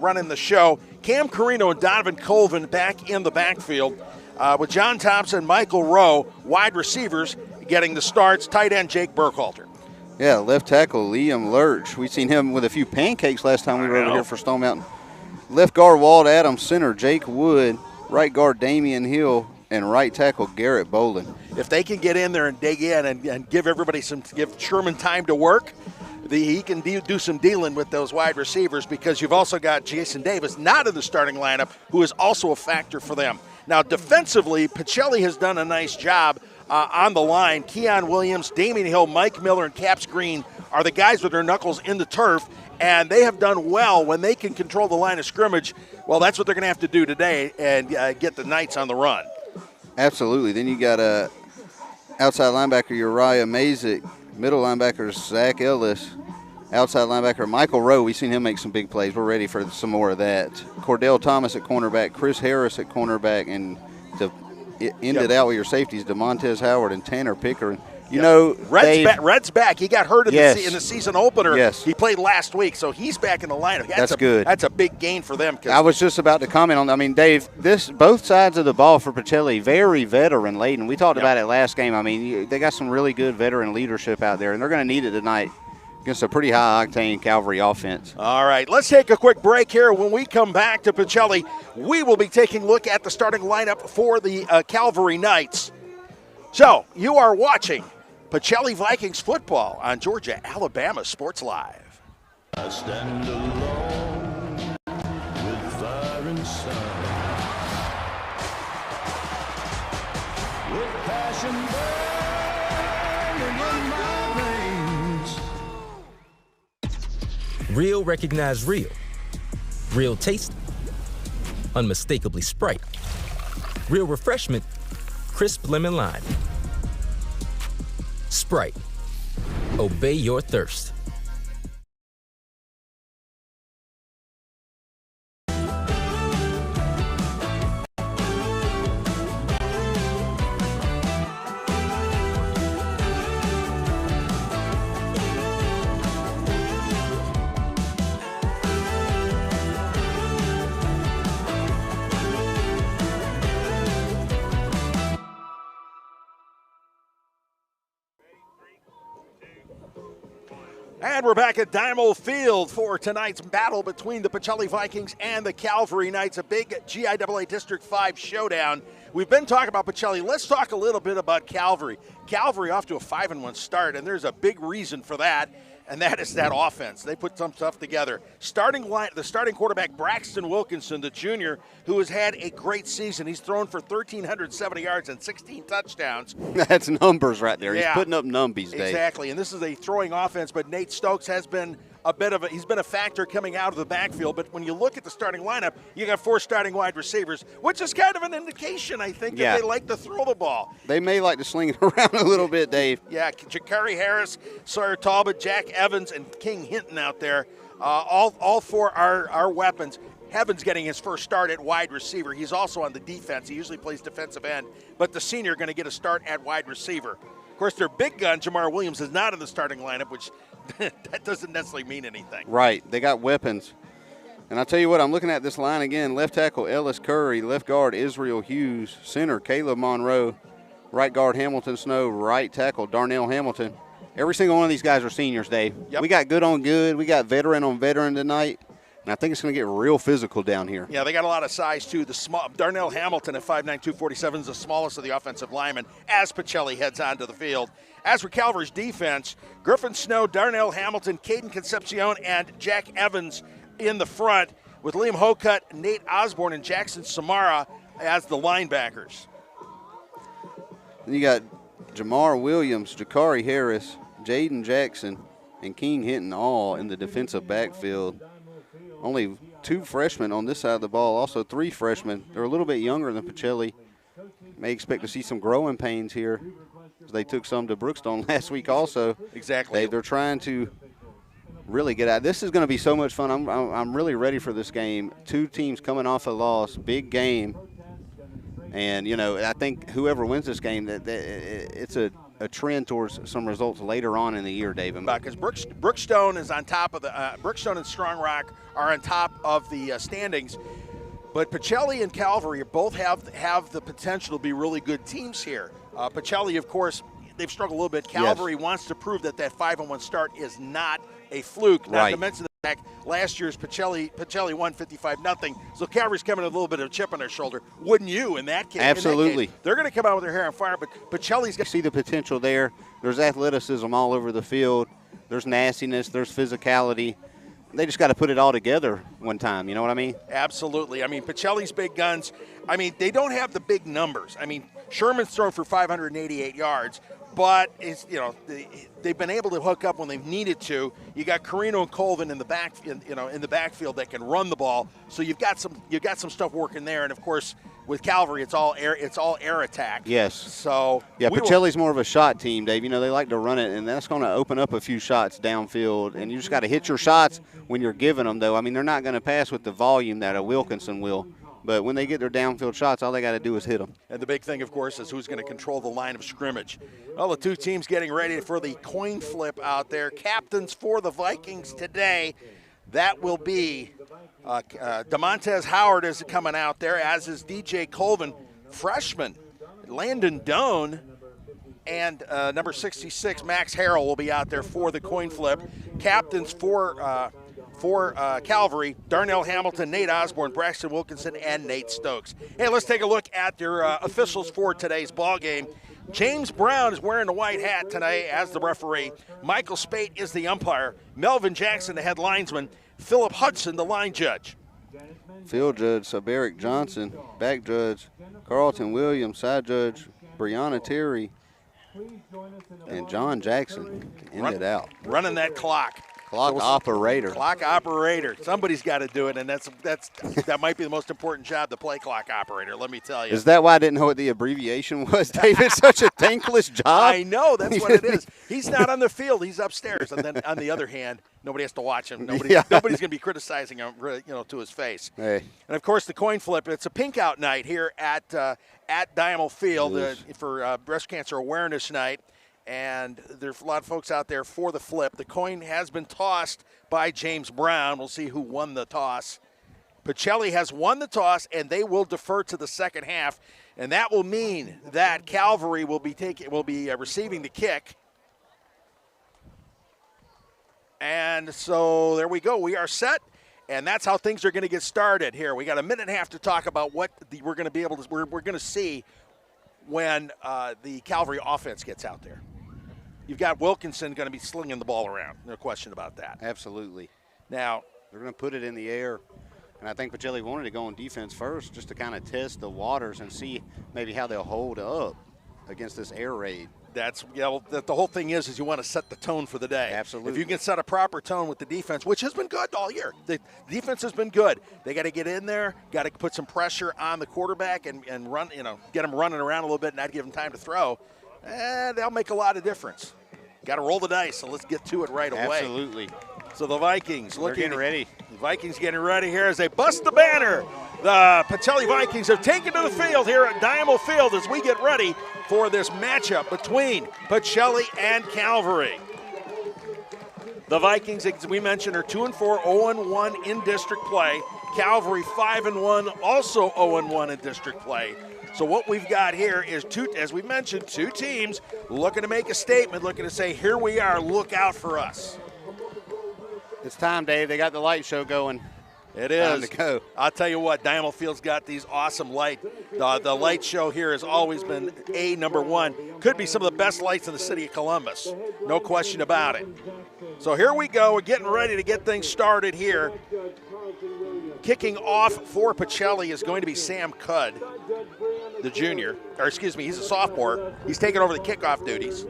running the show. Cam Carino and Donovan Colvin back in the backfield with John Thompson, Michael Rowe, wide receivers getting the starts, tight end Jake Burkhalter. Yeah, left tackle Liam Lurch. We've seen him with a few pancakes last time we were over here for Stone Mountain. Left guard Walt Adams, center Jake Wood, right guard Damian Hill, and right tackle Garrett Bolin. If they can get in there and dig in and give everybody give Sherman time to work, he can do some dealing with those wide receivers, because you've also got Jason Davis not in the starting lineup, who is also a factor for them. Now, defensively, Pacelli has done a nice job on the line. Keon Williams, Damian Hill, Mike Miller, and Caps Green are the guys with their knuckles in the turf, and they have done well when they can control the line of scrimmage. Well, that's what they're going to have to do today and get the Knights on the run. Absolutely. Then you got outside linebacker Uriah Mazik, middle linebacker Zach Ellis, outside linebacker Michael Rowe. We've seen him make some big plays. We're ready for some more of that. Cordell Thomas at cornerback, Chris Harris at cornerback, and to end it out with your safeties, DeMontez Howard and Tanner Pickering. You know, Red's back. He got hurt in the season opener. Yes. He played last week, so he's back in the lineup. That's good. That's a big gain for them. I was just about to comment on that. I mean, Dave, both sides of the ball for Pacelli, very veteran-laden. We talked about it last game. I mean, they got some really good veteran leadership out there, and they're going to need it tonight against a pretty high-octane Calvary offense. All right, let's take a quick break here. When we come back to Pacelli, we will be taking a look at the starting lineup for the Calvary Knights. So, you are watching Pachelli Vikings football on Georgia Alabama Sports Live. I stand alone with fire inside, with passion burning in my veins. Real recognize real. Real taste, unmistakably Sprite. Real refreshment, crisp lemon lime. Sprite. Obey your thirst. And we're back at Dynamo Field for tonight's battle between the Pachelli Vikings and the Calvary Knights, a big GIAA District 5 showdown. We've been talking about Pacelli. Let's talk a little bit about Calvary. Calvary off to a 5-1 start, and there's a big reason for that, and that is that offense. They put some stuff together. The starting quarterback, Braxton Wilkinson, the junior, who has had a great season. He's thrown for 1,370 yards and 16 touchdowns. That's numbers right there. He's putting up numbies, Dave. Exactly, and this is a throwing offense, but Nate Stokes has been he's been a factor coming out of the backfield. But when you look at the starting lineup, you got 4 starting wide receivers, which is kind of an indication, I think, that they like to throw the ball. They may like to sling it around a little bit, Dave. Yeah, Jakari Harris, Sawyer Talbot, Jack Evans, and King Hinton out there. All 4 are weapons. Heaven's getting his first start at wide receiver. He's also on the defense. He usually plays defensive end, but the senior going to get a start at wide receiver. Of course, their big gun, Jamar Williams, is not in the starting lineup, which that doesn't necessarily mean anything. Right. They got weapons. And I'll tell you what, I'm looking at this line again. Left tackle, Ellis Curry. Left guard, Israel Hughes. Center, Caleb Monroe. Right guard, Hamilton Snow. Right tackle, Darnell Hamilton. Every single one of these guys are seniors, Dave. Yep. We got good on good. We got veteran on veteran tonight. And I think it's going to get real physical down here. Yeah, they got a lot of size, too. Darnell Hamilton at 5'9", 247 is the smallest of the offensive linemen as Pacelli heads onto the field. As for Calvary's defense, Griffin Snow, Darnell Hamilton, Caden Concepcion, and Jack Evans in the front, with Liam Hocutt, Nate Osborne, and Jackson Samara as the linebackers. Then you got Jamar Williams, Jakari Harris, Jaden Jackson, and King Hinton all in the defensive backfield. Only 2 freshmen on this side of the ball, also 3 freshmen. They're a little bit younger than Pacelli. May expect to see some growing pains here. They took some to Brookstone last week also. Exactly. They're trying to really get out. This is going to be so much fun. I'm really ready for this game. 2 teams coming off a loss, big game. And, you know, I think whoever wins this game, it's a a trend towards some results later on in the year, David. Because Brookstone is on top of the Brookstone and Strong Rock are on top of the standings, but Pacelli and Calvary both have the potential to be really good teams here. Pacelli, of course, they've struggled a little bit. Calvary wants to prove that 5-1 start is not a fluke. Not to mention the fact last year's Pacelli won 55-0. So Calvary's coming with a little bit of a chip on their shoulder. Wouldn't you in that case? Absolutely. They're going to come out with their hair on fire, but Pacelli's got to see the potential there. There's athleticism all over the field. There's nastiness. There's physicality. They just got to put it all together one time. You know what I mean? Absolutely. I mean, Pacelli's big guns, I mean, they don't have the big numbers. I mean, Sherman's thrown for 588 yards, but it's, you know, they've been able to hook up when they've needed to. You got Carino and Colvin in the backfield that can run the ball. So you've got some stuff working there, and of course with Calvary, it's all air attack. Yes. So yeah, Pacelli's more of a shot team, Dave. You know, they like to run it, and that's going to open up a few shots downfield. And you just got to hit your shots when you're giving them, though. I mean, they're not going to pass with the volume that a Wilkinson will. But when they get their downfield shots, all they got to do is hit them. And the big thing, of course, is who's going to control the line of scrimmage. Well, the two teams getting ready for the coin flip out there. Captains for the Vikings today, that will be DeMontez Howard is coming out there, as is DJ Colvin. Freshman Landon Doan and number 66, Max Harrell, will be out there for the coin flip. Captains for Calvary, Darnell Hamilton, Nate Osborne, Braxton Wilkinson, and Nate Stokes. Hey, let's take a look at their officials for today's ball game. James Brown is wearing the white hat today as the referee. Michael Spate is the umpire. Melvin Jackson, the head linesman. Philip Hudson, the line judge. Field judge, Saberic Johnson. Back judge, Carlton Williams. Side judge, Brianna Terry. And John Jackson ended out. Running that clock. Operator. Clock operator. Somebody's got to do it, and that might be the most important job, the play clock operator, let me tell you. Is that why I didn't know what the abbreviation was, David? Such a thankless job. I know, that's what it is. He's not on the field, he's upstairs. And then on the other hand, nobody has to watch him. Nobody's going to be criticizing him, to his face. Hey. And of course, the coin flip. It's a pink out night here at Diamond Field for Breast Cancer Awareness Night. And there's a lot of folks out there for the flip. The coin has been tossed by James Brown. We'll see who won the toss. Pacelli has won the toss, and they will defer to the second half. And that will mean that Calvary will be receiving the kick. And so there we go. We are set, and that's how things are going to get started here. We got a minute and a half to talk about what we're going to see when the Calvary offense gets out there. You've got Wilkinson going to be slinging the ball around. No question about that. Absolutely. Now, they're going to put it in the air. And I think Pacelli wanted to go on defense first just to kind of test the waters and see maybe how they'll hold up against this air raid. The whole thing is you want to set the tone for the day. Absolutely. If you can set a proper tone with the defense, which has been good all year. The defense has been good. They got to get in there, got to put some pressure on the quarterback and run, get them running around a little bit and not give them time to throw. They'll make a lot of difference. Got to roll the dice, so let's get to it right away. Absolutely. So the Vikings getting ready. The Vikings getting ready here as they bust the banner. The Pachelli Vikings have taken to the field here at Diamond Field as we get ready for this matchup between Pacelli and Calvary. The Vikings, as we mentioned, are 2-4, 0-1 in district play. Calvary 5-1, also 0-1 in district play. So what we've got here is as we mentioned, two teams looking to make a statement, looking to say, here we are, look out for us. It's time, Dave. They got the light show going. It is. Time to go. I'll tell you what, Diamond Field's got these awesome lights. The light show here has always been number one. Could be some of the best lights in the city of Columbus. No question about it. So here we go. We're getting ready to get things started here. Kicking off for Pacelli is going to be Sam Cudd, the junior. Or excuse me, he's a sophomore. He's taking over the kickoff duties.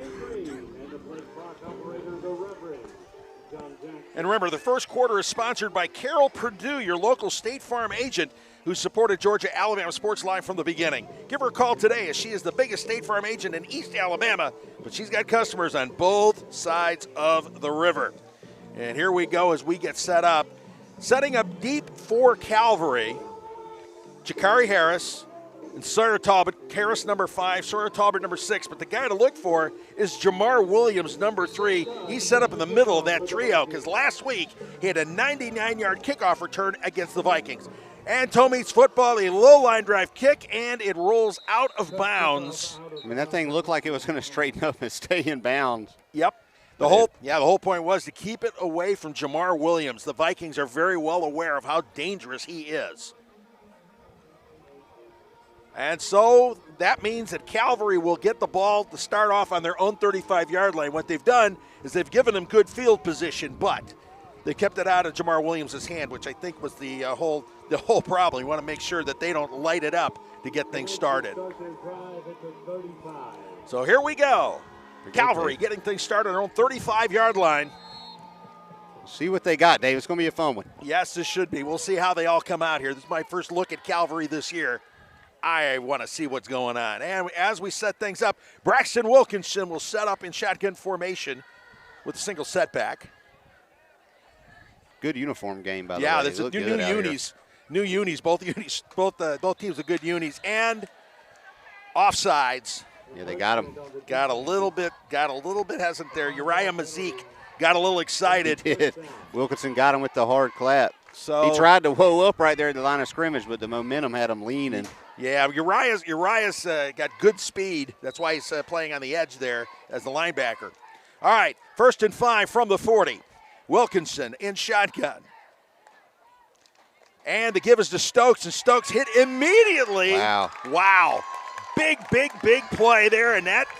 And remember, the first quarter is sponsored by Carol Purdue, your local State Farm agent who supported Georgia Alabama Sports Live from the beginning. Give her a call today as she is the biggest State Farm agent in East Alabama, but she's got customers on both sides of the river. And here we go as we get set up. Setting up deep for Calvary, Jakari Harris, And Sawyer Talbot, Harris number 5, Sawyer Talbot number 6. But the guy to look for is Jamar Williams, number 3. He's set up in the middle of that trio because last week he had a 99-yard kickoff return against the Vikings. And toe meets football, a low line drive kick, and it rolls out of bounds. I mean, that thing looked like it was going to straighten up and stay in bounds. Yep. The whole point was to keep it away from Jamar Williams. The Vikings are very well aware of how dangerous he is. And so that means that Calvary will get the ball to start off on their own 35-yard line. What they've done is they've given him good field position, but they kept it out of Jamar Williams' hand, which I think was the whole problem. You want to make sure that they don't light it up to get things started. So here we go. Calvary getting things started on their own 35-yard line. See what they got, Dave. It's going to be a fun one. Yes, this should be. We'll see how they all come out here. This is my first look at Calvary this year. I want to see what's going on. And as we set things up, Braxton Wilkinson will set up in shotgun formation with a single setback. Good uniform game, by the way. Yeah, there's new unis. New unis. Both teams are good unis. And offsides. Yeah, they got him. Got a little bit hesitant there. Uriah Mazik got a little excited. He did. Wilkinson got him with the hard clap. So he tried to whoa up right there at the line of scrimmage, but the momentum had him leaning. Yeah, Uriah's got good speed. That's why he's playing on the edge there as the linebacker. All right, 1st and 5 from the 40. Wilkinson in shotgun. And the give is to Stokes, and Stokes hit immediately. Wow. Big play there, and that's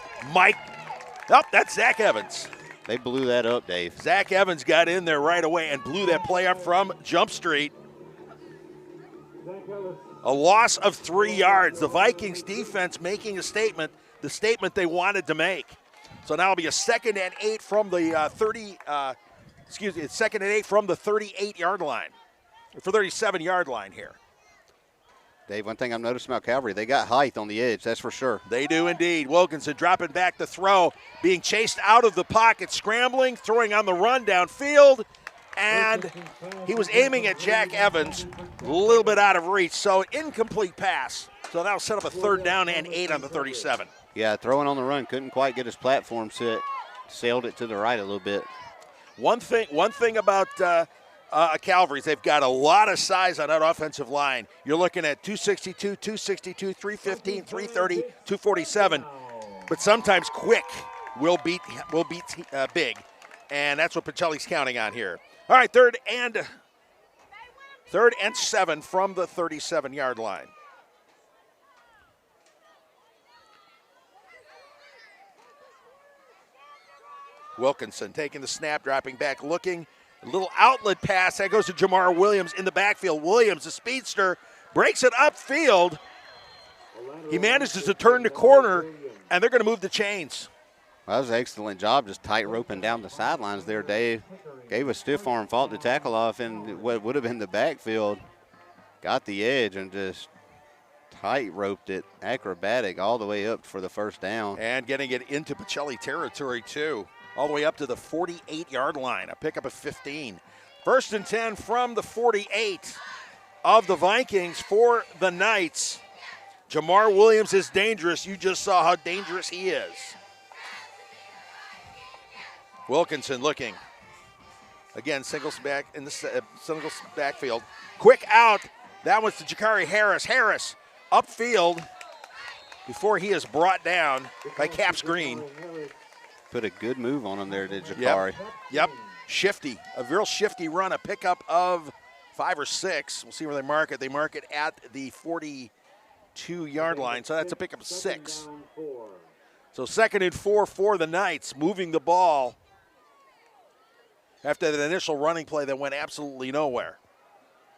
Zach Evans. They blew that up, Dave. Zach Evans got in there right away and blew that play up from Jump Street. A loss of 3 yards. The Vikings defense making a statement, the statement they wanted to make. So now it'll be a 2nd and 8 from the 2nd and 8 from the 38-yard line, for 37-yard line here. Dave, one thing I've noticed about Calvary, they got height on the edge, that's for sure. They do indeed. Wilkinson dropping back to throw, being chased out of the pocket, scrambling, throwing on the run downfield, and he was aiming at Jack Evans, a little bit out of reach, so incomplete pass. So that'll set up a 3rd down and 8 on the 37. Yeah, throwing on the run, couldn't quite get his platform set, sailed it to the right a little bit. One thing about Calvary's, they've got a lot of size on that offensive line. You're looking at 262, 262, 315, 330, 247. But sometimes quick will beat big, and that's what Pacelli's counting on here. All right, 3rd and 7 from the 37-yard line. Wilkinson taking the snap, dropping back, looking. A little outlet pass. That goes to Jamar Williams in the backfield. Williams, the speedster, breaks it upfield. He manages to turn the corner, and they're going to move the chains. Well, that was an excellent job just tight roping down the sidelines there, Dave. Gave a stiff arm, fought the tackle off in what would have been the backfield. Got the edge and just tight roped it, acrobatic all the way up for the 1st down. And getting it into Pachelli territory, too. All the way up to the 48-yard line, a pickup of 15. 1st and 10 from the 48 of the Vikings for the Knights. Jamar Williams is dangerous. You just saw how dangerous he is. Wilkinson looking. Again, singles back in the singles backfield. Quick out. That was to Jakari Harris. Harris upfield before he is brought down by Caps Green. Put a good move on him there, did Jakari. Yep. Shifty. A real shifty run. A pickup of 5 or 6. We'll see where they mark it. They mark it at the 42-yard line. So that's a pickup of 6. So 2nd and 4 for the Knights, moving the ball after that initial running play that went absolutely nowhere.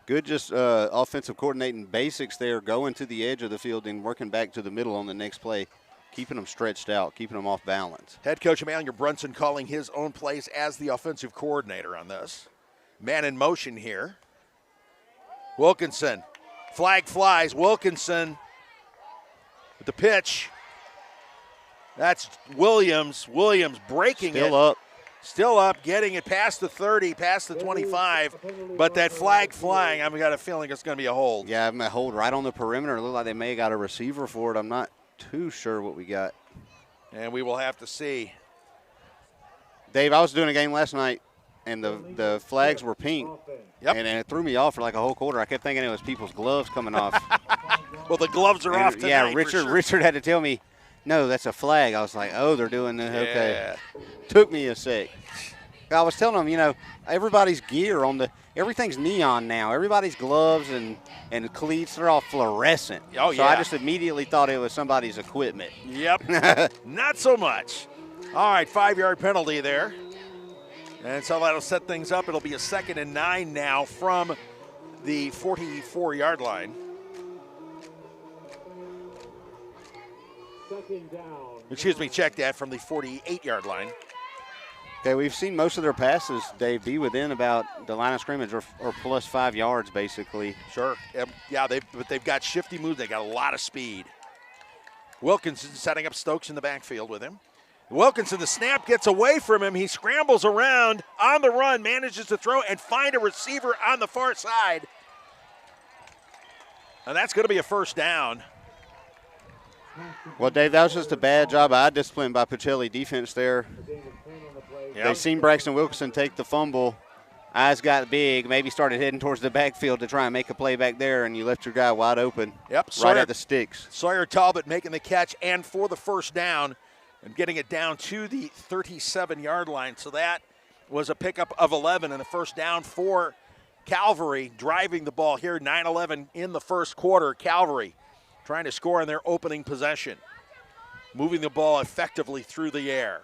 Good just offensive coordinating basics there, going to the edge of the field and working back to the middle on the next play. Keeping them stretched out, keeping them off balance. Head coach Emmanuel Brunson calling his own plays as the offensive coordinator on this. Man in motion here. Wilkinson. Flag flies. Wilkinson with the pitch. That's Williams. Williams breaking it. Still up. Still up, getting it past the 30, past the 25, but that flag flying, I've got a feeling it's going to be a hold. Yeah, I'm a hold right on the perimeter. It looked like they may have got a receiver for it. I'm not too sure what we got. And we will have to see. Dave, I was doing a game last night, and the flags were pink. Yep. And it threw me off for like a whole quarter. I kept thinking it was people's gloves coming off. Well, the gloves are off tonight. Yeah, Richard had to tell me, no, that's a flag. I was like, oh, they're doing this. Okay. Yeah. Took me a sec. I was telling them, everybody's gear everything's neon now. Everybody's gloves and cleats, they're all fluorescent. Oh, so I just immediately thought it was somebody's equipment. Yep. Not so much. All right, 5-yard penalty there. And so that'll set things up. It'll be a 2nd and 9 now from the 44-yard line. Excuse me, check that, from the 48-yard line. Okay, we've seen most of their passes, Dave, be within about the line of scrimmage or plus 5 yards, basically. Sure. Yeah, but they've got shifty moves. They got a lot of speed. Wilkinson setting up Stokes in the backfield with him. Wilkinson, the snap gets away from him. He scrambles around on the run, manages to throw and find a receiver on the far side. And that's going to be a 1st down. Well, Dave, that was just a bad job of eye discipline by Pacelli defense there. Yep. They seen Braxton Wilkinson take the fumble. Eyes got big, maybe started heading towards the backfield to try and make a play back there, and you left your guy wide open. Yep, right at the sticks. Sawyer Talbot making the catch and for the 1st down and getting it down to the 37-yard line. So that was a pickup of 11 and a 1st down for Calvary, driving the ball here, 9-11 in the 1st quarter. Calvary trying to score on their opening possession, moving the ball effectively through the air.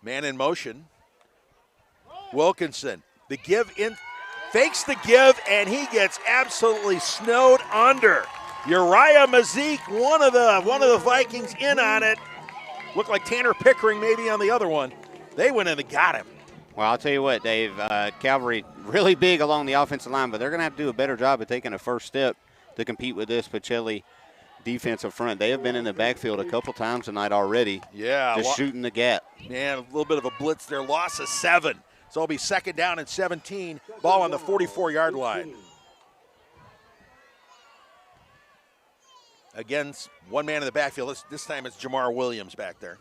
Man in motion. Wilkinson, the give in, fakes the give, and he gets absolutely snowed under. Uriah Mazik, one of the Vikings in on it. Looked like Tanner Pickering maybe on the other one. They went in and got him. Well, I'll tell you what, Dave, Calvary really big along the offensive line, but they're going to have to do a better job of taking a first step to compete with this Pacelli defensive front. They have been in the backfield a couple times tonight already. Yeah. Just shooting the gap. Man, a little bit of a blitz there. Loss of 7. So it'll be 2nd down and 17. Ball on the 44-yard line. Again, one man in the backfield. This time it's Jamar Williams back there.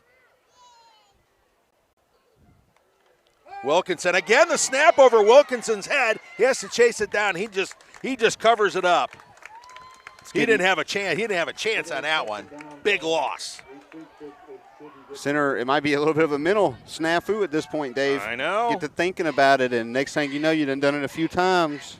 Wilkinson, again the snap over Wilkinson's head. He has to chase it down. He just covers it up. He didn't have a chance. He didn't have a chance on that one. Big loss. Center, it might be a little bit of a mental snafu at this point, Dave. I know. Get to thinking about it, and next thing you know, you've done it a few times.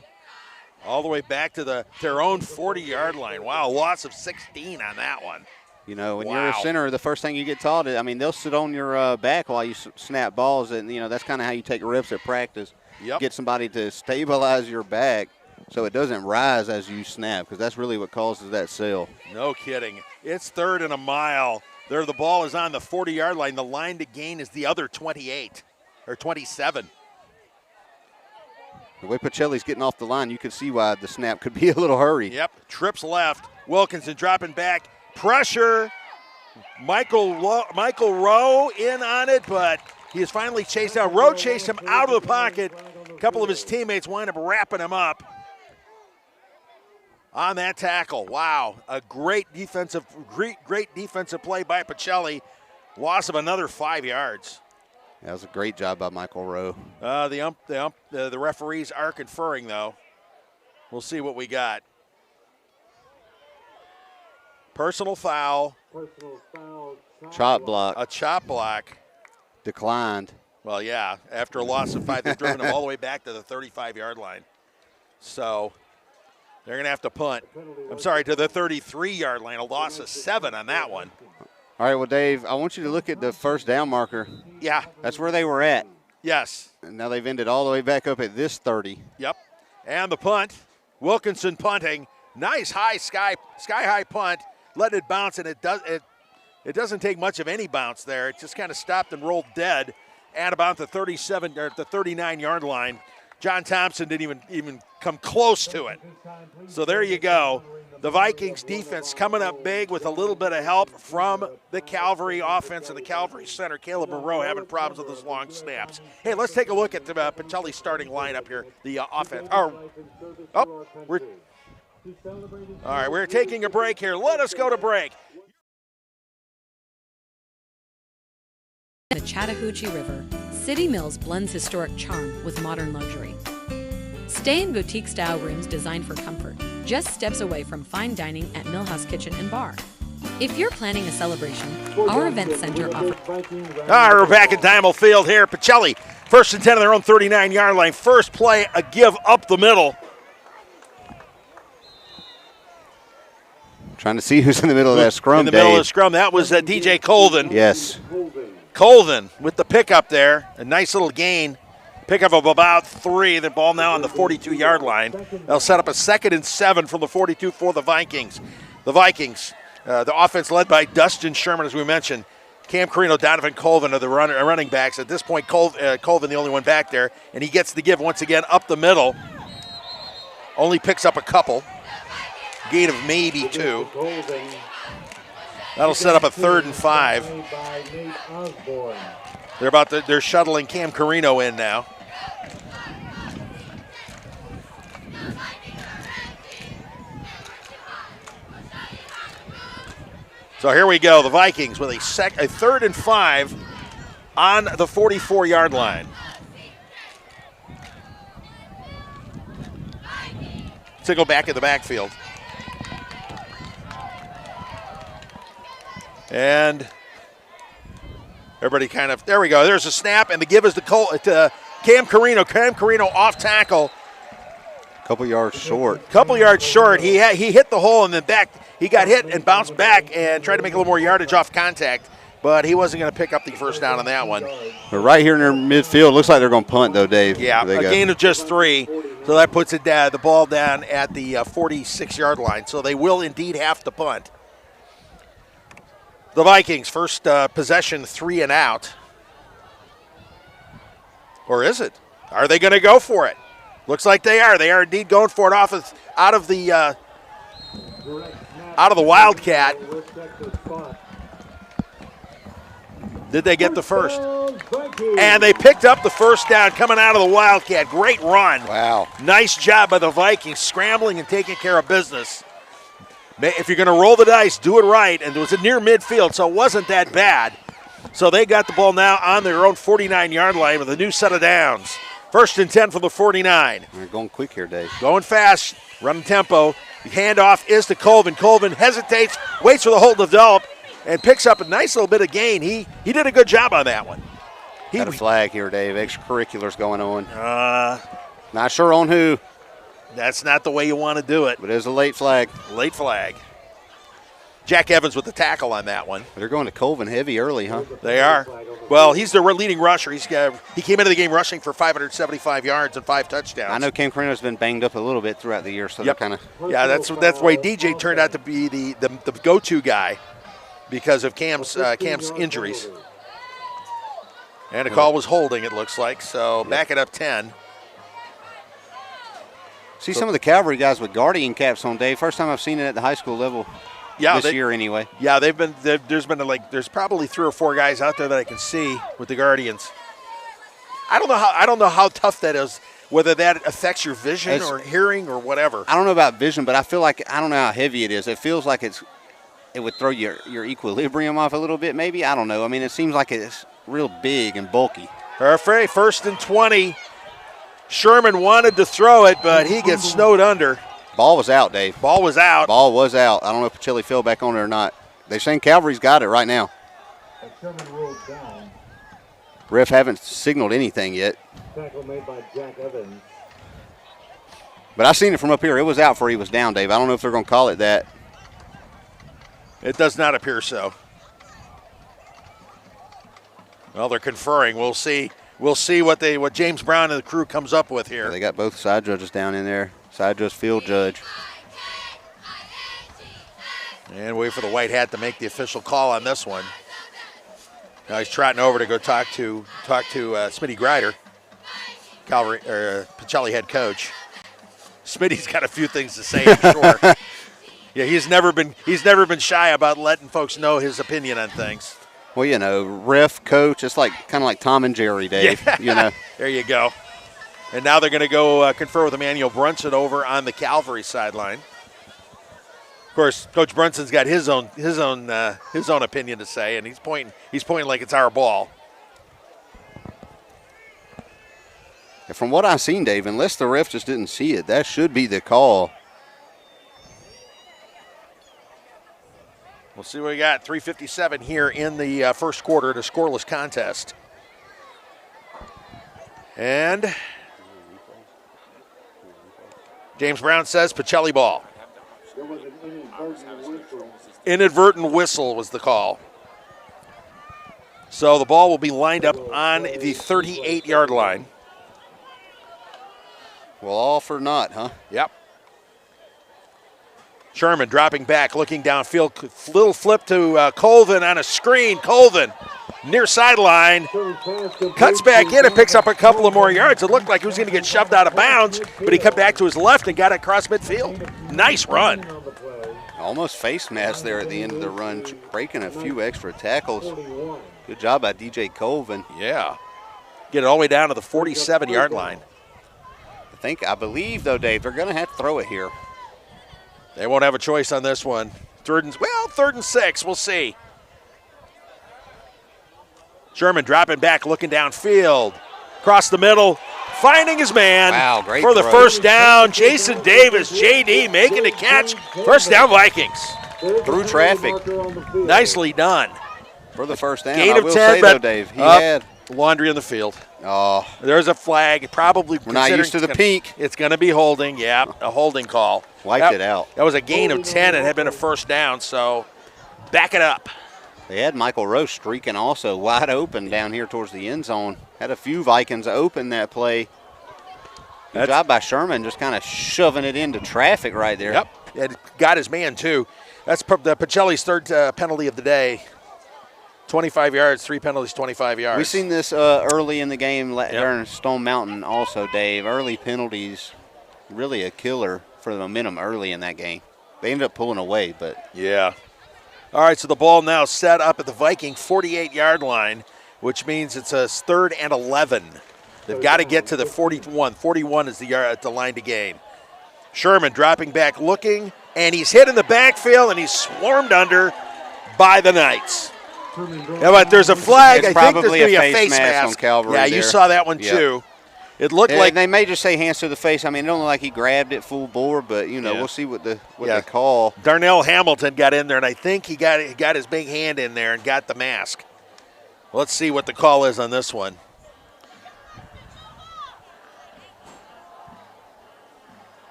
All the way back to their own 40-yard line. Wow, loss of 16 on that one. When you're a center, the first thing you get taught is, they'll sit on your back while you snap balls, and, that's kind of how you take reps at practice. Yep. Get somebody to stabilize your back so it doesn't rise as you snap, because that's really what causes that sail. No kidding. It's 3rd and a mile. There, the ball is on the 40-yard line. The line to gain is the other 28 or 27. The way Pacelli's getting off the line, you can see why the snap could be a little hurry. Yep, trips left. Wilkinson dropping back. Pressure. Michael Rowe in on it, but he is finally chased out. Rowe chased him out of the pocket. A couple of his teammates wind up wrapping him up on that tackle. Wow, a great defensive play by Pacelli. Loss of another 5 yards. That was a great job by Michael Rowe. The referees are conferring, though. We'll see what we got. Personal foul. Chop block. A chop block. Declined. Well, yeah, after a loss of 5, they've driven him all the way back to the 35-yard line. So they're going to have to punt. I'm sorry, to the 33-yard line. A loss of 7 on that one. All right, well, Dave, I want you to look at the 1st down marker. Yeah. That's where they were at. Yes. And now they've ended all the way back up at this 30. Yep. And the punt. Wilkinson punting. Nice sky-high punt. Let it bounce, and it doesn't take much of any bounce there. It just kind of stopped and rolled dead at about the 37 or the 39-yard line. John Thompson didn't even come close to it. So there you go. The Vikings defense coming up big with a little bit of help from the Calvary offense and the Calvary center. Caleb Monroe having problems with his long snaps. Hey, let's take a look at the Pachelli starting lineup here, the offense. All right, we're taking a break here. Let us go to break. The Chattahoochee River, City Mills blends historic charm with modern luxury. Stay in boutique-style rooms designed for comfort, just steps away from fine dining at Millhouse Kitchen and Bar. If you're planning a celebration, our event center offers... All right, we're back at Diamond Field here. Pacelli, 1st and 10 on their own 39-yard line. First play, a give up the middle. Trying to see who's in the middle of that scrum, In the middle of the scrum, that was DJ Colvin. Yes. Colvin with the pickup there. A nice little gain. Pickup of about 3. The ball now on the 42-yard line. They'll set up a 2nd and 7 from the 42 for the Vikings. The Vikings, the offense led by Dustin Sherman, as we mentioned. Cam Carino, Donovan Colvin are the running backs. At this point, Colvin the only one back there, and he gets the give once again up the middle. Only picks up a couple. Gain of maybe 2. That'll set up a 3rd and 5. They're shuttling Cam Carino in now. So here we go. The Vikings with a 3rd and 5 on the 44-yard line. To go back in the backfield. And everybody there we go. There's a snap, and the give is to Cam Carino. Cam Carino off tackle. Couple yards short. He hit the hole and then back. He got hit and bounced back and tried to make a little more yardage off contact, but he wasn't going to pick up the first down on that one. But right here in their midfield, looks like they're going to punt, though, Dave. Yeah, a gain of just 3. So that puts the ball down at the 46-yard line. So they will indeed have to punt. The Vikings, first possession, 3 and out. Or is it? Are they going to go for it? Looks like they are. They are indeed going for it out of the Wildcat. Did they get the first? And they picked up the first down coming out of the Wildcat. Great run. Wow. Nice job by the Vikings, scrambling and taking care of business. If you're going to roll the dice, do it right. And it was near midfield, so it wasn't that bad. So they got the ball now on their own 49-yard line with a new set of downs. 1st and 10 from the 49. They're going quick here, Dave. Going fast, running tempo. The handoff is to Colvin. Colvin hesitates, waits for the hold to develop, and picks up a nice little bit of gain. He did a good job on that one. Got a flag here, Dave. Extracurriculars going on. Not sure on who. That's not the way you want to do it. But it is a late flag. Late flag. Jack Evans with the tackle on that one. They're going to Colvin heavy early, huh? They are. Well, he's their leading rusher. He came into the game rushing for 575 yards and 5 touchdowns. I know Cam Carino's been banged up a little bit throughout the year, so they're kind of. Yeah, that's why DJ turned out to be the go-to guy because of Cam's injuries. And the call was holding, it looks like. So back it up 10. See some of the Calvary guys with Guardian caps on, Dave. First time I've seen it at the high school level. Yeah, this year anyway. Yeah, there's probably 3 or 4 guys out there that I can see with the Guardians. I don't know how tough that is, whether that affects your vision or hearing or whatever. I don't know about vision, but I feel like I don't know how heavy it is. It feels like it would throw your equilibrium off a little bit, maybe. I don't know. I mean, it seems like it's real big and bulky. Perfect. 1st and 20. Sherman wanted to throw it, but he gets snowed under. Ball was out, Dave. Ball was out. Ball was out. I don't know if Pacelli fell back on it or not. They're saying Calvary's got it right now. Ref haven't signaled anything yet. Tackle made by Jack Evans. But I seen it from up here. It was out before he was down, Dave. I don't know if they're going to call it that. It does not appear so. Well, they're conferring. We'll see. We'll see what James Brown and the crew comes up with here. They got both side judges down in there. Side judge, field judge. And wait for the white hat to make the official call on this one. Now he's trotting over to go talk to Smitty Grider, Pacelli head coach. Smitty's got a few things to say, I'm sure. Yeah, he's never been shy about letting folks know his opinion on things. Well, you know, ref, coach, it's like kind of like Tom and Jerry, Dave. Yeah. You know. There you go. And now they're going to go confer with Emmanuel Brunson over on the Calvary sideline. Of course, Coach Brunson's got his own opinion to say, and he's pointing like it's our ball. From what I've seen, Dave, unless the ref just didn't see it, that should be the call. We'll see what we got. 3:57 here in the first quarter to scoreless contest. And James Brown says Pacelli ball. There was an inadvertent whistle. Inadvertent whistle was the call. So the ball will be lined up on the 38-yard line. Well, all for naught, huh? Yep. Sherman dropping back, looking downfield. Little flip to Colvin on a screen. Colvin near sideline. Cuts back in and picks up a couple of more yards. It looked like he was going to get shoved out of bounds, but he cut back to his left and got it across midfield. Nice run. Almost face mask there at the end of the run, breaking a few extra tackles. Good job by DJ Colvin. Yeah. Get it all the way down to the 47-yard line. I believe, though, Dave, they're going to have to throw it here. They won't have a choice on this one. Third and 6. We'll see. Sherman dropping back, looking downfield. Across the middle, finding his man. Wow, great for the throw. first down. Jason Davis, JD, making the catch. First down, Vikings. Through traffic. Nicely done. For the first down. Gain I of will 10, say, but though, Dave, he had. Laundry on the field. Oh, There's a flag. Probably we're not used to the pink. It's going to be holding. Yeah, a holding call. Wiped it out. That was a gain of 10. It had been a first down, so back it up. They had Michael Rowe streaking also wide open down here towards the end zone. Had a few Vikings open that play. Good job by Sherman, just kind of shoving it into traffic right there. Yep, it got his man too. That's the Pacelli's third penalty of the day. 25 yards, 3 penalties, 25 yards. We've seen this early in the game during Stone Mountain also, Dave. Early penalties, really a killer for the momentum early in that game. They ended up pulling away, but. Yeah. All right, so the ball now set up at the Viking 48-yard line, which means it's a 3rd and 11. They've got to get to the 41. 41 is the line to gain. Sherman dropping back, looking, and he's hit in the backfield, and he's swarmed under by the Knights. Yeah, but there's a flag. It's I think there's probably going to be a a face face mask mask. on Calvary Yeah, there. you saw that one too. It looked like they may just say hands to the face. I mean, it don't look like he grabbed it full bore, but we'll see what they call. Darnell Hamilton got in there, and I think he got his big hand in there and got the mask. Let's see what the call is on this one.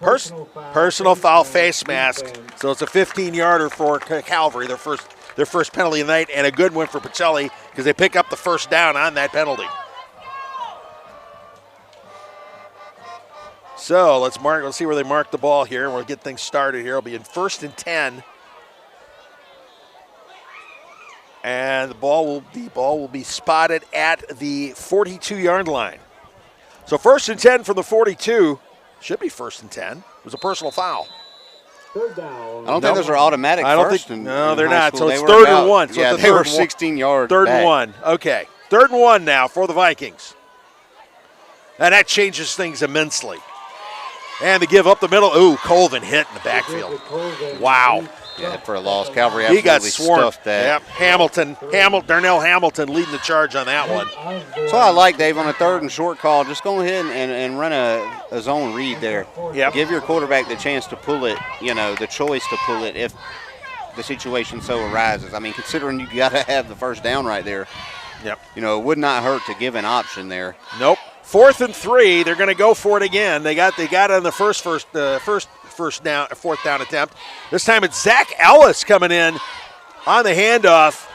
Personal foul face mask. So it's a 15-yarder for Calvary, their first penalty of the night, and a good one for Pacelli because they pick up the first down on that penalty. So let's see where they mark the ball here, and we'll get things started here. It'll be in 1st and 10. And the ball will be spotted at the 42-yard line. So 1st and 10 from the 42. Should be 1st and 10. It was a personal foul. I don't think those are automatic. No, they're not. School. So it's they 3rd and 1. So yeah, it's they were 16 yards 3rd back. and 1. Okay. 3rd and 1 now for the Vikings. And that changes things immensely. And they give up the middle. Ooh, Colvin hit in the backfield. Wow. Yeah, for a loss. Calvary He got absolutely swarmed. stuffed that. Yep. Darnell Hamilton leading the charge on that one. So I like, Dave, on a 3rd and short call, just go ahead and run a zone read there. Yep. Give your quarterback the chance to pull it, the choice to pull it if the situation so arises. I mean, considering you got to have the first down right there. Yep. It would not hurt to give an option there. Nope. 4th and 3. They're going to go for it again. They got it on the fourth down attempt. This time it's Zach Ellis coming in on the handoff.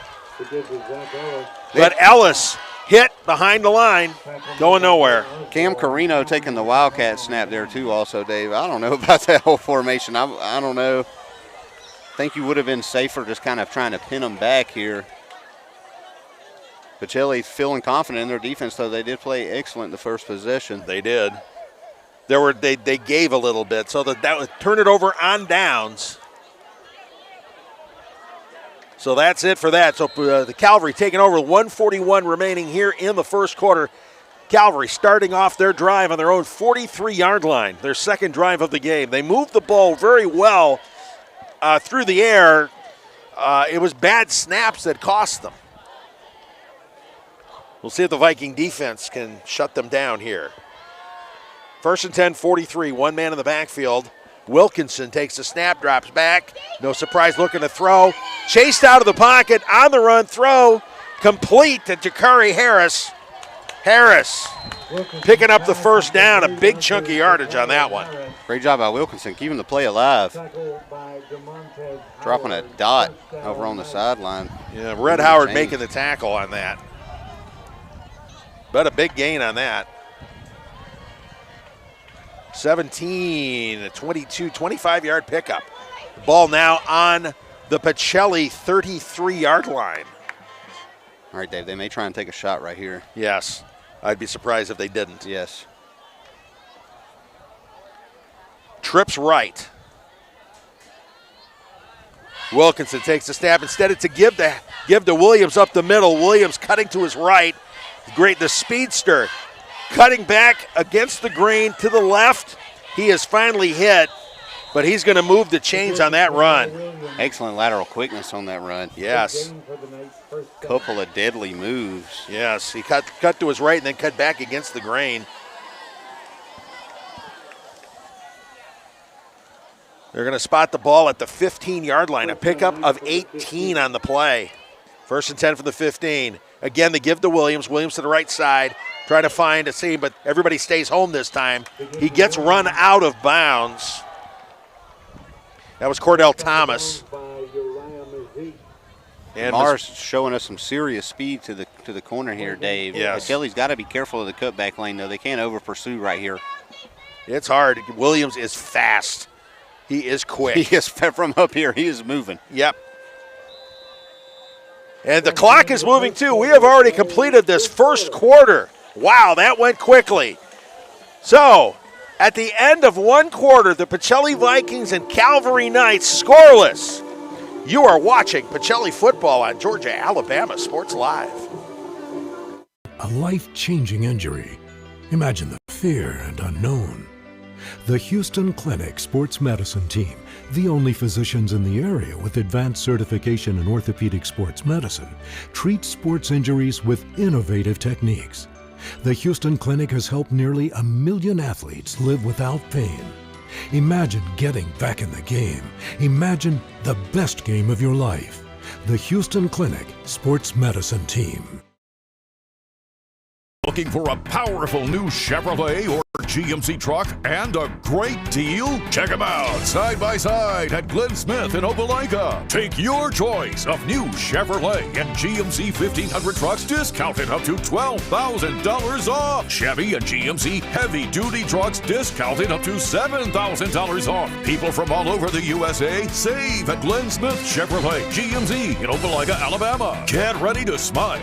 But Ellis hit behind the line, going nowhere. Cam Carino taking the Wildcat snap there too also, Dave. I don't know about that whole formation. I don't know. I think you would have been safer just kind of trying to pin them back here. Pacelli feeling confident in their defense, though. They did play excellent the first possession. They did. They gave a little bit, so that would turn it over on downs. So that's it for that. So the Calvary taking over, 1:41 remaining here in the first quarter. Calvary starting off their drive on their own 43-yard line, their second drive of the game. They moved the ball very well through the air. It was bad snaps that cost them. We'll see if the Viking defense can shut them down here. 1st and 10, 43, one man in the backfield. Wilkinson takes the snap, drops back. No surprise, looking to throw. Chased out of the pocket, on the run, throw. Complete to Jakari Harris. Harris picking up the first down, a big chunky yardage on that one. Great job by Wilkinson, keeping the play alive. Dropping a dot over on the sideline. Yeah, Red Howard making the tackle on that. But a big gain on that. 17, 22, 25-yard pickup. Ball now on the Pacelli 33-yard line. All right, Dave, they may try and take a shot right here. Yes, I'd be surprised if they didn't. Yes. Trips right. Wilkinson takes the snap. Instead, it's a give to Williams up the middle. Williams cutting to his right. Great, the speedster cutting back against the grain to the left. He is finally hit, but he's going to move the chains on that run. Excellent lateral quickness on that run. Yes. Couple of deadly moves. Yes, he cut to his right and then cut back against the grain. They're going to spot the ball at the 15-yard line, a pickup of 18 on the play. 1st and 10 for the 15. Again, the give to Williams. Williams to the right side, trying to find a seam, but everybody stays home this time. He gets run out of bounds. That was Cordell Thomas. And Mars showing us some serious speed to the corner here, Dave. Yes. Pacelli's got to be careful of the cutback lane, though. They can't over pursue right here. It's hard. Williams is fast. He is quick. He is from up here. He is moving. Yep. And the clock is moving too. We have already completed this first quarter. Wow, that went quickly. So, at the end of one quarter, the Pachelli Vikings and Calvary Knights scoreless. You are watching Pacelli football on Georgia Alabama Sports Live. A life-changing injury. Imagine the fear and unknown. The Houston Clinic Sports Medicine Team, the only physicians in the area with advanced certification in orthopedic sports medicine, treats sports injuries with innovative techniques. The Houston Clinic has helped nearly 1 million athletes live without pain. Imagine getting back in the game. Imagine the best game of your life. The Houston Clinic Sports Medicine Team. Looking for a powerful new Chevrolet or GMC truck and a great deal? Check them out side by side at Glenn Smith in Opelika. Take your choice of new Chevrolet and GMC 1500 trucks discounted up to $12,000 off. Chevy and GMC heavy-duty trucks discounted up to $7,000 off. People from all over the USA save at Glenn Smith Chevrolet GMC in Opelika, Alabama. Get ready to smile.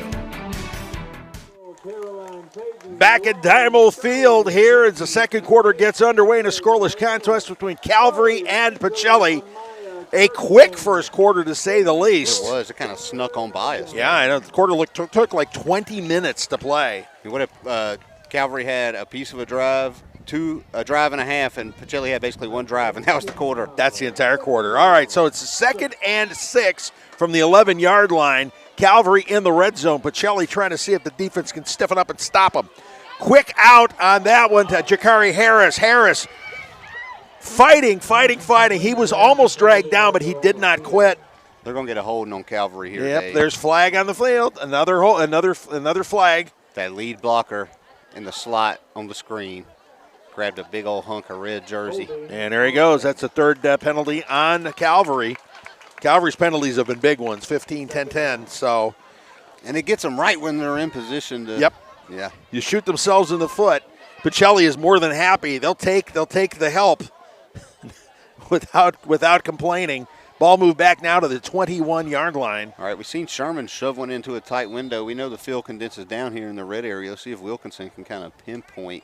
Back at Dynamo Field here as the second quarter gets underway in a scoreless contest between Calvary and Pacelli. A quick first quarter, to say the least. It was. It kind of snuck on by us. Yeah, I know. The quarter took like 20 minutes to play. What if Calvary had a piece of a drive, a drive and a half, and Pacelli had basically one drive, and that was the quarter. That's the entire quarter. All right, so it's 2nd and 6 from the 11-yard line. Calvary in the red zone. Pacelli trying to see if the defense can stiffen up and stop them. Quick out on that one to Jakari Harris. Harris fighting. He was almost dragged down, but he did not quit. They're going to get a holding on Calvary here. Yep, Dave. there's flag on the field. Another flag. That lead blocker in the slot on the screen grabbed a big old hunk of red jersey. And there he goes. That's a third penalty on Calvary. Calvary's penalties have been big ones, 15, 10, 10. So, and it gets them right when they're in position to. Yep. Yeah. You shoot themselves in the foot. Pacelli is more than happy. They'll take the help without complaining. Ball moved back now to the 21-yard line. All right, we've seen Sherman shove one into a tight window. We know the field condenses down here in the red area. Let's see if Wilkinson can kind of pinpoint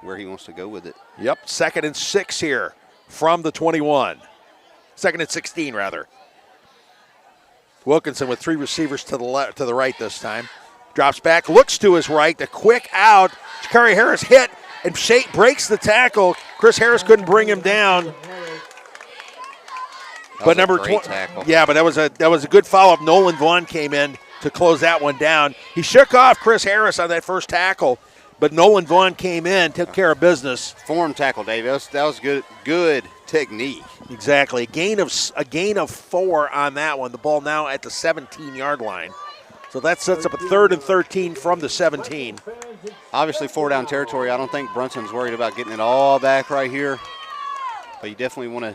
where he wants to go with it. Yep, 2nd and 6 here from the 21. 2nd and 16, rather. Wilkinson with 3 receivers to the right this time. Drops back, looks to his right, the quick out. Jakari Harris hit, and breaks the tackle. Chris Harris couldn't bring him down. But number 20, yeah, but that was a good follow-up. Nolan Vaughn came in to close that one down. He shook off Chris Harris on that first tackle, but Nolan Vaughn came in, took care of business. Form tackle, Dave. That was good technique. Exactly. A gain of 4 on that one. The ball now at the 17-yard line. So that sets up a 3rd and 13 from the 17. Obviously 4-down territory. I don't think Brunson's worried about getting it all back right here. But you definitely want to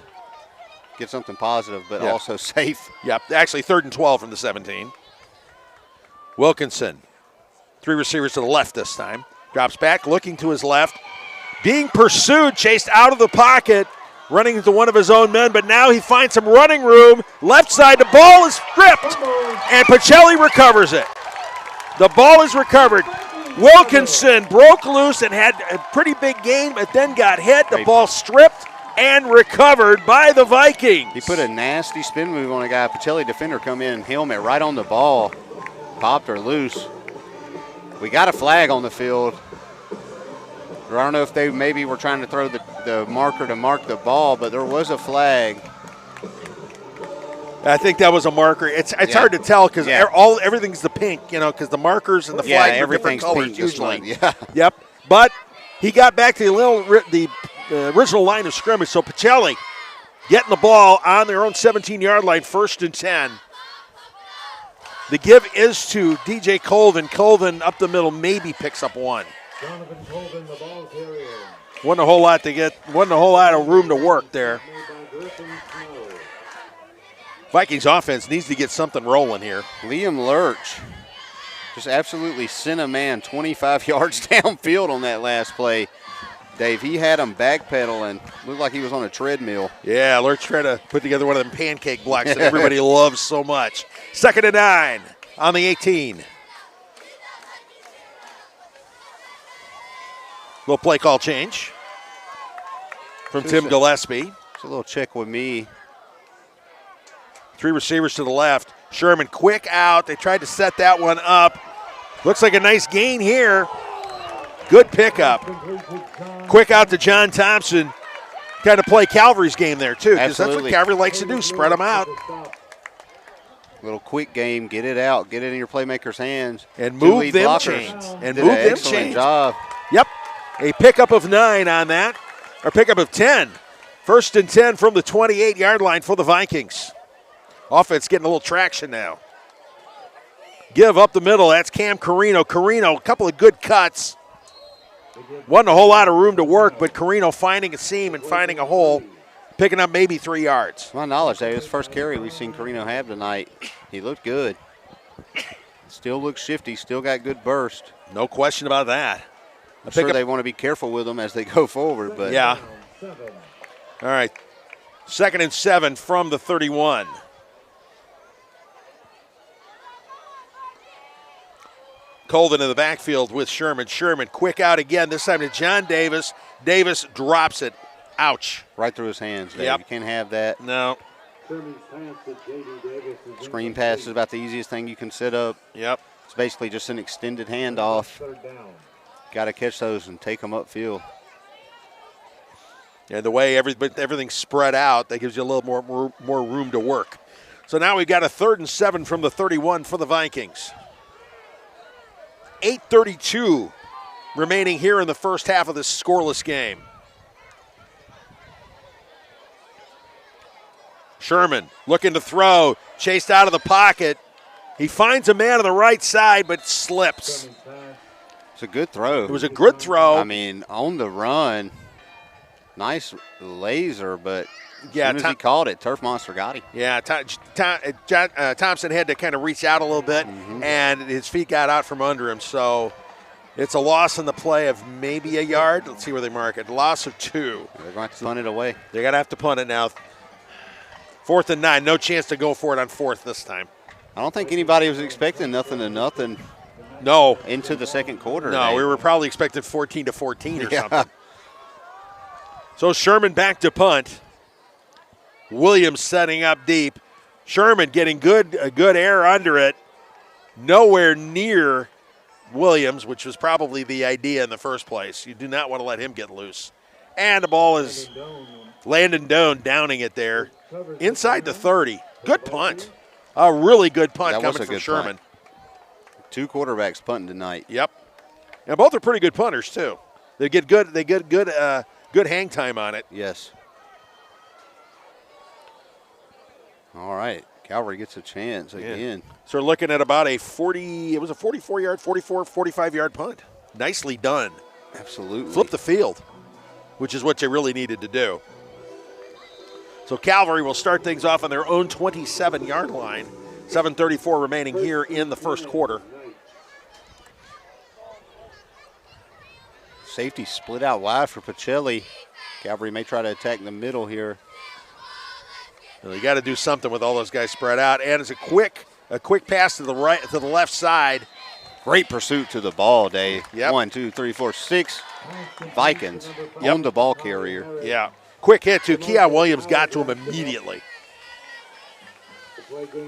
get something positive, but also safe. Yep, actually 3rd and 12 from the 17. Wilkinson, 3 receivers to the left this time. Drops back, looking to his left. Being pursued, chased out of the pocket, running into one of his own men, but now he finds some running room. Left side, the ball is stripped, and Pacelli recovers it. The ball is recovered. Wilkinson broke loose and had a pretty big gain, but then got hit. The ball stripped and recovered by the Vikings. He put a nasty spin move on a guy. Pacelli defender come in, helmet right on the ball. Popped her loose. We got a flag on the field. I don't know if they maybe were trying to throw the marker to mark the ball, but there was a flag. I think that was a marker. It's hard to tell because everything's the pink, because the markers and the flags are different colors usually. Yep. But he got back to the original line of scrimmage. So Pacelli getting the ball on their own 17-yard line, 1st and 10. The give is to DJ Colvin. Colvin up the middle maybe picks up 1. Donovan Colvin, the ball carrier. Wasn't a whole lot of room to work there. Vikings offense needs to get something rolling here. Liam Lurch just absolutely sent a man 25 yards downfield on that last play. Dave, he had him backpedaling. Looked like he was on a treadmill. Yeah, Lurch tried to put together one of them pancake blocks that everybody loves so much. 2nd and 9 on the 18. Little play call change from Tim Gillespie. It's a little check with me. 3 receivers to the left. Sherman quick out. They tried to set that one up. Looks like a nice gain here. Good pickup. Quick out to John Thompson. Kind of play Calvary's game there, too, because that's what Calvary likes to do, spread them out. Little quick game, get it out, get it in your playmaker's hands. And move them chains. And move them chains. Job. Yep. A pickup of 9 on that, or pickup of 10. 1st and 10 from the 28-yard line for the Vikings. Offense getting a little traction now. Give up the middle, that's Cam Carino. Carino, a couple of good cuts. Wasn't a whole lot of room to work, but Carino finding a seam and finding a hole, picking up maybe 3 yards. To my knowledge, Dave, this first carry we've seen Carino have tonight. He looked good. Still looks shifty, still got good burst. No question about that. I'm sure they want to be careful with him as they go forward. But yeah. All right. 2nd and 7 from the 31. Colvin in the backfield with Sherman. Sherman quick out again, this time to John Davis. Davis drops it. Ouch. Right through his hands, Dave. Yep. You can't have that. No. Screen pass is about the easiest thing you can set up. Yep. It's basically just an extended handoff. Got to catch those and take them upfield. And the way everything's spread out, that gives you a little more room to work. So now we've got a 3rd and 7 from the 31 for the Vikings. 8:32 remaining here in the first half of this scoreless game. Sherman looking to throw, chased out of the pocket. He finds a man on the right side, but slips. It's a good throw. It was a good throw. I mean, on the run, nice laser, but as soon as he called it, Turf Monster got him. Yeah, Thompson had to kind of reach out a little bit, and his feet got out from under him. So it's a loss in the play of maybe a yard. Let's see where they mark it. Loss of 2. They're going to have to punt it away. They're going to have to punt it now. 4th and 9. No chance to go for it on 4th this time. I don't think anybody was expecting nothing to nothing. No. Into the second quarter. No, we were probably expecting 14-14 or something. So Sherman back to punt. Williams setting up deep. Sherman getting a good air under it. Nowhere near Williams, which was probably the idea in the first place. You do not want to let him get loose. And the ball is Landon Doan downing it there inside the 30. Good punt. A really good punt coming from Sherman. Punt. 2 quarterbacks punting tonight. Yep. And both are pretty good punters too. They get good hang time on it. Yes. All right. Calvary gets a chance again. So we're looking at about a 45-yard punt. Nicely done. Absolutely. Flip the field, which is what you really needed to do. So Calvary will start things off on their own 27-yard line. 7:34 remaining here in the first quarter. Safety split out wide for Pacelli. Calvary may try to attack the middle here. Well, you got to do something with all those guys spread out. And it's a quick pass to the left side. Great pursuit to the ball, Dave. Yep. 1, 2, 3, 4, 6 Vikings on the ball carrier. Yeah. Quick hit to Keon Williams, got to him immediately.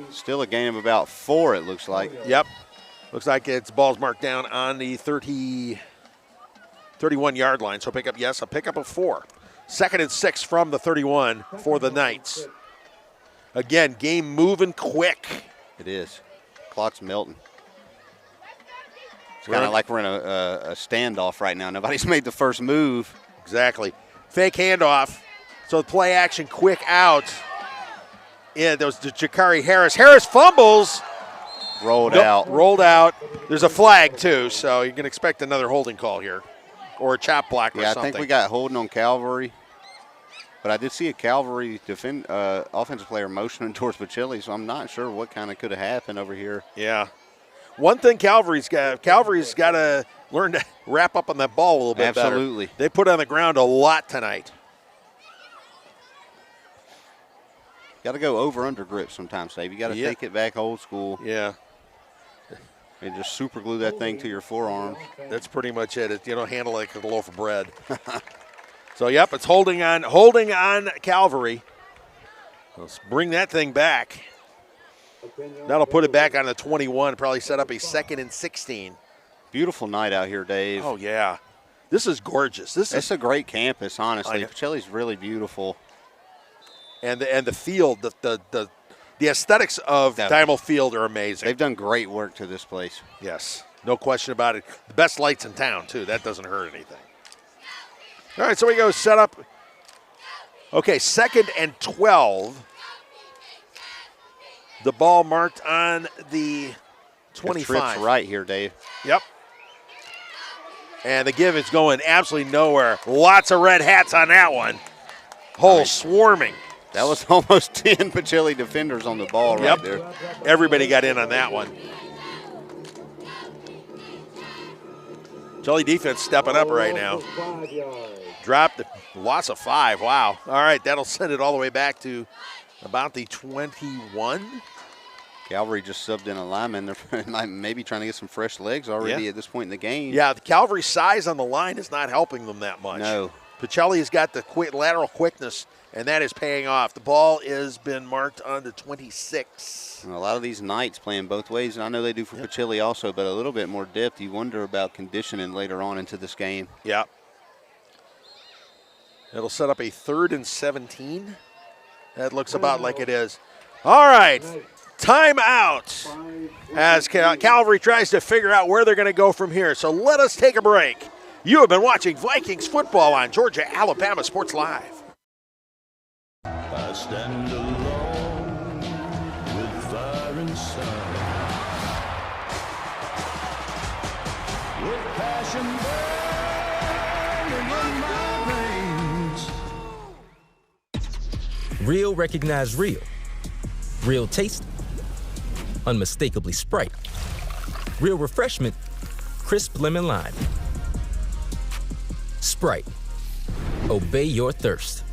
Still a gain of about 4, it looks like. Yep. Looks like it's ball's marked down on the 31-yard line. So a pickup of 4. 2nd and 6 from the 31 for the Knights. Again, game moving quick. It is. Clock's melting. It's kind of like we're in a standoff right now. Nobody's made the first move. Exactly. Fake handoff. So play action, quick out. Yeah, that was to Jakari Harris. Harris fumbles. Rolled out. There's a flag, too, so you can expect another holding call here. Or a chop block or something. I think we got holding on Calvary. But I did see a Calvary offensive player motioning towards Pacelli, so I'm not sure what kind of could have happened over here. Yeah. One thing Calvary's got to learn to wrap up on that ball a little bit better. Absolutely. They put on the ground a lot tonight. Got to go over-under grip sometimes, Dave. You got to take it back old school. Yeah. And just super glue that thing to your forearm. That's pretty much it. You don't handle it like a loaf of bread. So, yep, it's holding on Calvary. Let's bring that thing back. That'll put it back on the 21, probably set up a 2nd and 16. Beautiful night out here, Dave. Oh, yeah. This is gorgeous. It's a great campus, honestly. Pacelli's really beautiful. And the field, the aesthetics of Diamond Field are amazing. They've done great work to this place. Yes, no question about it. The best lights in town, too. That doesn't hurt anything. All right, so we go set up. Okay, 2nd and 12. The ball marked on the 25. Trips right here, Dave. Yep. And the give is going absolutely nowhere. Lots of red hats on that one. Swarming. That was almost 10 Pacelli defenders on the ball right there. Everybody got in on that one. Pacelli defense stepping up right now. Dropped the loss of 5. Wow. All right, that'll send it all the way back to about the 21. Calvary just subbed in a lineman. They're maybe trying to get some fresh legs already at this point in the game. Yeah, the Calvary size on the line is not helping them that much. No. Pacelli's got the lateral quickness, and that is paying off. The ball has been marked on the 26. And a lot of these Knights playing both ways, and I know they do for Pacelli also, but a little bit more depth. You wonder about conditioning later on into this game. Yeah. It'll set up a 3rd and 17. That looks about like it is. All right, timeout as Calvary tries to figure out where they're going to go from here. So let us take a break. You have been watching Vikings football on Georgia Alabama Sports Live. I stand alone with fire inside, with passion burning in my veins. Real recognize real. Real taste, unmistakably Sprite. Real refreshment, crisp lemon lime. Sprite. Obey your thirst.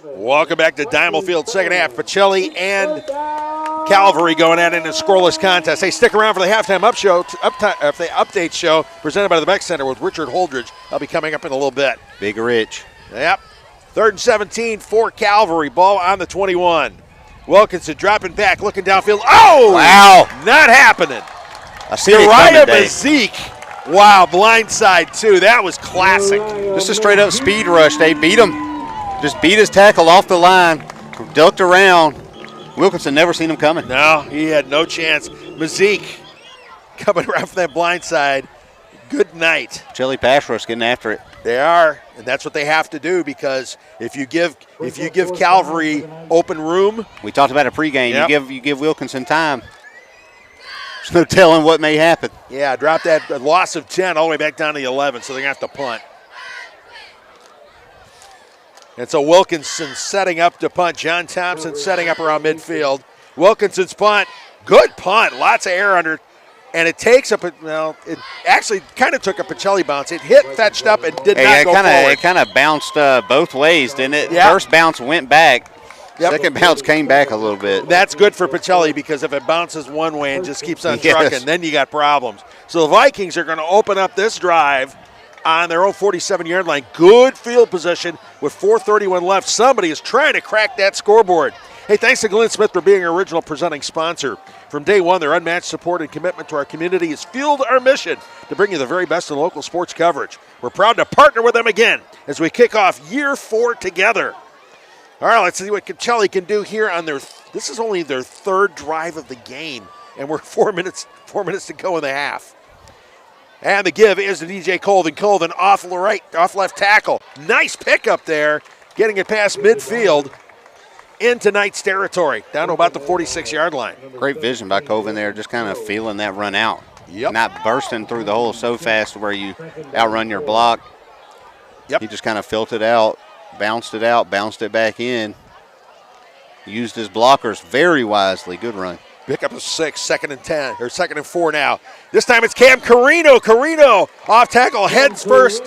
Welcome back to Diamond Field, second half. Pacelli and Calvary going at it in a scoreless contest. Hey, stick around for the halftime the update show presented by the Beck Center with Richard Holdridge. I'll be coming up in a little bit. Big Rich. Yep. 3rd and 17 for Calvary. Ball on the 21. Wilkinson dropping back, looking downfield. Oh! Wow. Not happening. I see it coming, Dave. Zeke. Wow, blindside too. That was classic. Just a straight up speed rush. They beat him. Just beat his tackle off the line. Ducked around. Wilkinson never seen him coming. No, he had no chance. Mazik coming around from that blindside. Good night. Pacelli pass rush getting after it. They are, and that's what they have to do because if you give Calvary open room. We talked about it pregame. Yep. You give Wilkinson time. There's no telling what may happen. Yeah, drop that loss of 10 all the way back down to the 11, so they're going to have to punt. And so Wilkinson setting up to punt. John Thompson setting up around midfield. Wilkinson's punt. Good punt. Lots of air under. And it takes it actually kind of took a Pacelli bounce. It hit, fetched up, and did not go forward. It kind of bounced both ways, didn't it? Yep. First bounce went back. Yep. Second bounce came back a little bit. That's good for Pacelli because if it bounces one way and just keeps on Yes. trucking, then you got problems. So the Vikings are going to open up this drive on their own 47-yard line. Good field position with 4:31 left. Somebody is trying to crack that scoreboard. Hey, thanks to Glenn Smith for being our original presenting sponsor. From day one, their unmatched support and commitment to our community has fueled our mission to bring you the very best in local sports coverage. We're proud to partner with them again as we kick off year 4 together. All right, let's see what Pacelli can do here on this is only their 3rd drive of the game, and we're 4 minutes to go in the half. And the give is to DJ Colvin. Colvin off left tackle. Nice pickup there, getting it past midfield into Knights territory, down to about the 46-yard line. Great vision by Colvin there, just kind of feeling that run out. Yep. Not bursting through the hole so fast where you outrun your block. Yep. He just kind of felt it out, bounced it back in. Used his blockers very wisely. Good run. Pick up a 6, 2nd and 10, or 2nd and 4 now. This time it's Cam Carino. Carino off tackle, heads first.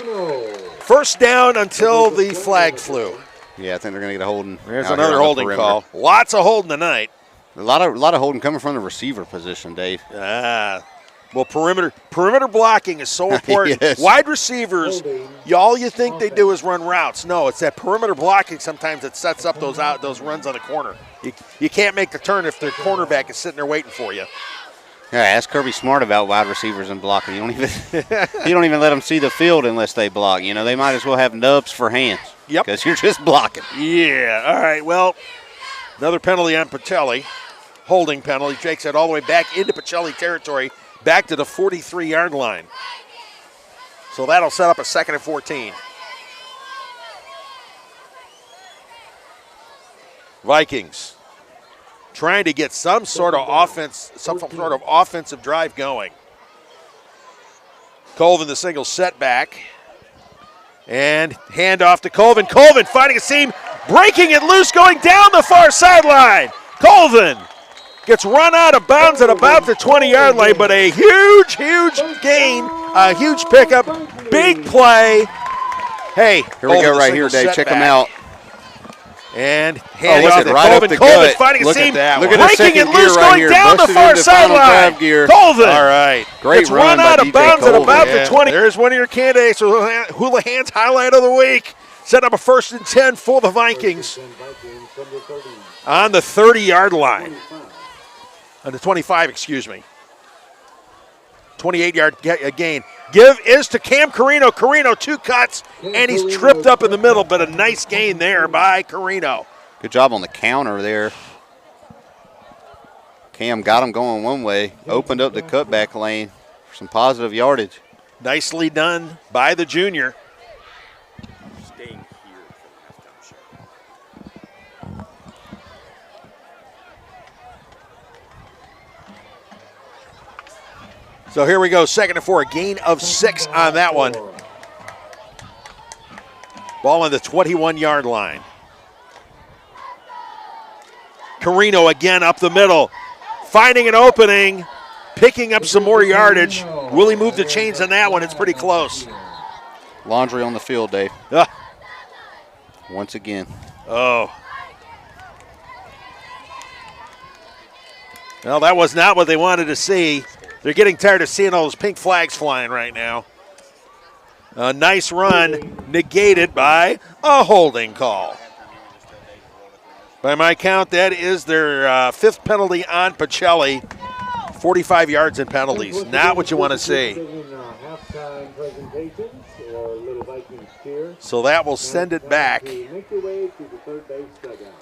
First down until the flag flew. Yeah, I think they're going to get a holding. There's another holding call. Lots of holding tonight. A lot of holding coming from the receiver position, Dave. Well, perimeter blocking is so important. Yes. Wide receivers, all you think they do is run routes. No, it's that perimeter blocking sometimes that sets up those runs on the corner. You can't make the turn if the cornerback is sitting there waiting for you. Yeah, ask Kirby Smart about wide receivers and blocking. You don't even let them see the field unless they block. You know, they might as well have nubs for hands. Yep. Because you're just blocking. Yeah. All right. Well, another penalty on Pacelli. Holding penalty. Takes it all the way back into Pacelli territory, back to the 43-yard line. So that'll set up a 2nd and 14. Vikings trying to get some sort of offensive drive going. Colvin, the single setback. And handoff to Colvin. Colvin finding a seam, breaking it loose, going down the far sideline. Colvin gets run out of bounds at about the 20-yard line, but a huge gain, a huge pickup, big play. Hey, here we go right here, Dave. Check them out. And handoff to right Colvin. Colvin finding a seam, breaking it loose, going down the far sideline. Colvin. All right. Great gets run run out by of bounds DJ at about Colvin. the 20. There's one of your candidates for Houlihan's highlight of the week. Set up a 1st and 10 for the Vikings on the 30-yard line. On the 25, excuse me. 28-yard gain. Give is to Cam Carino. Carino, 2 cuts, and he's tripped up in the middle, but a nice gain there by Carino. Good job on the counter there. Cam got him going one way, opened up the cutback lane for some positive yardage. Nicely done by the junior. So here we go, 2nd and 4, a gain of 6 on that one. Ball on the 21-yard line. Carino again up the middle, finding an opening, picking up some more yardage. Will he move the chains on that one? It's pretty close. Laundry on the field, Dave. Once again. Oh. Well, that was not what they wanted to see. They're getting tired of seeing all those pink flags flying right now. A nice run negated by a holding call. By my count, that is their fifth penalty on Pacelli. 45 yards in penalties. Not what you want to see. So that will send it back.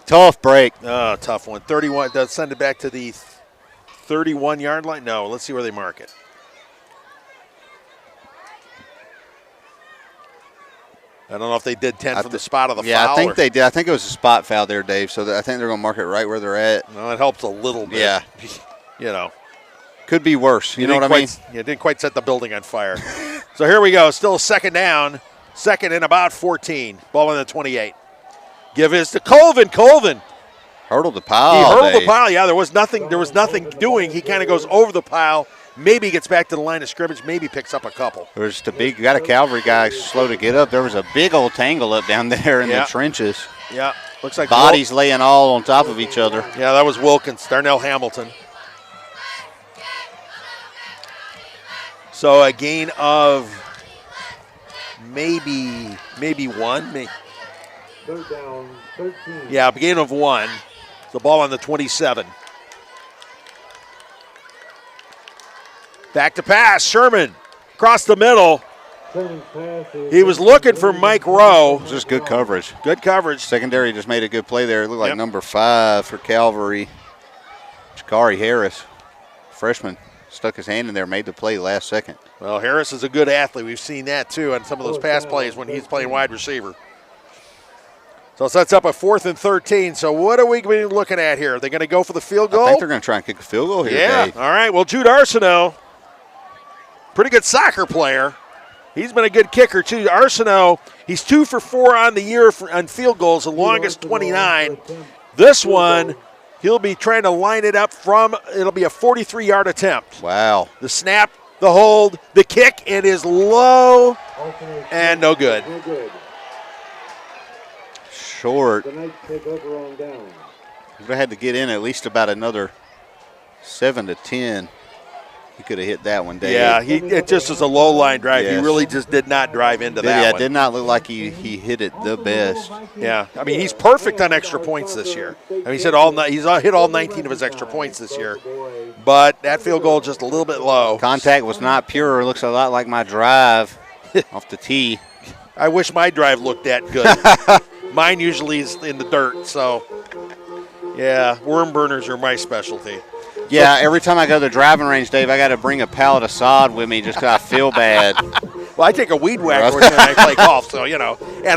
Tough break. Oh, tough one. 31. Does send it back to the 31-yard line? No, let's see where they mark it. I don't know if they did 10 from the spot of the foul. Yeah, I think they did. I think it was a spot foul there, Dave. So I think they're going to mark it right where they're at. No, it helps a little bit. Yeah. You know. Could be worse. You know what I mean? Yeah, didn't quite set the building on fire. So here we go. Still second down. Second and about 14. Ball on the 28. Give this to Colvin. Colvin. Hurdled the pile. He hurdled the pile. Yeah, there was nothing doing. He kind of goes over the pile. Maybe gets back to the line of scrimmage. Maybe picks up a couple. There was just you got a Calvary guy slow to get up. There was a big old tangle up down there in the trenches. Yeah, looks like bodies laying all on top of each other. Yeah, that was Wilkins, Darnell Hamilton. So a gain of maybe one. Third down, 13. Yeah, a gain of one. The ball on the 27. Back to pass. Sherman across the middle. He was looking for Mike Rowe. Just good coverage. Good coverage. Secondary just made a good play there. It looked like number 5 for Calvary. Jakari Harris, freshman, stuck his hand in there, made the play last second. Well, Harris is a good athlete. We've seen that too on some of those pass plays when he's playing wide receiver. So it sets up a 4th and 13. So what are we looking at here? Are they going to go for the field goal? I think they're going to try and kick a field goal here. Yeah. Dave. All right. Well, Jude Arsenault, pretty good soccer player. He's been a good kicker too. Arsenault, he's 2 for 4 on the year on field goals, the longest 29. This one, he'll be trying to line it up it'll be a 43-yard attempt. Wow. The snap, the hold, the kick, it is low and no good. Short. The Knights take over on down. Would have had to get in at least about another 7 to 10. He could have hit that one, Dave. Yeah, it just was a low line drive. Yes. He really just did not drive into that Yeah, one. it did not look like he hit it the best. Yeah, I mean, he's perfect on extra points this year. I mean, he's hit all 19 of his extra points this year. But that field goal just a little bit low. Contact was not pure. It looks a lot like my drive off the tee. I wish my drive looked that good. Mine usually is in the dirt, so yeah, worm burners are my specialty. Yeah, every time I go to the driving range, Dave, I got to bring a pallet of sod with me just because I feel bad. Well, I take a weed whacker when I play golf, so and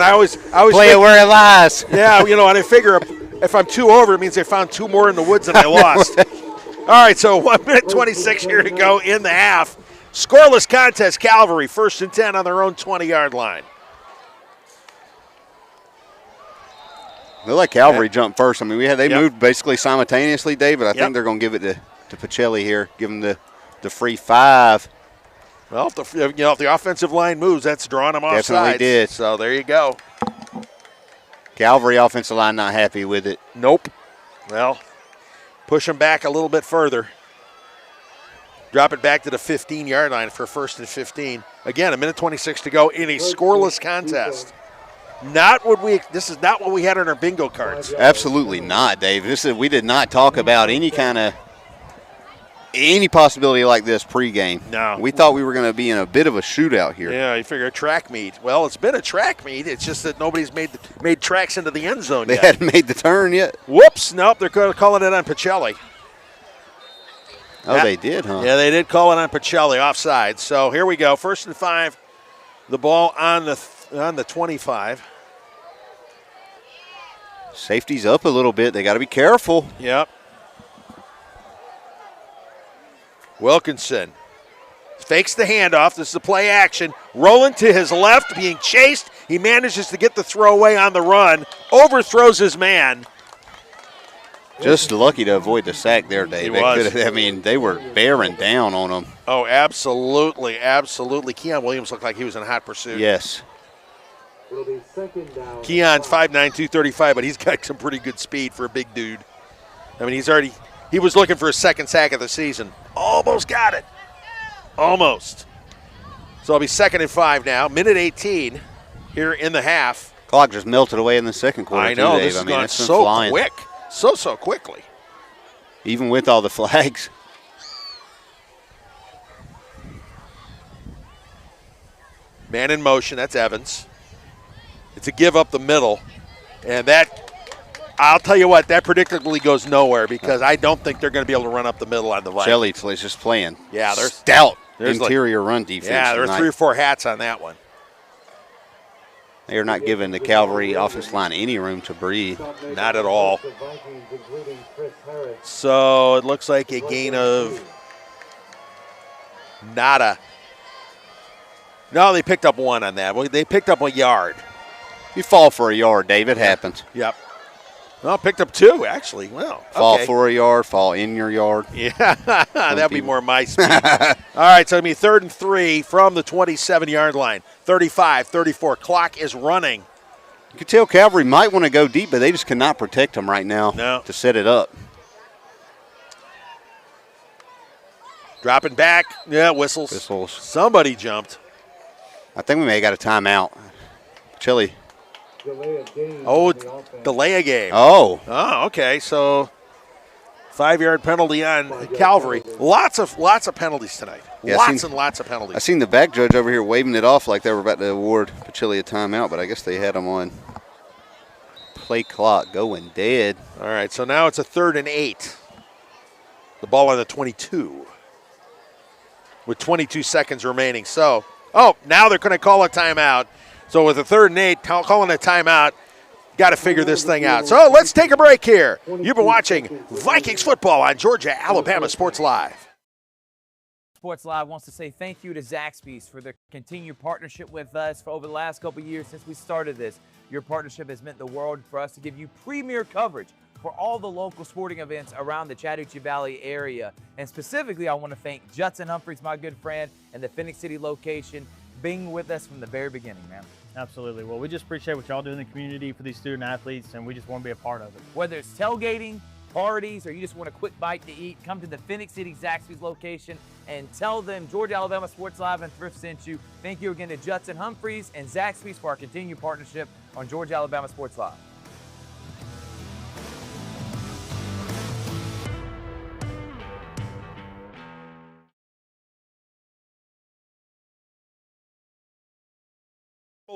I always play it where it lies. Yeah, and I figure if I'm 2 over, it means they found 2 more in the woods and I lost. All right, so 1 minute 26 here to go in the half. Scoreless contest, Calvary, 1st and 10 on their own 20-yard line. They let Calvary jump first. I mean, they moved basically simultaneously, David. I think they're going to give it to Pacelli here, give him the free 5. Well, if the offensive line moves, that's drawing them off Definitely sides. did. So there you go. Calvary offensive line not happy with it. Nope. Well, push them back a little bit further. Drop it back to the 15-yard line for 1st and 15. Again, 1 minute 26 to go in a scoreless contest. This is not what we had on our bingo cards. Absolutely not, Dave. We did not talk about any possibility like this pregame. No. We thought we were going to be in a bit of a shootout here. Yeah, you figure a track meet. Well, it's been a track meet. It's just that nobody's made tracks into the end zone yet. They hadn't made the turn yet. Whoops. Nope, they're calling it on Pacelli. Oh, they did, huh? Yeah, they did call it on Pacelli, offside. So here we go. 1st and 5. The ball on the 25. Safety's up a little bit. They got to be careful. Yep. Wilkinson fakes the handoff. This is a play action. Rolling to his left, being chased. He manages to get the throw away on the run. Overthrows his man. Just lucky to avoid the sack there, Dave. They were bearing down on him. Oh, absolutely, absolutely. Keon Williams looked like he was in hot pursuit. Yes. It'll be Second down. Keon's 5'9", 235, but he's got some pretty good speed for a big dude. I mean, he was looking for a second sack of the season. Almost got it. Almost. So it'll be 2nd and 5 now. Minute 18 here in the half. Clock just melted away in the second quarter. I know, too, this Dave. has gone so quick. So quickly. Even with all the flags. Man in motion, that's Evans. It's a give up the middle. And that, I'll tell you what, that predictably goes nowhere because I don't think they're going to be able to run up the middle on the Vikings. Pacelli is just playing. Yeah, there's stout there's interior run defense. Yeah, there are tonight. 3 or 4 hats on that one. They are not giving the Calvary offensive line any room to breathe. Not at all. So it looks like a gain of nada. No, they picked up 1 on that. Well, they picked up a yard. You fall for a yard, Dave. It happens. Yep. Well, picked up 2, actually. Well, Fall okay. for a yard, fall in your yard. Yeah, that'd be more my speed. All right, so it'll be 3rd and 3 from the 27-yard line. 35-34. Clock is running. You could tell Calvary might want to go deep, but they just cannot protect them right now to set it up. Dropping back. Yeah, whistles. Whistles. Somebody jumped. I think we may have got a timeout. Chili. Delay a game. Oh, okay. So 5-yard penalty on Calvary. Lots of penalties tonight. Yeah, Lots of penalties. I seen the back judge over here waving it off like they were about to award Pacelli a timeout, but I guess they had him on play clock going dead. All right, so now it's a 3rd and 8. The ball on the 22 with 22 seconds remaining. So, now they're going to call a timeout. So with a 3rd and 8, calling a timeout, got to figure this thing out. So let's take a break here. You've been watching Vikings football on Georgia, Alabama Sports Live. Sports Live wants to say thank you to Zaxby's for their continued partnership with us for over the last couple of years since we started this. Your partnership has meant the world for us to give you premier coverage for all the local sporting events around the Chattahoochee Valley area. And specifically, I want to thank Judson Humphreys, my good friend, and the Phoenix City location, being with us from the very beginning, man. Absolutely. Well, we just appreciate what y'all do in the community for these student athletes, and we just want to be a part of it. Whether it's tailgating, parties, or you just want a quick bite to eat, come to the Phoenix City Zaxby's location and tell them Georgia Alabama Sports Live and Thrift sent you. Thank you again to Judson Humphreys and Zaxby's for our continued partnership on Georgia Alabama Sports Live.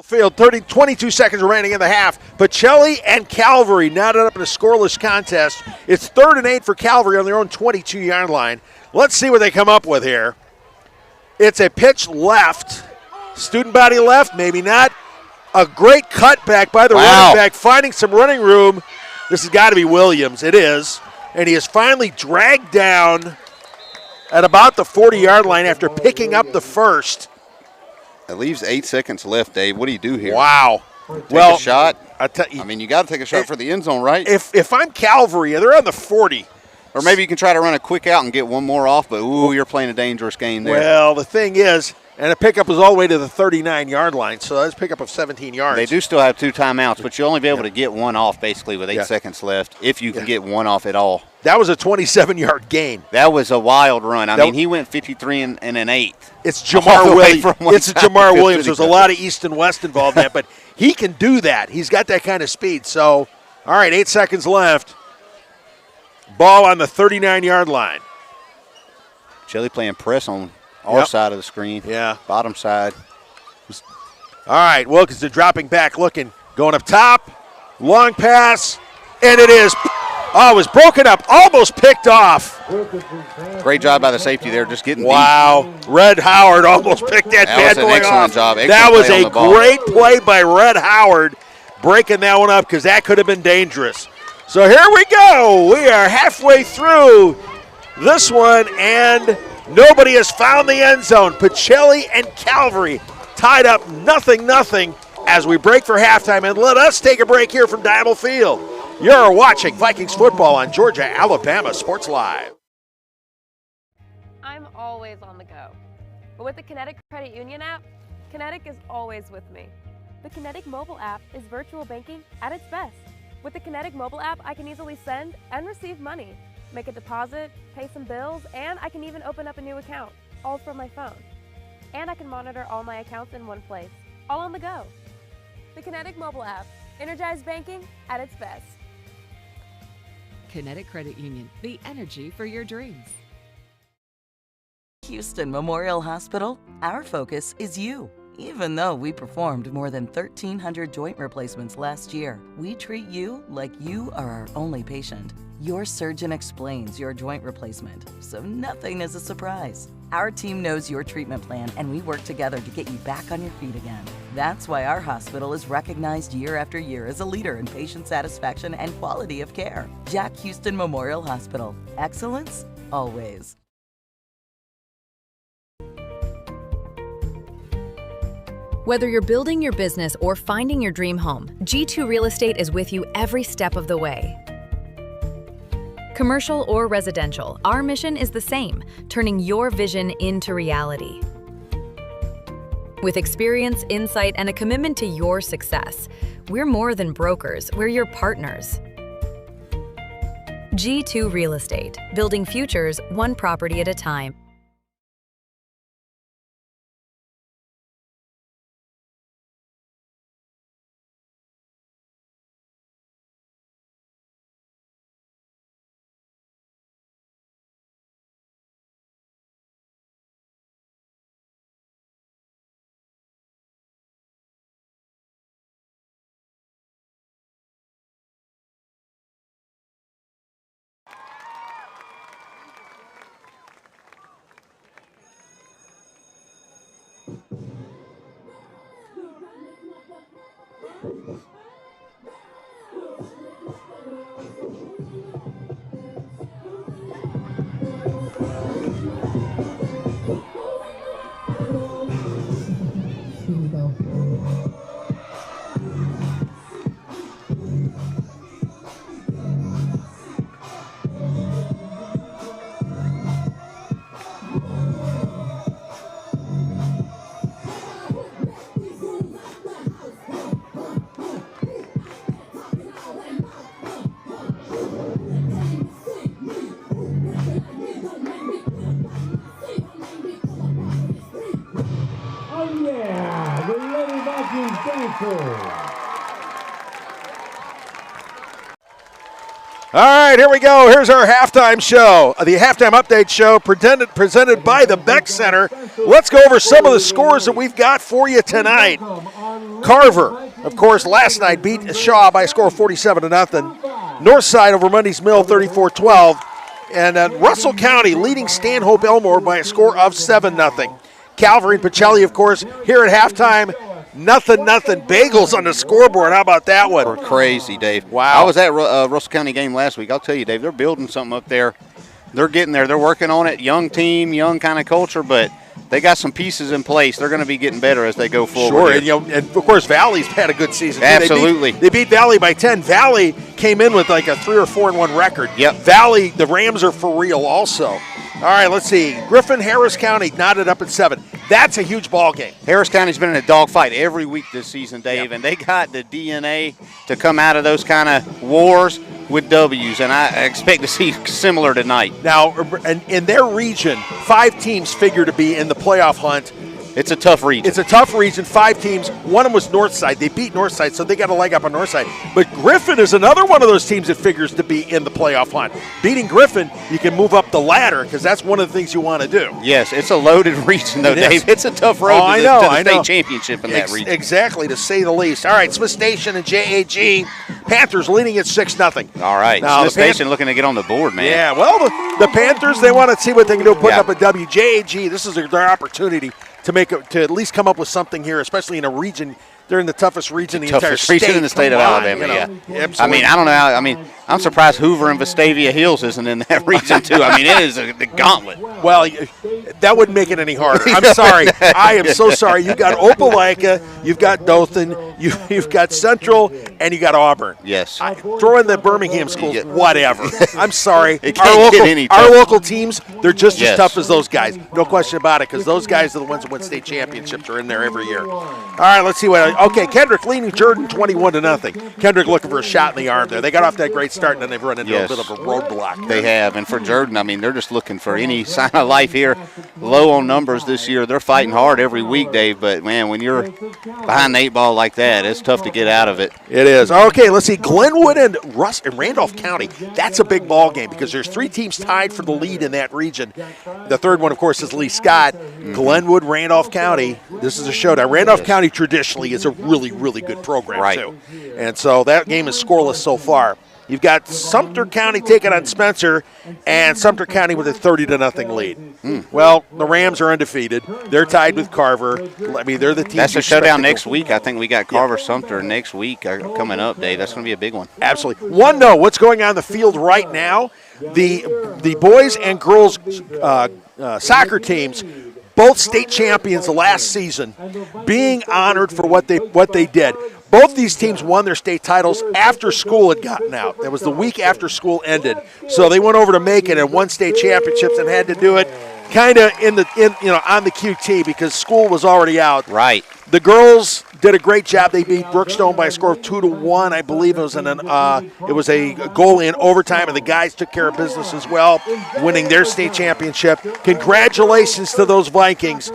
Field, 22 seconds remaining in the half. Pacelli and Calvary knotted up in a scoreless contest. It's 3rd and 8 for Calvary on their own 22-yard line. Let's see what they come up with here. It's a pitch left. Student body left, maybe not. A great cutback by the running back, finding some running room. This has got to be Williams. It is. And he is finally dragged down at about the 40-yard line after picking up the first. It leaves 8 seconds left, Dave. What do you do here? Wow. Take a shot? I mean, you got to take a shot for the end zone, right? If I'm Calvary, they're on the 40. Or maybe you can try to run a quick out and get one more off, but, you're playing a dangerous game there. Well, the thing is, and the pickup was all the way to the 39-yard line, so that's a pickup of 17 yards. They do still have 2 timeouts, but you'll only be able to get one off basically with 8 seconds left, if you can get one off at all. That was a 27-yard gain. That was a wild run. I mean, he went 53 and an 8. It's Jamar Williams. It's Jamar Williams. There's a lot of east and west involved in that, but he can do that. He's got that kind of speed. So, all right, 8 seconds left. Ball on the 39-yard line. Pacelli playing press on our side of the screen. Yeah. Bottom side. All right, Wilkins dropping back, looking, going up top. Long pass, and it is. Oh, it was broken up, almost picked off. Great job by the safety there, just getting deep. Red Howard almost picked that bad boy off. That was an excellent job. That was a great play by Red Howard, breaking that one up because that could have been dangerous. So here we go. We are halfway through this one, and nobody has found the end zone. Pacelli and Calvary tied up 0-0 as we break for halftime. And let us take a break here from Diamond Field. You're watching Vikings football on Georgia, Alabama Sports Live. I'm always on the go. But with the Kinetic Credit Union app, Kinetic is always with me. The Kinetic mobile app is virtual banking at its best. With the Kinetic mobile app, I can easily send and receive money, make a deposit, pay some bills, and I can even open up a new account, all from my phone. And I can monitor all my accounts in one place, all on the go. The Kinetic mobile app, energized banking at its best. Kinetic Credit Union, the energy for your dreams. Houston Memorial Hospital, our focus is you. Even though we performed more than 1,300 joint replacements last year, we treat you like you are our only patient. Your surgeon explains your joint replacement, so nothing is a surprise. Our team knows your treatment plan, and we work together to get you back on your feet again. That's why our hospital is recognized year after year as a leader in patient satisfaction and quality of care. Jack Houston Memorial Hospital. Excellence, always. Whether you're building your business or finding your dream home, G2 Real Estate is with you every step of the way. Commercial or residential, our mission is the same, turning your vision into reality. With experience, insight, and a commitment to your success, we're more than brokers, we're your partners. G2 Real Estate, building futures one property at a time. All right, here we go. Here's our halftime show, the halftime update show presented by the Beck Center. Let's go over some of the scores that we've got for you tonight. Carver, of course, last night beat Shaw by a score of 47-0. Northside over Mundy's Mill, 34-12. And Russell County leading Stanhope Elmore by a score of 7-0. Calvary and Pacelli, of course, here at halftime. Nothing. Bagels on the scoreboard. How about that one? We're crazy, Dave. Wow. I was at Russell County game last week. I'll tell you, Dave, they're building something up there. They're getting there. They're working on it. Young team, young kind of culture, but they got some pieces in place. They're going to be getting better as they go forward. Sure, and of course, Valley's had a good season. Absolutely. They beat Valley by 10. Valley came in with like a 3 or 4-1 record. Yep. Valley, the Rams are for real also. All right, let's see. Griffin, Harris County knotted up at 7. That's a huge ball game. Harris County's been in a dogfight every week this season, Dave, and they got the DNA to come out of those kind of wars with W's, and I expect to see similar tonight. Now, in their region, 5 teams figure to be in the playoff hunt. It's a tough region. It's a tough region. 5 teams. One of them was Northside. They beat Northside, so they got a leg up on Northside. But Griffin is another one of those teams that figures to be in the playoff hunt. Beating Griffin, you can move up the ladder because that's one of the things you want to do. Yes, it's a loaded region, though, Dave. It's a tough road to the state championship in that region. Exactly, to say the least. All right, Smith Station and JAG. Panthers leading at 6-0. All right, now, Smith Station looking to get on the board, man. Yeah, well, the Panthers, they want to see what they can do putting up a W. JAG, this is their opportunity to at least come up with something here, especially in a region. They're in the toughest region in the entire state. Toughest region in the state of Alabama, yeah. Absolutely. I mean, I don't know. I'm surprised Hoover and Vestavia Hills isn't in that region, too. I mean, it is the gauntlet. Well, that wouldn't make it any harder. I'm sorry. I am so sorry. You've got Opelika, you've got Dothan, you've got Central, and you got Auburn. Yes. Throw in the Birmingham schools, whatever. I'm sorry. It can't get any tougher. Our local teams, they're just as tough as those guys. No question about it, because those guys are the ones that win state championships, are in there every year. All right, let's see what Okay, Kendrick leading Jordan 21-0. Kendrick looking for a shot in the arm there. They got off that great start, and then they've run into a bit of a roadblock. They have. And for Jordan, I mean, they're just looking for any sign of life here. Low on numbers this year. They're fighting hard every week, Dave. But, man, when you're behind the 8 ball like that, it's tough to get out of it. It is. Okay, let's see. Glenwood and Randolph County. That's a big ball game because there's 3 teams tied for the lead in that region. The third one, of course, is Lee Scott. Glenwood, Randolph County. This is a showdown. Randolph County traditionally is a really, really good program, too. And so that game is scoreless so far. You've got Sumter County taking on Spencer, and Sumter County with a 30-0 lead. Well, the Rams are undefeated. They're tied with Carver. I mean, they're the team. That's a showdown next week. I think we got Carver Sumter next week coming up, Dave. That's going to be a big one. Absolutely. What's going on in the field right now? The boys and girls soccer teams, both state champions the last season, being honored for what they did. Both these teams won their state titles after school had gotten out. That was the week after school ended. So they went over to Macon and won state championships and had to do it kind of on the QT because school was already out. Right. The girls did a great job. They beat Brookstone by a score of 2-1. I believe it was a goal in overtime, and the guys took care of business as well, winning their state championship. Congratulations to those Vikings.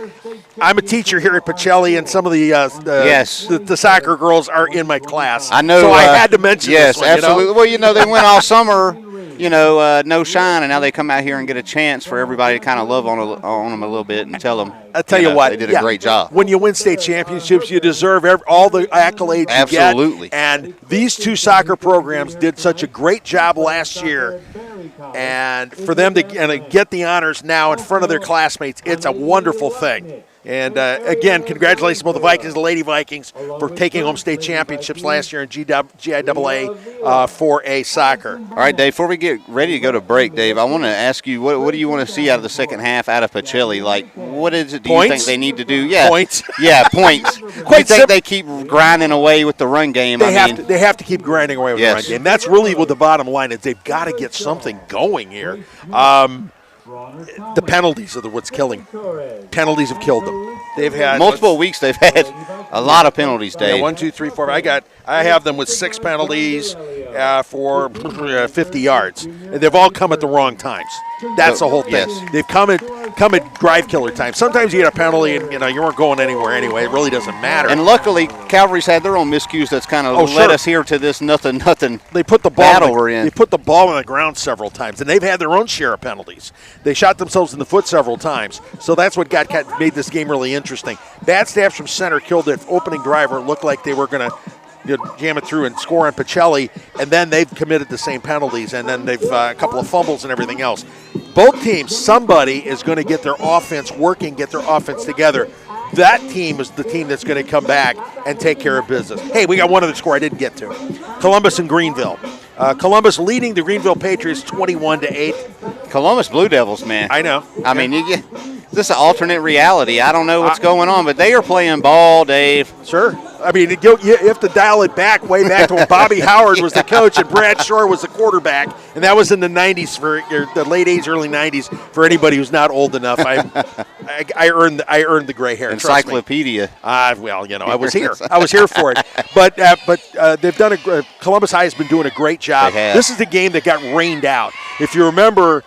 I'm a teacher here at Pacelli, and some of the soccer girls are in my class. I know. So I had to mention this one. Yes, absolutely. Well, they went all summer, no shine, and now they come out here and get a chance for everybody to kind of love on them a little bit and tell them. I tell you what, they did a great job. When you win state championships, you deserve all the accolades you get. Absolutely. And these 2 soccer programs did such a great job last year. And for them to get the honors now in front of their classmates, it's a wonderful thing. And, again, congratulations to the Vikings and the Lady Vikings for taking home state championships last year in GIAA for a soccer. All right, Dave, before we get ready to go to break, Dave, I want to ask you, what do you want to see out of the second half out of Pacelli? Like, what is it you think they need to do? Yeah, points. Yeah, points. Do you think they keep grinding away with the run game? They have to keep grinding away with the run game. That's really what the bottom line is. They've got to get something going here. The penalties are what's killing. Penalties have killed them. They've had multiple weeks. They've had a lot of penalties, Dave. Yeah, 1, 2, 3, 4. I have them with 6 penalties for 50 yards. And they've all come at the wrong times. That's the whole thing. Yes. They've come at drive killer times. Sometimes you get a penalty and you weren't going anywhere anyway. It really doesn't matter. And luckily, Calvary's had their own miscues that's kind of led us here to this nothing. They put the ball battle we're in. They put the ball on the ground several times, and they've had their own share of penalties. They shot themselves in the foot several times. So that's what made this game really interesting. Bad staffs from center killed it. Opening driver. It looked like they were going to jam it through and score on Pacelli, and then they've committed the same penalties, and then they've a couple of fumbles and everything else. Both teams, somebody is going to get their offense working, get their offense together. That team is the team that's going to come back and take care of business. Hey, we got one other score I didn't get to. Columbus and Greenville. Columbus leading the Greenville Patriots 21-8. Columbus Blue Devils, man. I know. I mean, this is an alternate reality. I don't know what's going on, but they are playing ball, Dave. Sure. I mean, you have to dial it way back to when Bobby Howard was the coach and Brad Shore was the quarterback, and that was in the 90s, for the late 80s, early 90s, for anybody who's not old enough. I earned the gray hair. Encyclopedia. I was here. I was here for it. But they've done Columbus High has been doing a great job. This is the game that got rained out. If you remember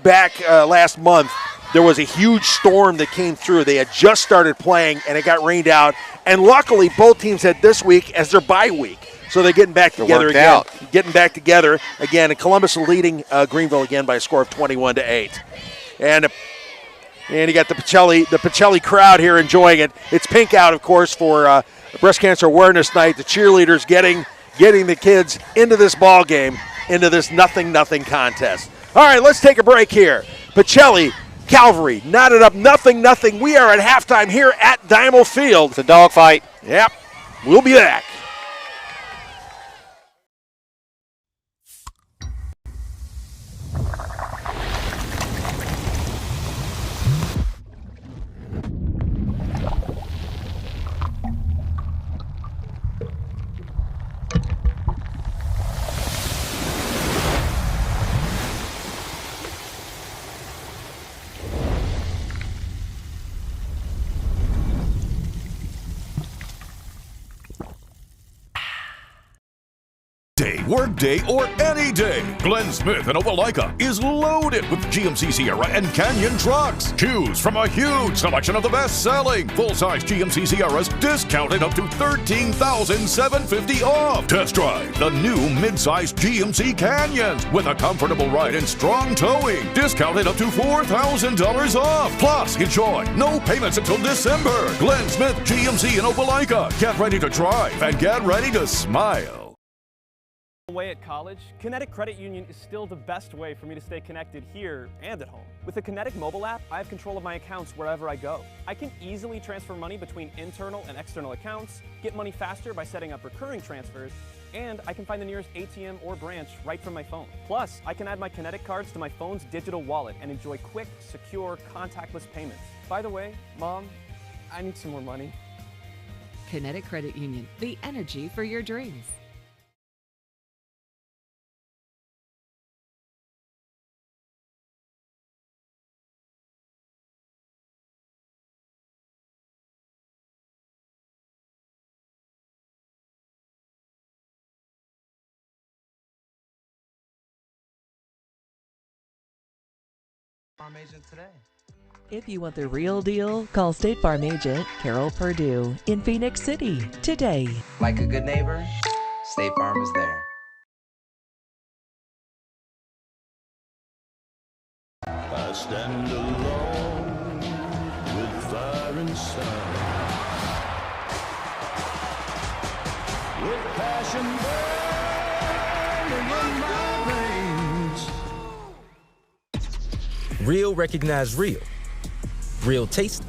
back last month, there was a huge storm that came through. They had just started playing, and it got rained out. And luckily, both teams had this week as their bye week. So they're getting back together again. Getting back together again. And Columbus leading Greenville again by a score of 21-8. And you got the Pacelli crowd here enjoying it. It's pink out, of course, for Breast Cancer Awareness Night. The cheerleaders getting the kids into this ball game, into this nothing contest. All right, let's take a break here. Pacelli, Calvary, knotted up 0-0. We are at halftime here at Dymo Field. It's a dogfight. Yep. We'll be back. workday, or any day. Glenn Smith in Opelika is loaded with GMC Sierra and Canyon trucks. Choose from a huge selection of the best-selling full-size GMC Sierras, discounted up to $13,750 off. Test drive the new mid-size GMC Canyons with a comfortable ride and strong towing, discounted up to $4,000 off. Plus, enjoy no payments until December. Glenn Smith GMC in Opelika. Get ready to drive and get ready to smile. Away at college, Kinetic Credit Union is still the best way for me to stay connected here and at home. With the Kinetic mobile app, I have control of my accounts wherever I go. I can easily transfer money between internal and external accounts, get money faster by setting up recurring transfers, and I can find the nearest ATM or branch right from my phone. Plus, I can add my Kinetic cards to my phone's digital wallet and enjoy quick, secure, contactless payments. By the way, Mom, I need some more money. Kinetic Credit Union, the energy for your dreams. Farm agent today. If you want the real deal, call State Farm agent Carol Perdue in Phoenix City today. Like a good neighbor, State Farm is there. I stand alone with fire inside, with passion burning in my veins. Real recognize real. Real taste,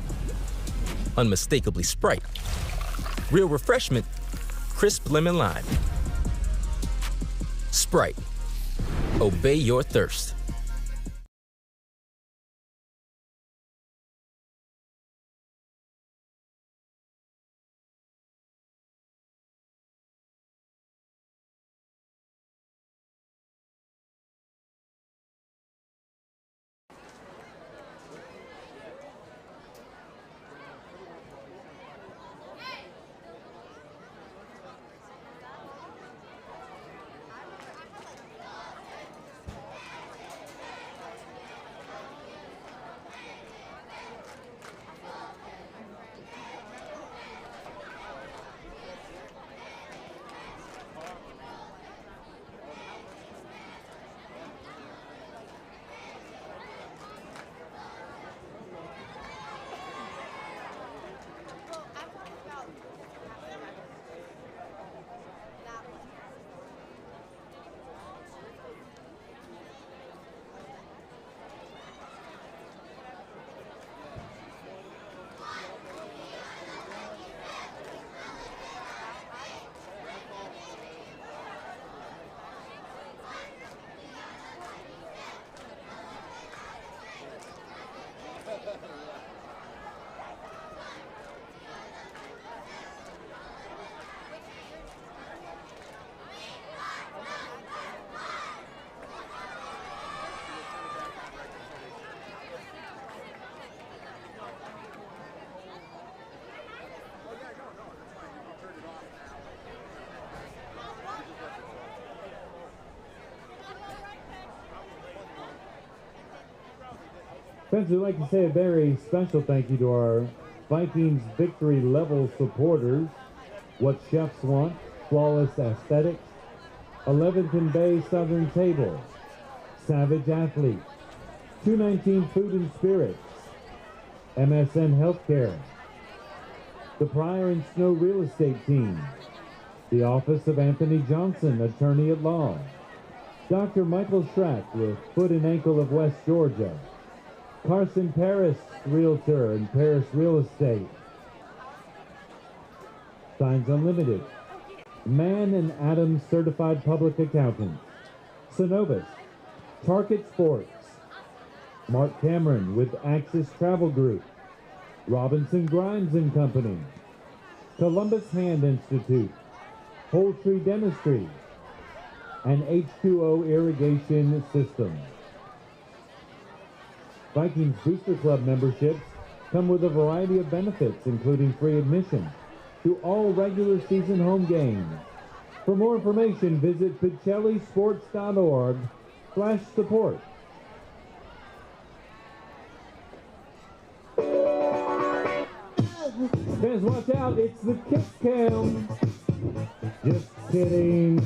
unmistakably Sprite. Real refreshment, crisp lemon lime. Sprite, obey your thirst. Friends, we'd like to say a very special thank you to our Vikings victory level supporters. What Chefs Want, Flawless Aesthetics, 11th and Bay Southern Table, Savage Athlete, 219 Food and Spirits, MSN Healthcare, the Pryor and Snow Real Estate Team, the Office of Anthony Johnson, Attorney at Law, Dr. Michael Schrack with Foot and Ankle of West Georgia, Carson Paris, Realtor and Paris Real Estate, Signs Unlimited, Mann and Adams Certified Public Accountants, Synovus, Target Sports, Mark Cameron with Axis Travel Group, Robinson Grimes and Company, Columbus Hand Institute, Whole Tree Dentistry, and H2O Irrigation Systems. Vikings Booster Club memberships come with a variety of benefits, including free admission to all regular season home games, For more information, visit pachellisports.org/support. Fans, watch out, it's the kick cam. Just kidding.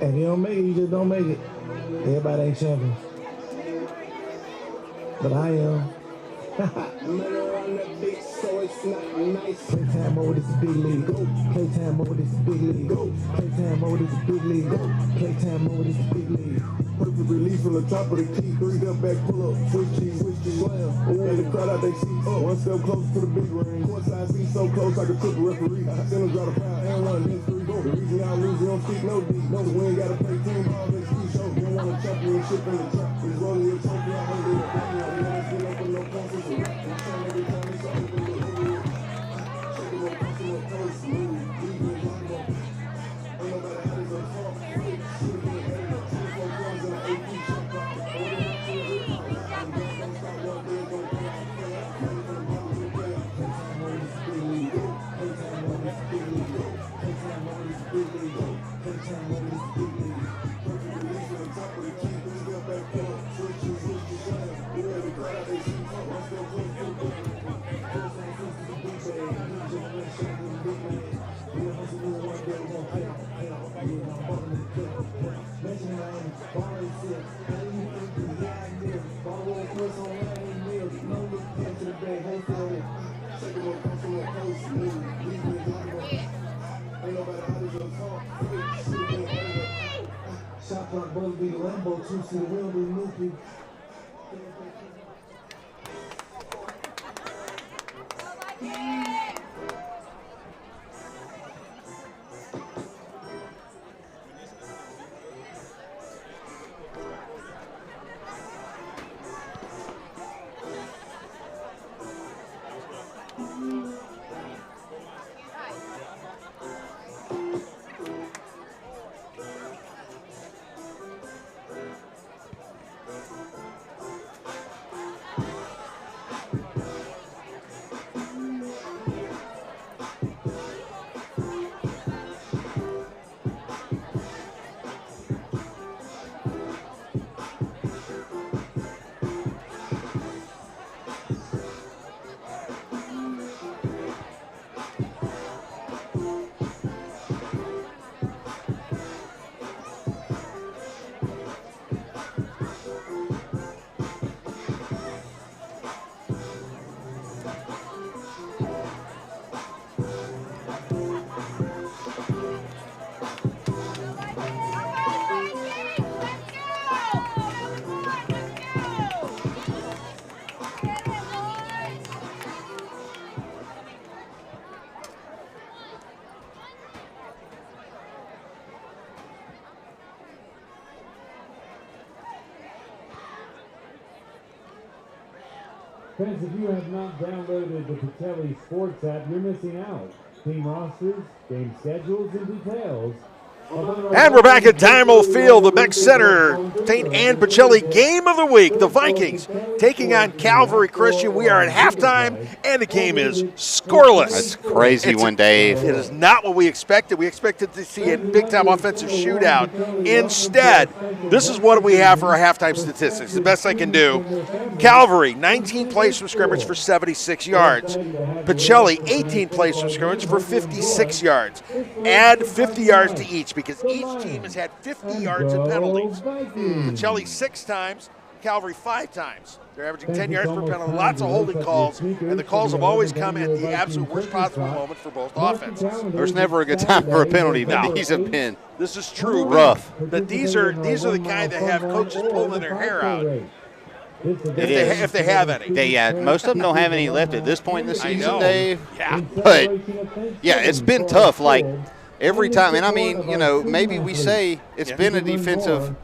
If you don't make it, you just don't make it. Everybody ain't champions. But I am. Playtime mode is big league. Playtime mode is big league. Playtime mode is big league. Playtime mode is big league. Perfect release from the top of the key. 3 step back, pull up, switch cheese, slam. And the crowd out they seats. 1 step closer to the big ring. Courtside seat so close I could trip a referee. Sinners draw the foul and 1, then 3 go. The reason y'all lose, you don't speak no deep. No, we ain't gotta play team ball, they ski show. You don't want a championship in the trap. It's rolling your trophy, I hate it. You wanna sit up with no points, it's a rap. I'm trying every time it's over. Shot clock both be the Lambo, 2 see the wheel be loopy. Fans, if you have not downloaded the Pachelli Sports app, you're missing out. Team rosters, game schedules, and details. And we're back at Diamond Field, the Beck Center St. Anne Pachelli Game of the Week. The Vikings taking on Calvary Christian. We are at halftime, and the game is scoreless. That's a crazy one, Dave. It is not what we expected. We expected to see a big-time offensive shootout. Instead, this is what we have for our halftime statistics, the best I can do. Calvary, 19 plays from scrimmage for 76 yards. Pachelli, 18 plays from scrimmage for 56 yards. Add 50 yards to each, because each team has had 50 yards in penalties. Pachelli 6 times, Calvary 5 times. They're averaging 10 yards per penalty, lots of holding calls, and the calls have always come at the absolute worst possible moment for both offenses. There's never a good time for a penalty, but these have been This is true. rough. But these are the kind that have coaches pulling their hair out. If they have any. Most of them don't have any left at this point in the season, know. Dave. Yeah. But, yeah, it's been tough. Like, every time, and I mean, maybe we say it's been a defensive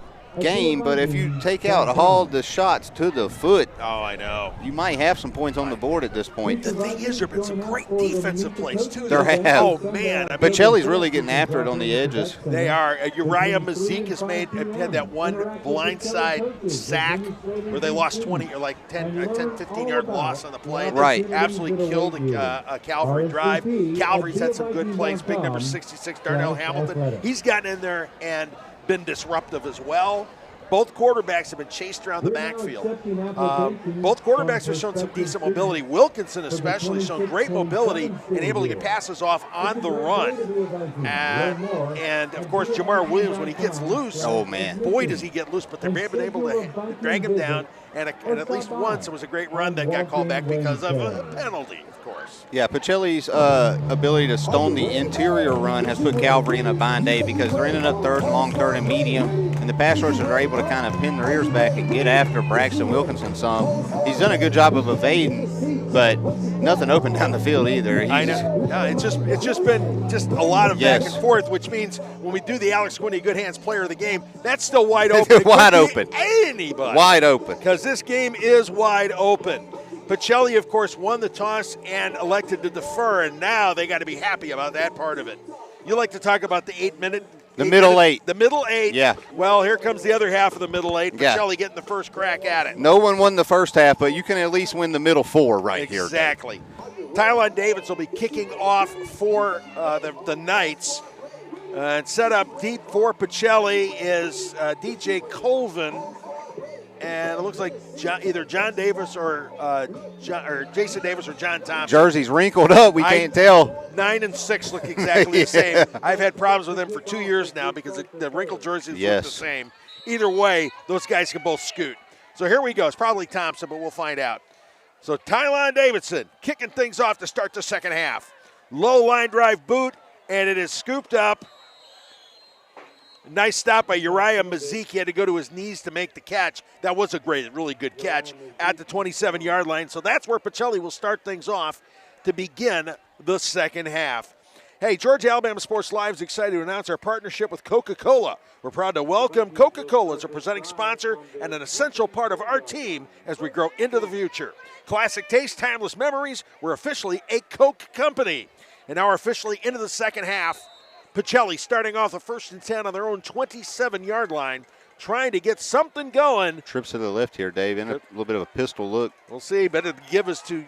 game, but if you take out all the shots to the foot, oh, I know, you might have some points on the board at this point. The thing is, there have been some great defensive plays too. There have. Oh man, Pachelli's really getting after it on the edges. They are. Uriah Mazik had that one blindside sack where they lost 20 or like 10, 15 yard loss on the play. Right. They absolutely killed a Calvary drive. Calvary's had some good plays. Big number 66, Darnell Hamilton. He's gotten in there and been disruptive as well. Both quarterbacks have been chased around the backfield. Both quarterbacks have shown some decent mobility. Wilkinson especially shown great mobility and able to get passes off on the run. And of course, Jamar Williams, when he gets loose, oh man, boy does he get loose, but they've been able to drag him down. And at least once it was a great run that got called back because of a penalty, of course. Yeah, Pacelli's ability to stone the interior run has put Calvary in a bind, Dave, because they're ending up third and long, third and medium, and the pass rushers are able to kind of pin their ears back and get after Braxton Wilkinson some. He's done a good job of evading, but nothing open down the field either. I know. No, it's just been a lot of back and forth, which means when we do the Alex Quinney Good Hands Player of the Game, that's still wide open. Wide open. Anybody. Wide open. Because this game is wide open. Pacelli, of course, won the toss and elected to defer, and now they got to be happy about that part of it. You like to talk about the 8 minute. The middle eight. The middle 8. Yeah. Well, here comes the other half of the middle 8. Yeah. Pacelli getting the first crack at it. No one won the first half, but you can at least win the middle 4 right here. Exactly. Tylon Davis will be kicking off for the Knights. And set up deep for Pacelli is DJ Colvin. And it looks like either John Davis or Jason Davis or John Thompson. Jersey's wrinkled up. We can't tell. 9 and 6 look exactly the same. I've had problems with them for 2 years now because the wrinkled jerseys look the same. Either way, those guys can both scoot. So here we go. It's probably Thompson, but we'll find out. So Tylon Davidson kicking things off to start the second half. Low line drive boot, and it is scooped up. Nice stop by Uriah Mazik. He had to go to his knees to make the catch. That was a really good catch at the 27-yard line. So that's where Pacelli will start things off to begin the second half. Hey, Georgia Alabama Sports Live is excited to announce our partnership with Coca-Cola. We're proud to welcome Coca-Cola as a presenting sponsor and an essential part of our team as we grow into the future. Classic taste, timeless memories. We're officially a Coke company. And now we're officially into the second half. Pacelli starting off the 1st and 10 on their own 27-yard line, trying to get something going. Trips to the left here, Dave, and a little bit of a pistol look. We'll see, but it'll give us to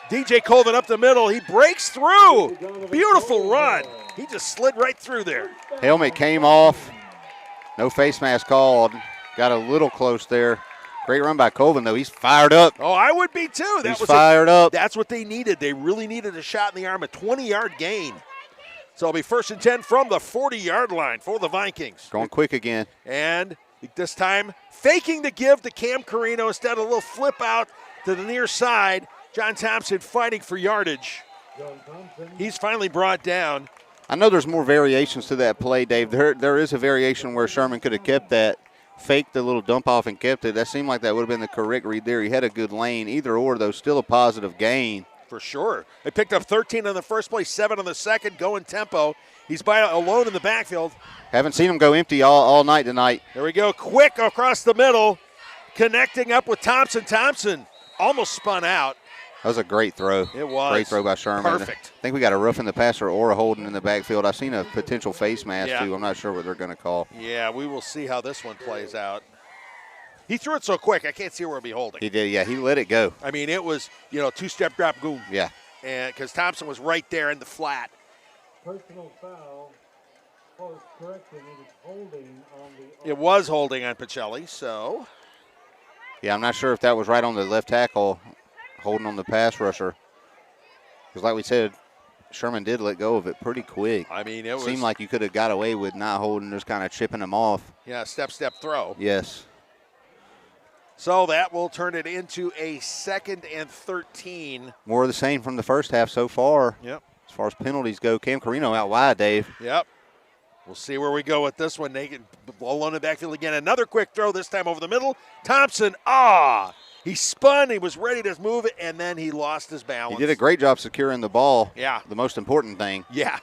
DJ Colvin up the middle. He breaks through. Beautiful run. He just slid right through there. Helmet came off. No face mask called. Got a little close there. Great run by Colvin, though. He's fired up. Oh, I would be, too. He's fired up. That's what they needed. They really needed a shot in the arm, a 20-yard gain. So it'll be 1st and 10 from the 40-yard line for the Vikings. Going quick again. And this time, faking the give to Cam Carino instead of a little flip out to the near side. John Thompson fighting for yardage. He's finally brought down. I know there's more variations to that play, Dave. There is a variation where Sherman could have kept that, faked the little dump off and kept it. That seemed like that would have been the correct read there. He had a good lane. Either or, though, still a positive gain. For sure. They picked up 13 on the first play, 7 on the second, going tempo. He's alone in the backfield. Haven't seen him go empty all night tonight. There we go. Quick across the middle, connecting up with Thompson. Thompson almost spun out. That was a great throw. It was. Great throw by Sherman. Perfect. I think we got a roughing the passer or a holding in the backfield. I've seen a potential face mask, Yeah. too. I'm not sure what they're going to call. Yeah, we will see how this one plays out. He threw it so quick, I can't see where he'll be holding. He did, yeah. He let it go. I mean, it was, two-step drop, boom. Yeah. And because Thompson was right there in the flat. Personal foul. Close correction. It was holding on the. It was holding on Pacelli, so. Yeah, I'm not sure if that was right on the left tackle, holding on the pass rusher. Because like we said, Sherman did let go of it pretty quick. I mean, it seemed like you could have got away with not holding, just kind of chipping him off. Yeah, step throw. Yes. So that will turn it into a 2nd and 13. More of the same from the first half so far. Yep. As far as penalties go, Cam Carino out wide, Dave. Yep. We'll see where we go with this one. Naked ball on the backfield again. Another quick throw, this time over the middle. Thompson, he spun. He was ready to move it, and then he lost his balance. He did a great job securing the ball. Yeah. The most important thing. Yeah.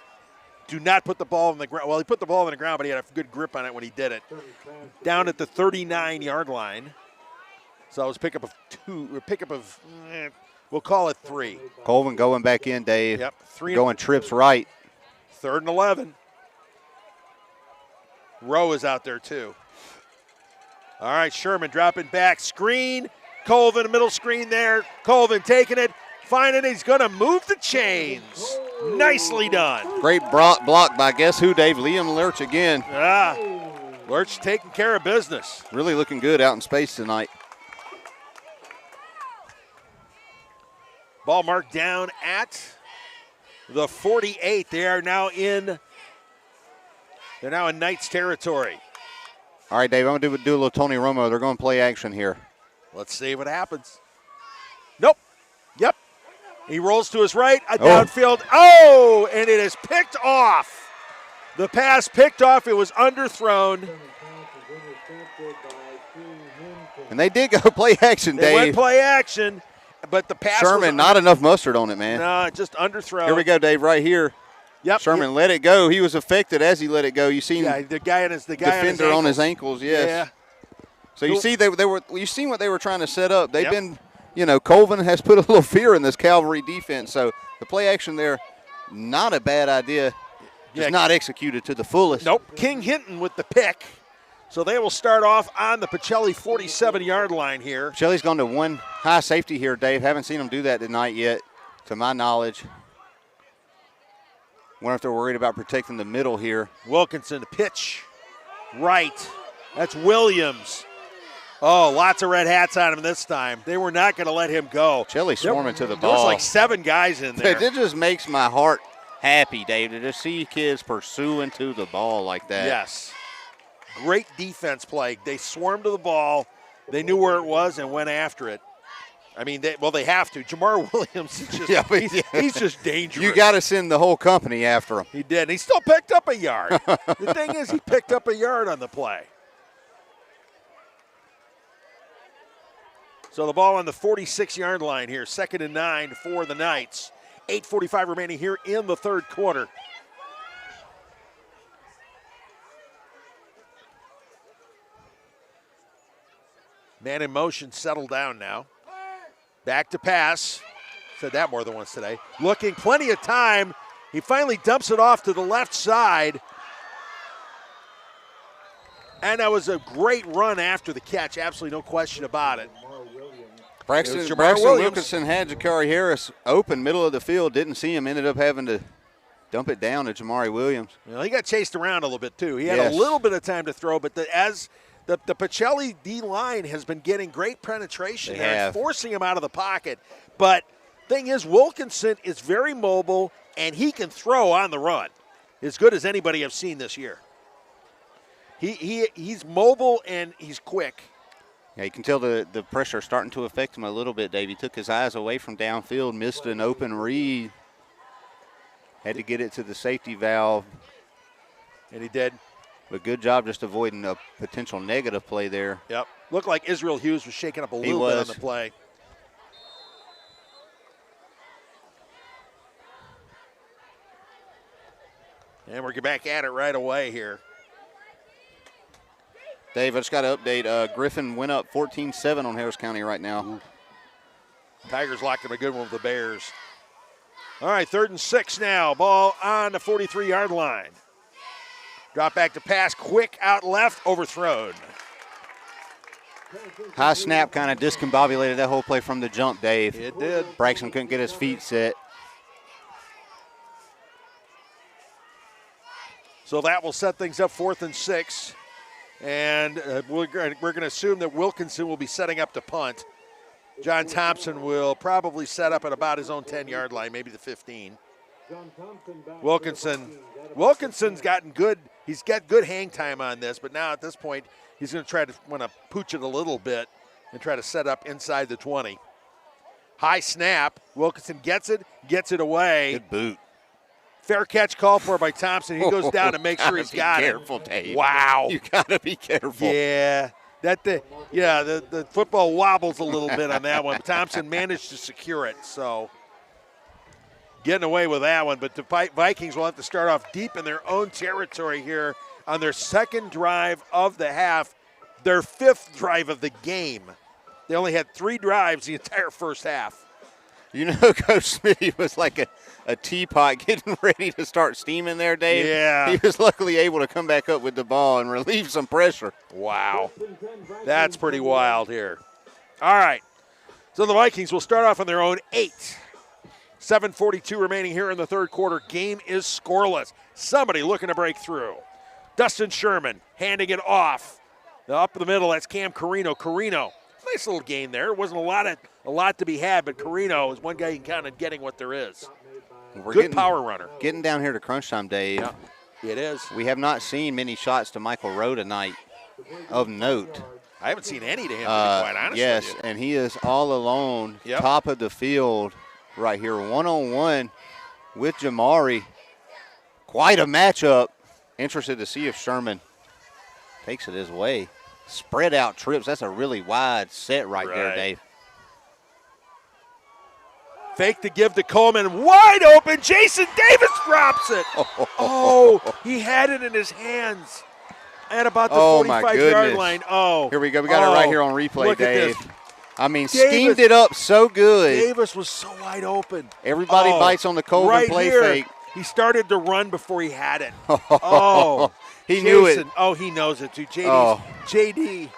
Do not put the ball on the ground. Well, he put the ball on the ground, but he had a good grip on it when he did it. Down at the 39-yard line. So it was pickup of we'll call it 3. Colvin going back in, Dave. Yep. 3 going trips right. 3rd and 11. Rowe is out there too. All right, Sherman dropping back. Screen. Colvin, middle screen there. Colvin taking it. Finding it. He's going to move the chains. Nicely done. Great block by guess who, Dave? Liam Lurch again. Lurch taking care of business. Really looking good out in space tonight. Ball marked down at the 48. They're now in Knights territory. All right, Dave, I'm going to do a little Tony Romo. They're going to play action here. Let's see what happens. Nope. Yep. He rolls to his right, downfield. Oh, and it is picked off. The pass picked off. It was underthrown. And they did go play action, Dave. They went play action, but the pass Sherman, not enough mustard on it, man. No, just underthrown. Here we go, Dave, right here. Yep. Sherman let it go. He was affected as he let it go. You seen the guy defender on his ankles, yes. Yeah. So you see you seen what they were trying to set up. They've been, Colvin has put a little fear in this Calvary defense. So the play action there, not a bad idea. Just not executed to the fullest. Nope. King Hinton with the pick. So they will start off on the Pacelli 47-yard line here. Pacelli's gone to one high safety here, Dave. Haven't seen him do that tonight yet, to my knowledge. Wonder if they're worried about protecting the middle here. Wilkinson to pitch right. That's Williams. Oh, lots of red hats on him this time. They were not going to let him go. Pacelli swarming to the ball. There's like 7 guys in there. It just makes my heart happy, Dave, to just see kids pursuing to the ball like that. Yes. Great defense play. They swarmed to the ball. They knew where it was and went after it. I mean, they have to. Jamar Williams is just, he's just dangerous. You got to send the whole company after him. He did. And he still picked up a yard. The thing is, he picked up a yard on the play. So the ball on the 46-yard line here. 2nd and 9 for the Knights. 8:45 remaining here in the third quarter. Man in motion, settled down now. Back to pass. Said that more than once today. Looking plenty of time. He finally dumps it off to the left side. And that was a great run after the catch. Absolutely no question about it. Braxton Williams. Wilkinson had Jakari Harris open, middle of the field. Didn't see him. Ended up having to dump it down to Jamari Williams. Well, he got chased around a little bit, too. He had a little bit of time to throw, but the Pacelli D-line has been getting great penetration and forcing him out of the pocket. But thing is, Wilkinson is very mobile, and he can throw on the run as good as anybody I've seen this year. He's mobile, and he's quick. Yeah, you can tell the pressure starting to affect him a little bit, Dave. He took his eyes away from downfield, missed an open read. Had to get it to the safety valve. And he did. But good job just avoiding a potential negative play there. Yep. Looked like Israel Hughes was shaking up a little bit on the play. And we're back at it right away here. Dave, I just got to update. Griffin went up 14-7 on Harris County right now. Tigers locked him a good one with the Bears. All right, 3rd and 6 now. Ball on the 43-yard line. Drop back to pass, quick out left, overthrown. High snap kind of discombobulated that whole play from the jump, Dave. It did. Braxton couldn't get his feet set. So that will set things up 4th and 6. And we're going to assume that Wilkinson will be setting up to punt. John Thompson will probably set up at about his own 10-yard line, maybe the 15. Wilkinson's gotten good. He's got good hang time on this, but now at this point, he's going to try to want to pooch it a little bit and try to set up inside the 20. High snap. Wilkinson gets it away. Good boot. Fair catch called for by Thompson. He goes down to make sure he's got it. Careful, Dave. Wow. You got to be careful. Yeah. The football wobbles a little bit on that one. Thompson managed to secure it, so getting away with that one. But the Vikings will have to start off deep in their own territory here on their 2nd drive of the half, their 5th drive of the game. They only had 3 drives the entire first half. You know, Coach Smitty was like a teapot getting ready to start steaming there, Dave. Yeah. He was luckily able to come back up with the ball and relieve some pressure. Wow. That's pretty wild here. All right. So the Vikings will start off on their own 8. 7:42 remaining here in the 3rd quarter. Game is scoreless. Somebody looking to break through. Dustin Sherman handing it off. Up the middle, that's Cam Carino. Carino, nice little gain there. It wasn't a lot to be had, but Carino is one guy you can count on getting what there is. Good power runner. Getting down here to crunch time, Dave. Yeah, it is. We have not seen many shots to Michael Rowe tonight of note. I haven't seen any to him, to be quite honest yes, with you. and he is all alone, top of the field right here, one-on-one with Jamari. Quite a matchup. Interested to see if Sherman takes it his way. Spread out trips. That's a really wide set right there, Dave. Fake to give to Coleman. Wide open. Jason Davis drops it. Oh, he had it in his hands at about the 45-yard line. Oh. Here we go. We got it right here on replay, look Dave. At this. I mean, schemed it up so good. Davis was so wide open. Everybody bites on the Coleman play fake. He started to run before he had it. Oh. He knew it. Oh, he knows it, too. JD.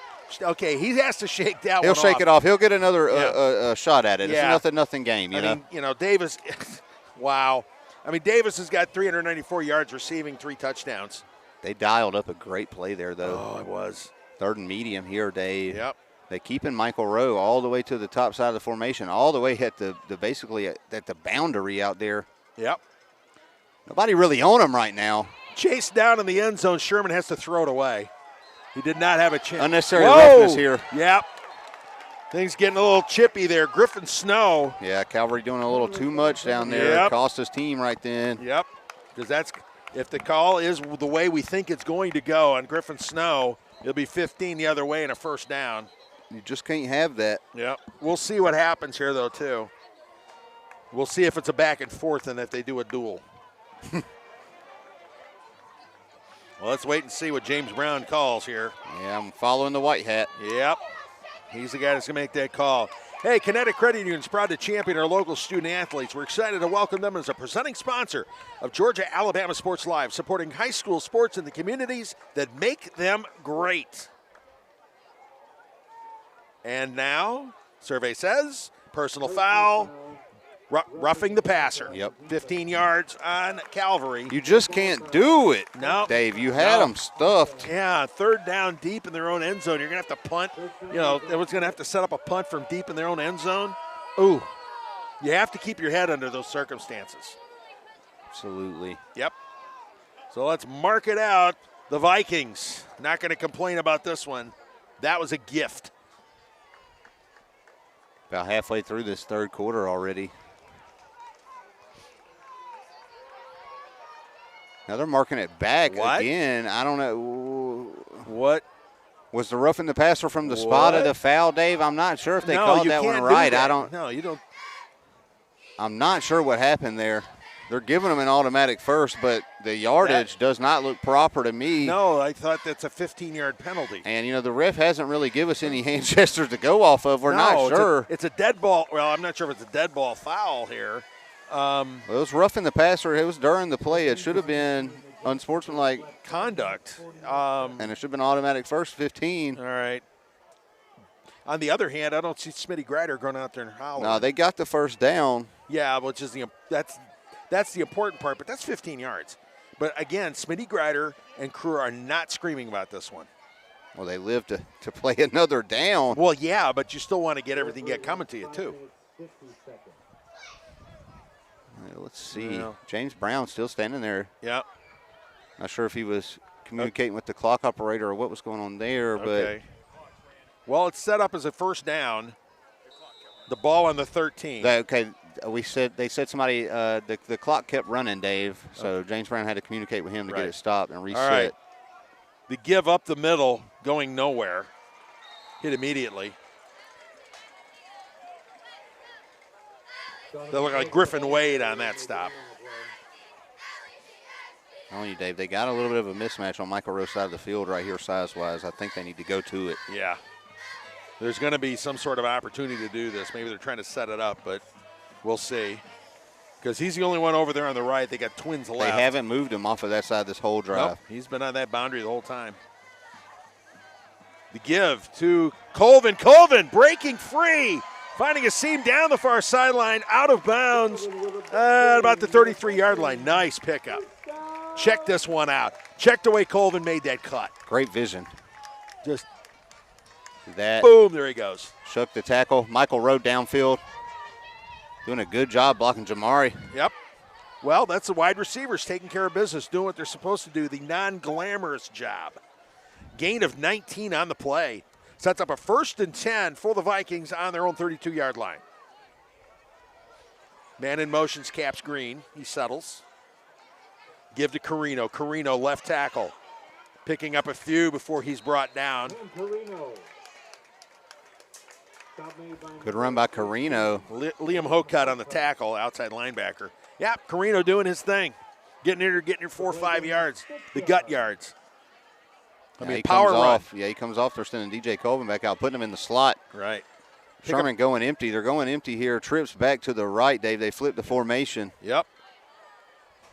Okay, he has to shake that one He'll off. shake it off. He'll get another shot at it. It's a nothing game, you know? Davis, wow. I mean, Davis has got 394 yards receiving, 3 touchdowns. They dialed up a great play there, though. Oh, it was. 3rd and medium here, Dave. Yep. They keeping Michael Rowe all the way to the top side of the formation, all the way at the basically at the boundary out there. Yep. Nobody really on him right now. Chase down in the end zone. Sherman has to throw it away. He did not have a chance. Unnecessary roughness here. Yep. Things getting a little chippy there. Griffin Snow. Yeah, Calvary doing a little too much down there. Yep. Cost his team right then. Yep. Because that's if the call is the way we think it's going to go on Griffin Snow, it'll be 15 the other way and a first down. You just can't have that. Yep. We'll see what happens here, though, too. We'll see if it's a back and forth and if they do a duel. Well, let's wait and see what James Brown calls here. Yeah, I'm following the white hat. Yep. He's the guy that's going to make that call. Hey, Kinetic Credit Union is proud to champion our local student athletes. We're excited to welcome them as a presenting sponsor of Georgia-Alabama Sports Live, supporting high school sports in the communities that make them great. And now, survey says, personal foul, roughing the passer. Yep. 15 yards on Calvary. You just can't do it. No. Dave, you had them stuffed. Yeah, 3rd down deep in their own end zone. You're going to have to punt. You know, they was going to have to set up a punt from deep in their own end zone. Ooh. You have to keep your head under those circumstances. Absolutely. Yep. So let's mark it out. The Vikings, not going to complain about this one. That was a gift. About halfway through this 3rd quarter already. Now they're marking it back again. I don't know. What? Was the roughing the passer from the spot of the foul, Dave? I'm not sure if they called that one right. No, you don't. I'm not sure what happened there. They're giving them an automatic first, but the yardage does not look proper to me. No, I thought that's a 15-yard penalty. And, you know, the ref hasn't really given us any hand gestures to go off of. We're not sure. It's a dead ball. Well, I'm not sure if it's a dead ball foul here. Well, it was roughing the passer. It was during the play. It should have been unsportsmanlike conduct. And it should have been automatic first, 15. All right. On the other hand, I don't see Smitty Grider going out there and hollering. No, they got the first down. Yeah, which is that's the important part, but that's 15 yards. But again, Smitty Grider and crew are not screaming about this one. Well, they live to play another down. Well, yeah, but you still want to get everything coming to you, too. Let's see. James Brown still standing there. Yeah. Not sure if he was communicating with the clock operator or what was going on there. Okay. Well, it's set up as a first down. The ball on the 13. They said somebody the clock kept running, Dave. So James Brown had to communicate with him to get it stopped and reset. All right. The give up the middle, going nowhere. Hit immediately. They look like Griffin Wade on that stop. Telling you, Dave, they got a little bit of a mismatch on Michael Rowe's side of the field right here size-wise. I think they need to go to it. Yeah. There's going to be some sort of opportunity to do this. Maybe they're trying to set it up, but we'll see. Because he's the only one over there on the right. They got twins left. They haven't moved him off of that side this whole drive. Nope. He's been on that boundary the whole time. The give to Colvin. Colvin breaking free. Finding a seam down the far sideline, out of bounds, about the 33-yard line. Nice pickup. Check this one out. Check the way Colvin made that cut. Great vision. Just that. Boom, there he goes. Shook the tackle. Michael Rowe downfield. Doing a good job blocking Jamari. Yep. Well, that's the wide receivers taking care of business, doing what they're supposed to do, the non-glamorous job. Gain of 19 on the play. Sets up a 1st and 10 for the Vikings on their own 32-yard line. Man in motion's Caps Green. He settles. Give to Carino. Carino, left tackle. Picking up a few before he's brought down. Good run by Carino. Liam Hokut on the tackle, outside linebacker. Yep, Carino doing his thing. Getting your 4 or 5 yards, the gut yards. Power run. Yeah, he comes off. They're sending DJ Colvin back out, putting him in the slot. Right. Sherman going empty. They're going empty here. Trips back to the right, Dave. They flip the formation. Yep.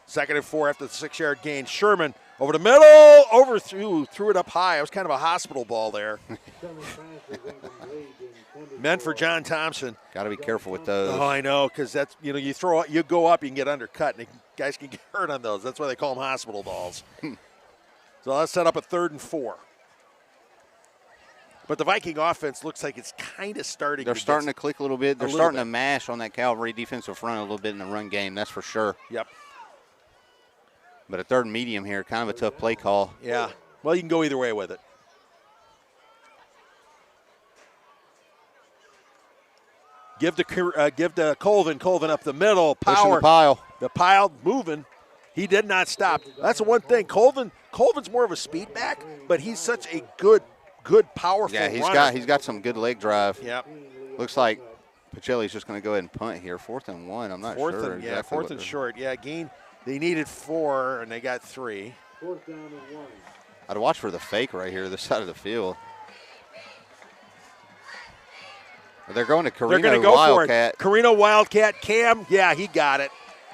2nd and 4 after the 6-yard gain. Sherman over the middle, threw it up high. It was kind of a hospital ball there. Meant for John Thompson. Got to be careful with those. Oh, I know, because that's, you go up, you can get undercut, and guys can get hurt on those. That's why they call them hospital balls. So let's set up a 3rd and 4. But the Viking offense looks like it's kind of starting. They're starting to click a little bit. They're starting to mash on that Calvary defensive front a little bit in the run game, that's for sure. Yep. But a 3rd and medium here, kind of a tough play call. Yeah. Well, you can go either way with it. Give to Colvin. Colvin up the middle. Power. Pushing the pile. The pile moving. He did not stop. That's the one thing. Colvin's more of a speed back, but he's such a good, powerful runner. He's got some good leg drive. Yep. Looks like Pacelli's just going to go ahead and punt here. 4th and 1. I'm not sure. Yeah, 4th and short. Yeah, gain. They needed 4, and they got 3. 4th down and 1. I'd watch for the fake right here, this side of the field. They're going to Carino They're going to go Wildcat. For it. Carino Wildcat. Cam, yeah, he got it.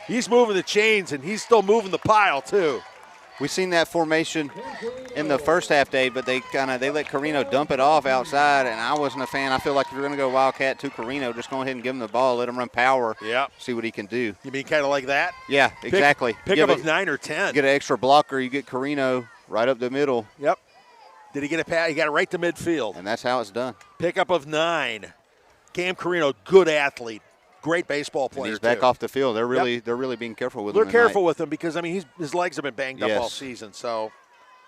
He's moving the chains, and he's still moving the pile, too. We've seen that formation in the first half, Dave, but they let Carino dump it off outside, and I wasn't a fan. I feel like if you're going to go Wildcat to Carino, just go ahead and give him the ball, let him run power, see what he can do. You mean kind of like that? Yeah, exactly. Pick up of 9 or 10. Get an extra blocker, you get Carino right up the middle. Yep. Did he get a pass? He got it right to midfield. And that's how it's done. Pickup of 9. Cam Carino, good athlete. Great baseball player. And he's back off the field. They're really being careful with him. They're careful with him because his legs have been banged up all season. So,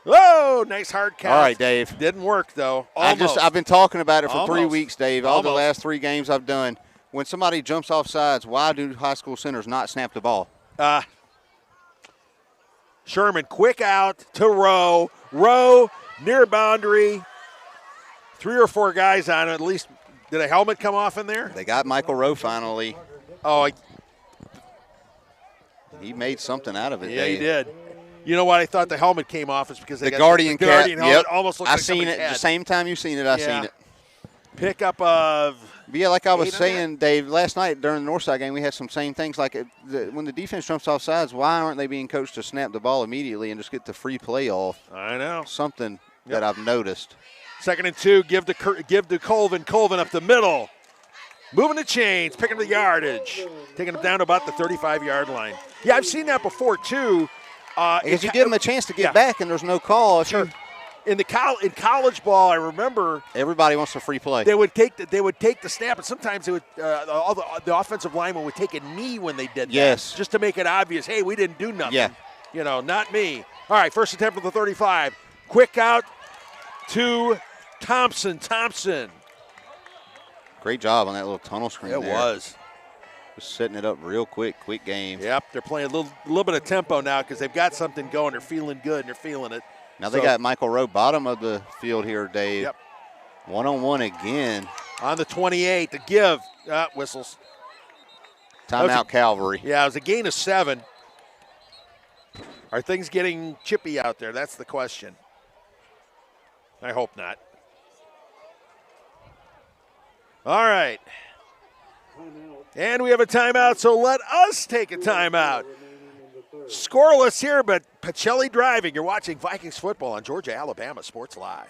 whoa, nice hard catch. All right, Dave. Didn't work though. Almost. I've been talking about it for Almost. 3 weeks, Dave. All the last 3 games I've done. When somebody jumps off sides, why do high school centers not snap the ball? Sherman, quick out to Rowe. Rowe near boundary. 3 or 4 guys on it at least. Did a helmet come off in there? They got Michael Rowe finally. Oh, he made something out of it. Yeah, Dave. he did. You know what? I thought the helmet came off is because they The got Guardian the cap. Guardian helmet. Yep. Almost looks I like seen somebody's it head. the same time you seen it. I Yeah. seen it. Pickup of. But yeah, like I was 8 on saying, Dave, last night during the Northside game, we had some same things. Like when the defense jumps off sides, why aren't they being coached to snap the ball immediately and just get the free play off? I know. Something that I've noticed. 2nd and 2. Give to Colvin. Colvin up the middle. Moving the chains, picking the yardage, taking them down to about the 35-yard line. Yeah, I've seen that before too. Because you give them a chance to get back, and there's no call. Sure. In college ball, I remember everybody wants a free play. They would take the snap, and sometimes they would all the offensive linemen would take a knee when they did that. Yes. Just to make it obvious. Hey, we didn't do nothing. Yeah. You know, not me. All right, first attempt at the 35. Quick out to Thompson. Great job on that little tunnel screen. It was. Just setting it up real quick game. Yep, they're playing a little bit of tempo now because they've got something going. They're feeling good and they're feeling it. Now they got Michael Rowe, bottom of the field here, Dave. Yep. One-on-one again. On the 28, the give. Whistles. Timeout, Calvary. Yeah, it was a gain of 7. Are things getting chippy out there? That's the question. I hope not. All right. And we have a timeout, so let us take a timeout. Scoreless here, but Pacelli driving. You're watching Vikings football on Georgia, Alabama Sports Live.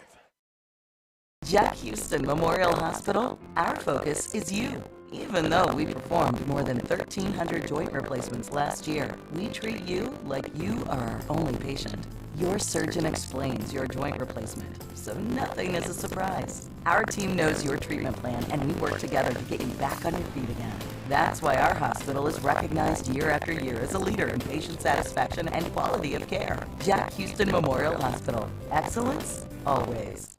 Jack Houston Memorial Hospital, our focus is you. Even though we performed more than 1,300 joint replacements last year, we treat you like you are our only patient. Your surgeon explains your joint replacement, so nothing is a surprise. Our team knows your treatment plan, and we work together to get you back on your feet again. That's why our hospital is recognized year after year as a leader in patient satisfaction and quality of care. Jack Houston Memorial Hospital. Excellence, always.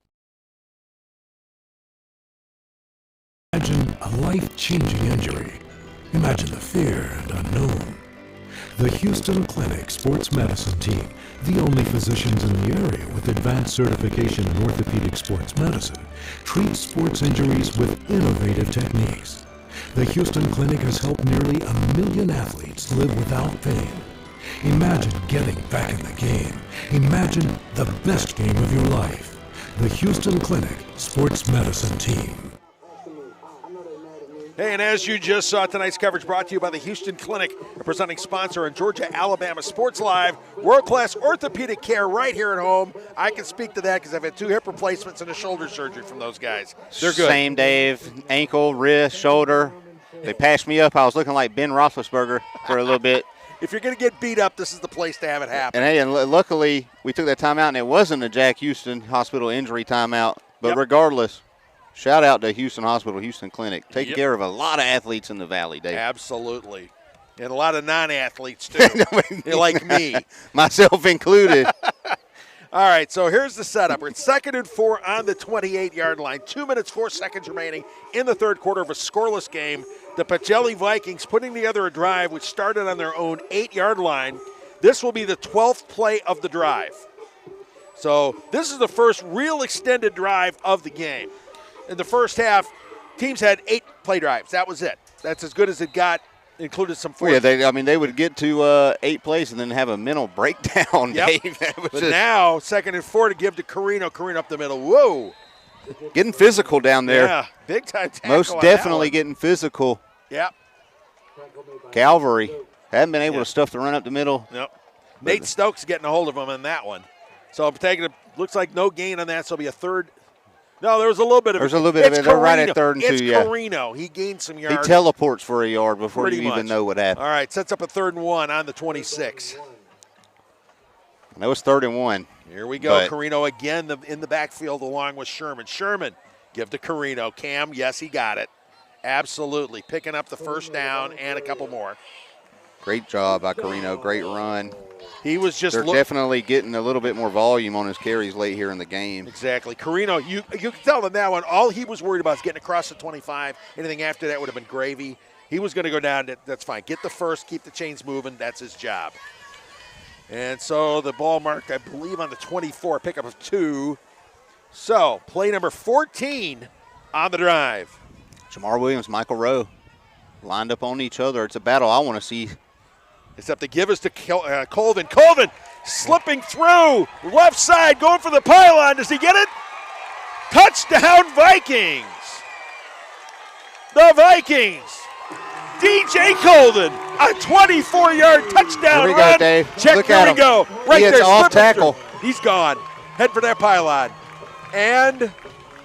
Imagine a life-changing injury. Imagine the fear and unknown. The Houston Clinic Sports Medicine Team, the only physicians in the area with advanced certification in orthopedic sports medicine, treats sports injuries with innovative techniques. The Houston Clinic has helped nearly 1 million athletes live without pain. Imagine getting back in the game. Imagine the best game of your life. The Houston Clinic Sports Medicine Team. Hey, and as you just saw, tonight's coverage brought to you by the Houston Clinic, a presenting sponsor in Georgia, Alabama Sports Live. World-class orthopedic care right here at home. I can speak to that because I've had 2 hip replacements and a shoulder surgery from those guys. They're good. Same, Dave. Ankle, wrist, shoulder. They patched me up. I was looking like Ben Roethlisberger for a little bit. If you're going to get beat up, this is the place to have it happen. And, hey, and luckily, we took that timeout, and it wasn't a Jack Houston Hospital injury timeout. But regardless, shout out to Houston Hospital, Houston Clinic. Taking care of a lot of athletes in the Valley, Dave. Absolutely. And a lot of non-athletes, too. Like me. Myself included. All right, so here's the setup. We're at 2nd and 4 on the 28-yard line. 2 minutes, 4 seconds remaining in the third quarter of a scoreless game. The Pachelli Vikings putting together a drive which started on their own 8-yard line. This will be the 12th play of the drive. So this is the first real extended drive of the game. In the first half, teams had 8 play drives. That was it. That's as good as it got, included some fourth. Yeah, they would get to 8 plays and then have a mental breakdown, Dave. But now, 2nd and 4 to give to Carino. Carino up the middle. Whoa. Getting physical down there. Yeah, big-time tackle. Most definitely getting physical. Yep. Calvary haven't been able to stuff the run up the middle. Nope. Nate Stokes getting a hold of him on that one. So I'm taking looks like no gain on that, so it'll be a third. No, there was a little bit of it. There's a little bit of it. They're right at 3rd and 2, It's Carino. He gained some yards. He teleports for a yard before Pretty you even much. know what happened. All right, sets up a 3rd and 1 on the 26. And that was 3rd and 1. Here we go. Carino again in the backfield along with Sherman. Sherman, give to Carino. Cam, yes, he got it. Absolutely. Picking up the first down and a couple more. Great job by Carino. Great run. He was just They're definitely getting a little bit more volume on his carries late here in the game. Exactly. Carino, you can tell in that one, all he was worried about is getting across the 25. Anything after that would have been gravy. He was going to go down. That's fine. Get the first, keep the chains moving. That's his job. And so the ball marked, I believe, on the 24, pickup of 2. So play number 14 on the drive. Jamar Williams, Michael Rowe lined up on each other. It's a battle I want to see Except the give is to Colvin. Colvin slipping through. Left side, going for the pylon. Does he get it? Touchdown Vikings. The Vikings. DJ Colvin, a 24-yard touchdown Here we run. go, Dave. Check, Look here at we him. go. Right He there. is off slipping tackle. through. He's gone. Head for that pylon. And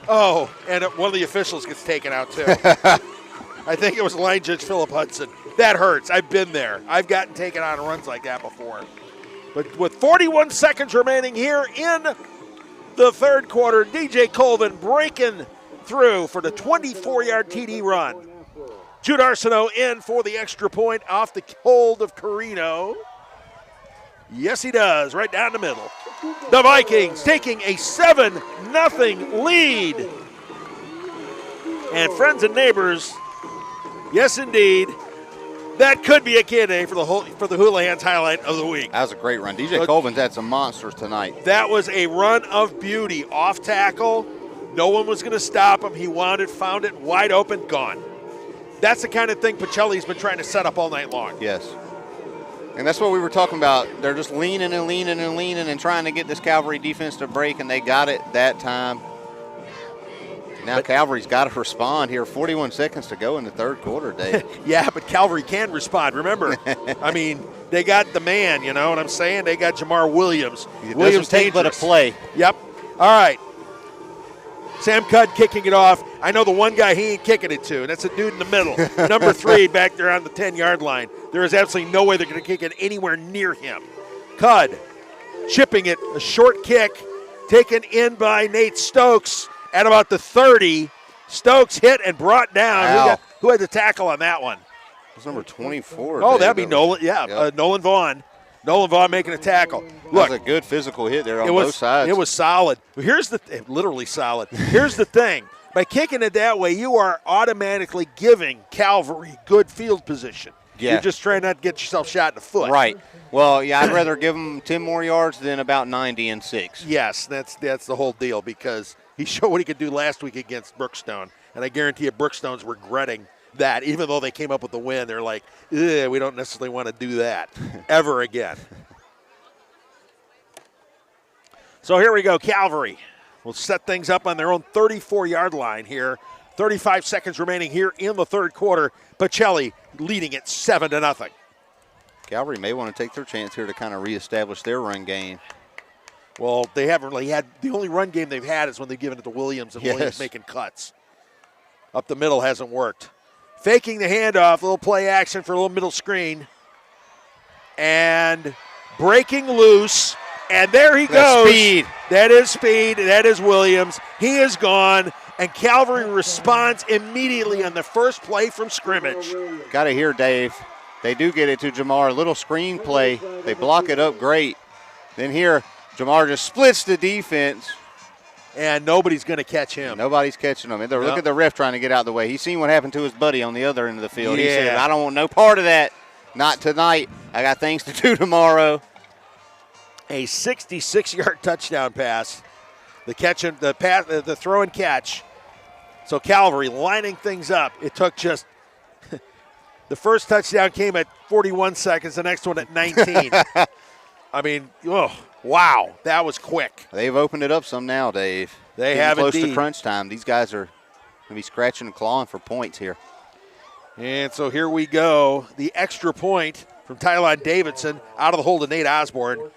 one of the officials gets taken out too. I think it was line judge Philip Hudson. That hurts. I've been there. I've gotten taken on runs like that before. But with 41 seconds remaining here in the third quarter, DJ Colvin breaking through for the 24-yard TD run. Jude Arsenault in for the extra point off the hold of Carino. Yes, he does, right down the middle. The Vikings taking a 7-0 lead. And friends and neighbors, yes, indeed, that could be a candidate for the Houlihan's highlight of the week. That was a great run. DJ Colvin's had some monsters tonight. That was a run of beauty. Off tackle, no one was going to stop him. He wound it, found it, wide open, gone. That's the kind of thing Pacelli's been trying to set up all night long. Yes. And that's what we were talking about. They're just leaning and leaning and leaning and trying to get this Calvary defense to break, and they got it that time. Now Calvary's got to respond here. 41 seconds to go in the third quarter, Dave. Yeah, but Calvary can respond. Remember, I mean, they got the man, you know what I'm saying? They got Jamar Williams. It Williams doesn't take but a play. Yep. All right. Sam Cudd kicking it off. I know the one guy he ain't kicking it to, and that's a dude in the middle. Number 3 back there on the 10-yard line. There is absolutely no way they're going to kick it anywhere near him. Cudd chipping it, a short kick, taken in by Nate Stokes at about the 30. Stokes hit and brought down. Who had the tackle on that one? It was number 24. Oh, that'd be Nolan. Yeah, yep. Nolan Vaughn. Nolan Vaughn making a tackle. Look, that was a good physical hit there on both sides. It was solid. Here's literally solid. Here's the thing. By kicking it that way, you are automatically giving Calvary good field position. Yeah. You're just trying not to get yourself shot in the foot. Right. Well, yeah, I'd rather give them 10 more yards than about 90 and 6. Yes, that's the whole deal, because he showed what he could do last week against Brookstone, and I guarantee you Brookstone's regretting that. Even though they came up with the win, they're like, we don't necessarily want to do that ever again. So here we go, Calvary will set things up on their own 34-yard line here. 35 seconds remaining here in the third quarter. Pacelli leading it 7-0. Calvary may want to take their chance here to kind of reestablish their run game. Well, they haven't really had – the only run game they've had is when they've given it to Williams, and Williams making cuts. Up the middle hasn't worked. Faking the handoff, a little play action for a little middle screen. And breaking loose. And there he goes. Speed. That is speed. That is Williams. He is gone. And Calvary responds immediately on the first play from scrimmage. Got to hear Dave. They do get it to Jamar. A little screen play. They block it up great. Then here, Jamar just splits the defense. And nobody's going to catch him. Nobody's catching him. Look at the ref trying to get out of the way. He's seen what happened to his buddy on the other end of the field. Yeah. He said, I don't want no part of that. Not tonight. I got things to do tomorrow. A 66-yard touchdown pass. The catch and the throw and catch. So Calvary lining things up. It took just the first touchdown came at 41 seconds, the next one at 19. I mean, wow, that was quick. They've opened it up some now, Dave. They have close indeed. to crunch time. These guys are going to be scratching and clawing for points here. And so here we go. The extra point from Tylon Davidson out of the hold of Nate Osborne.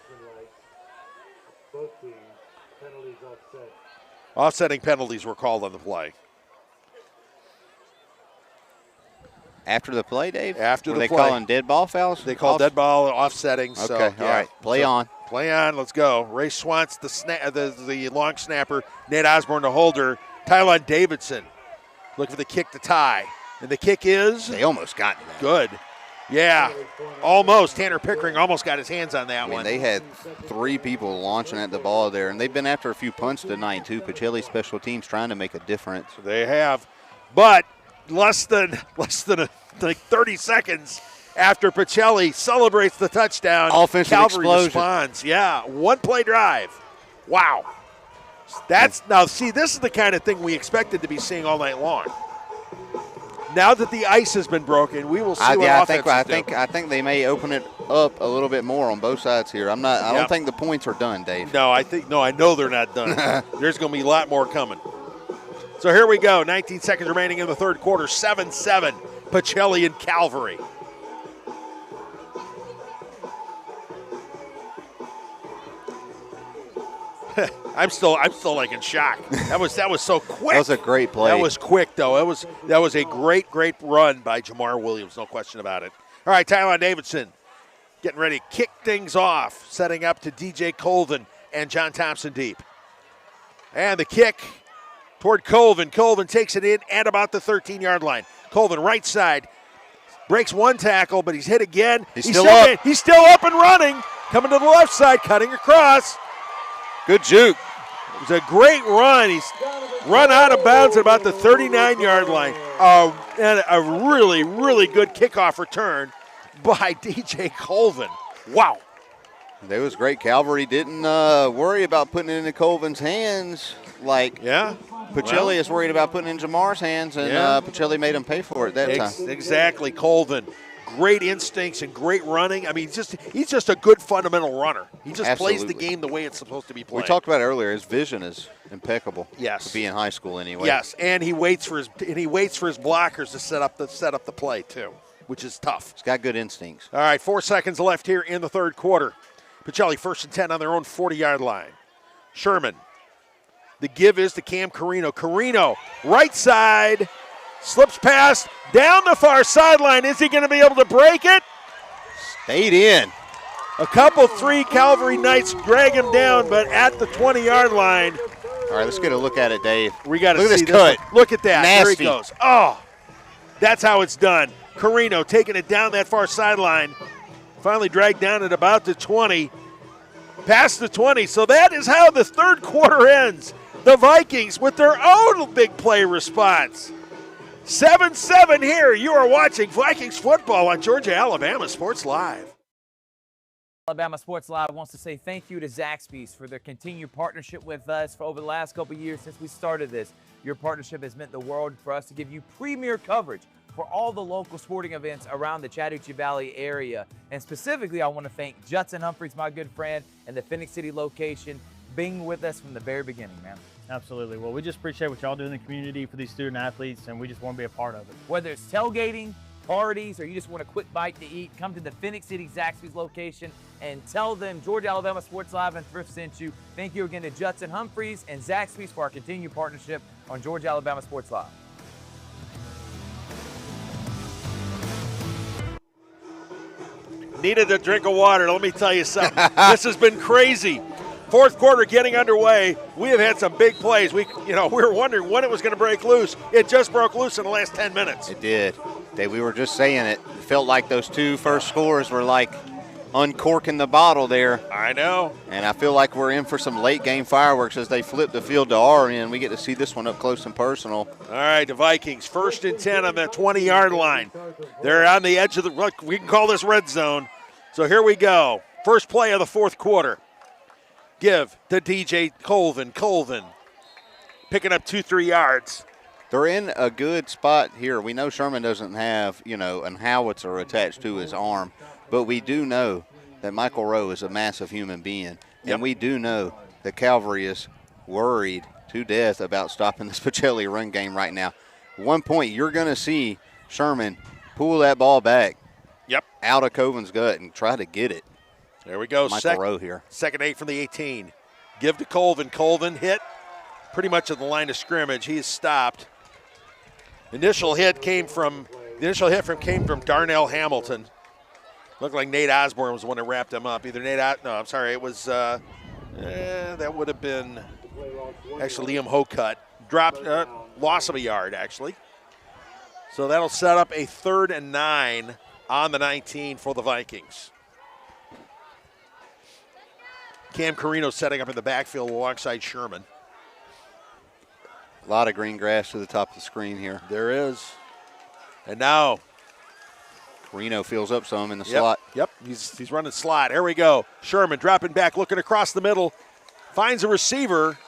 Offsetting penalties were called on the play. After the play, Dave? After were the they play. calling dead ball fouls? They called dead ball offsetting. Okay, so, all right. Play on. Play on. Let's go. Ray Swant's the long snapper. Nate Osborne the holder. Tylon Davidson looking for the kick to tie. And the kick is? They almost got it. Good. Yeah, almost. Tanner Pickering almost got his hands on that one. They had 3 people launching at the ball there, and they've been after a few punts tonight, too. Pacelli special teams trying to make a difference. They have. But less than 30 seconds after Pacelli celebrates the touchdown, offensive Calvary explosion. responds. Yeah, one-play drive. Wow. Now, see, this is the kind of thing we expected to be seeing all night long. Now that the ice has been broken, we will see what offenses do. I think they may open it up a little bit more on both sides here. I don't think the points are done, Dave. No, I know they're not done. There's going to be a lot more coming. So here we go. 19 seconds remaining in the third quarter. 7-7. Pacelli and Calvary. I'm still like in shock. That was so quick. That was a great play. That was quick though. That was a great run by Jamar Williams. No question about it. All right, Tyler Davidson getting ready to kick things off, setting up to DJ Colvin and John Thompson deep. And the kick toward Colvin. Colvin takes it in at about the 13-yard line. Colvin right side breaks one tackle, but he's hit again. He's still up. He's still up and running. Coming to the left side, cutting across. Good juke. It was a great run. He's run out of bounds at about the 39-yard line. And a really, really good kickoff return by DJ Colvin. Wow. That was great. Calvary didn't worry about putting it into Colvin's hands like Pacelli is worried about putting it in Jamar's hands, and Pacelli made him pay for it that time. Exactly. Colvin. Great instincts and great running. I mean, he's just a good fundamental runner. He just plays the game the way it's supposed to be played. We talked about it earlier. His vision is impeccable. Yes, to be in high school anyway. Yes, and he waits for his blockers to set up the play too, which is tough. He's got good instincts. All right, 4 seconds left here in the third quarter. Pacelli 1st and 10 on their own 40-yard line. Sherman. The give is to Cam Carino. Carino, right side. Slips past, down the far sideline. Is he going to be able to break it? Stayed in. A couple 3 Calvary Knights drag him down, but at the 20-yard line. All right, let's get a look at it, Dave. We got to see this cut. Look at that. Nasty. There he goes. Oh, that's how it's done. Carino taking it down that far sideline. Finally dragged down at about the 20. Past the 20. So that is how the third quarter ends. The Vikings with their own big play response. 7-7 here. You are watching Vikings football on Georgia Alabama Sports Live. Alabama Sports Live wants to say thank you to Zaxby's for their continued partnership with us for over the last couple years since we started this. Your partnership has meant the world for us to give you premier coverage for all the local sporting events around the Chattahoochee Valley area. And specifically, I want to thank Judson Humphreys, my good friend, and the Phoenix City location being with us from the very beginning, man. Absolutely. Well, we just appreciate what y'all do in the community for these student athletes, and we just want to be a part of it. Whether it's tailgating, parties, or you just want a quick bite to eat, come to the Phoenix City Zaxby's location and tell them Georgia Alabama Sports Live and Thrift sent you. Thank you again to Judson Humphreys and Zaxby's for our continued partnership on Georgia Alabama Sports Live. Needed a drink of water. Let me tell you something. This has been crazy. Fourth quarter getting underway. We have had some big plays. We were wondering when it was going to break loose. It just broke loose in the last 10 minutes. It did. We were just saying it. It felt like those 2 first scores were like uncorking the bottle there. I know. And I feel like we're in for some late game fireworks as they flip the field to our end. We get to see this one up close and personal. All right, the Vikings 1st and 10 on the 20-yard line. They're on the edge of we can call this red zone. So here we go. First play of the fourth quarter. Give to DJ Colvin. Colvin picking up 2-3 yards. They're in a good spot here. We know Sherman doesn't have, a howitzer attached to his arm, but we do know that Michael Rowe is a massive human being, and we do know that Calvary is worried to death about stopping this Pacelli run game right now. At one point, you're going to see Sherman pull that ball back out of Colvin's gut and try to get it. There we go. Michael Rowe here. 2nd 8 from the 18. Give to Colvin. Colvin hit pretty much at the line of scrimmage. He is stopped. Initial hit came from Darnell Hamilton. Looked like Nate Osborne was the one that wrapped him up. It was that would have been actually Liam Hocutt. Dropped loss of a yard actually. So that'll set up a 3rd and 9 on the 19 for the Vikings. Cam Carino setting up in the backfield alongside Sherman. A lot of green grass to the top of the screen here. There is. And now Carino fills up some in the slot. Yep, he's running slot. Here we go. Sherman dropping back, looking across the middle. Finds a receiver.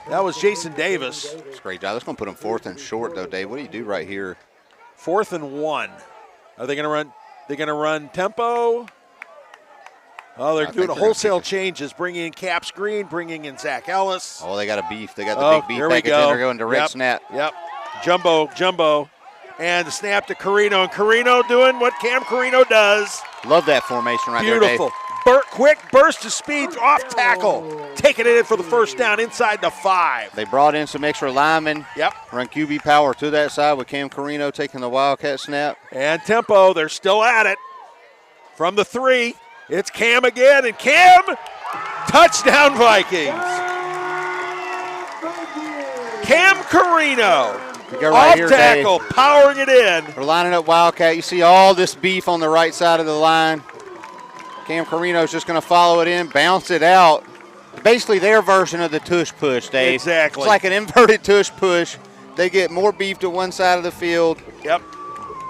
That was Jason Davis. It's a great job. That's going to put him 4th and short, though, Dave. What do you do right here? 4th and 1. Are they going to run? They're going to run tempo. Oh, they're doing a wholesale changes, bringing in Caps Green, bringing in Zach Ellis. Oh, they got a beef. They got the big beef here package we go. in. They're going direct snap. Yep. Jumbo. And the snap to Carino. And Carino doing what Cam Carino does. Love that formation right there, Dave. Beautiful. Quick burst of speed off tackle. Taking it in for the first down inside the 5. They brought in some extra linemen. Yep. Run QB power to that side with Cam Carino taking the Wildcat snap. And tempo. They're still at it. From the 3, it's Cam again. And Cam, touchdown Vikings. Cam Carino. Right off here, tackle, Dave. powering it in. We're lining up Wildcat. You see all this beef on the right side of the line. Cam Carino's just going to follow it in, bounce it out. Basically their version of the tush push, Dave. Exactly. It's like an inverted tush push. They get more beef to one side of the field. Yep.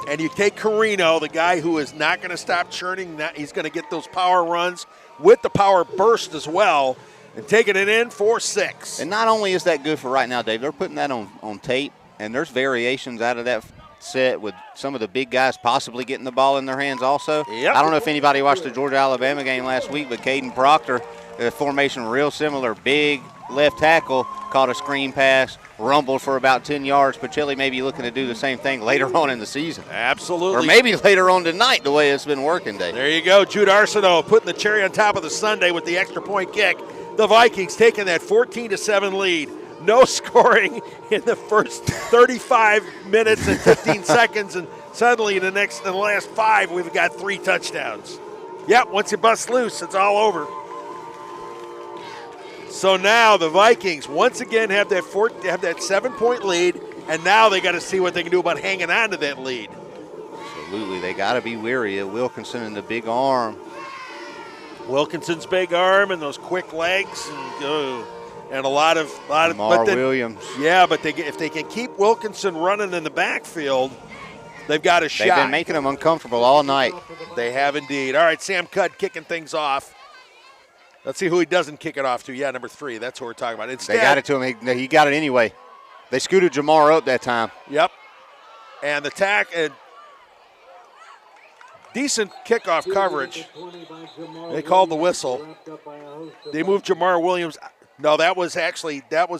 And you take Carino, the guy who is not going to stop churning. He's going to get those power runs with the power burst as well, and taking it in for 6. And not only is that good for right now, Dave, they're putting that on tape, and there's variations out of that set with some of the big guys possibly getting the ball in their hands also. Yep. I don't know if anybody watched the Georgia-Alabama game last week, but Caden Proctor, the formation real similar, big left tackle, caught a screen pass, rumbled for about 10 yards. Pacelli may be looking to do the same thing later on in the season. Absolutely. Or maybe later on tonight, the way it's been working, Dave. There you go. Jude Arsenault putting the cherry on top of the sundae with the extra point kick. The Vikings taking that 14-7 lead. No scoring in the first 35 minutes and 15 seconds, and suddenly in the last 5, we've got 3 touchdowns. Yep, once you bust loose, it's all over. So now the Vikings once again have that 7-point lead, and now they got to see what they can do about hanging on to that lead. Absolutely, they got to be wary of Wilkinson and the big arm. Wilkinson's big arm and those quick legs, and a lot of Williams. Yeah, but if they can keep Wilkinson running in the backfield, they've got a shot. They've been making them uncomfortable all night. They have indeed. All right, Sam Cudd kicking things off. Let's see who he doesn't kick it off to. Yeah, number 3. That's what we're talking about. Instead, they got it to him. He got it anyway. They scooted Jamar up that time. Yep. And the decent kickoff coverage. They called the whistle. They moved Jamar Williams. No, that was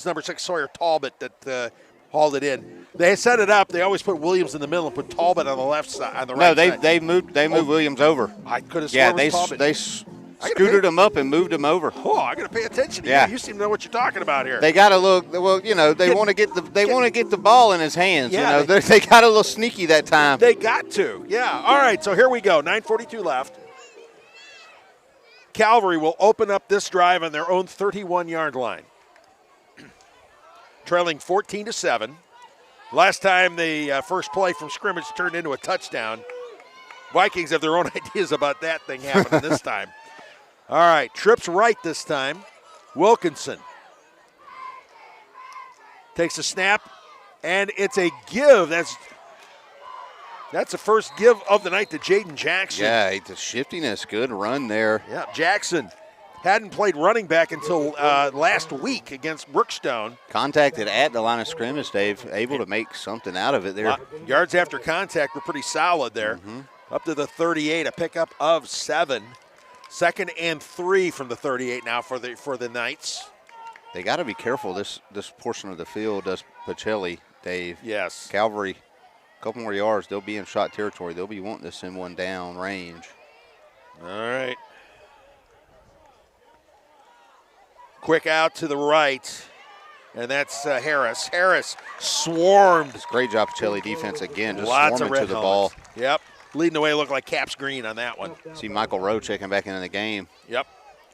number 6, Sawyer Talbot, that hauled it in. They set it up. They always put Williams in the middle and put Talbot on the left side, on the right side. No, they moved Williams over. I could have sworn it was Talbot. They scooted him up and moved him over. Oh, I got to pay attention to you. You seem to know what you're talking about here. They got to look. Well, they want to get the ball in his hands. Yeah, they got a little sneaky that time. They got to. Yeah. All right. So here we go. 9:42 left. Calvary will open up this drive on their own 31-yard line. Trailing 14-7. Last time the first play from scrimmage turned into a touchdown. Vikings have their own ideas about that thing happening this time. All right, trips right this time. Wilkinson takes a snap, and it's a give. That's the first give of the night to Jaden Jackson. Yeah, the shiftiness, good run there. Yeah, Jackson hadn't played running back until last week against Brookstone. Contacted at the line of scrimmage, Dave, able to make something out of it there. Yards after contact were pretty solid there. Mm-hmm. Up to the 38, a pickup of 7. 2nd and 3 from the 38 now for the Knights. They got to be careful. This portion of the field does Pacelli, Dave. Yes. Calvary, a couple more yards, they'll be in shot territory. They'll be wanting to send one down range. All right. Quick out to the right, and that's Harris. Harris swarmed. It's great job, Pacelli defense again, just lots swarming of red to the helmets. ball. Yep. Leading the way, looked like Caps Green on that one. See Michael Rowe checking back into the game. Yep.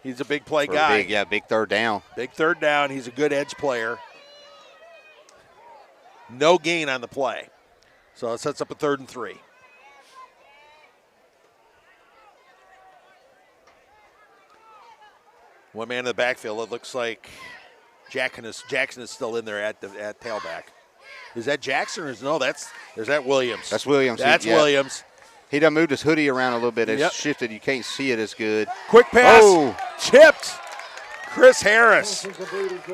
He's a big play guy. Big third down. Big third down. He's a good edge player. No gain on the play. So it sets up a 3rd and 3. One man in the backfield. It looks like Jackson is still in there at tailback. Is that Jackson or is that Williams? That's Williams. That's Williams. He done moved his hoodie around a little bit. It's shifted. You can't see it as good. Quick pass. Chipped. Chris Harris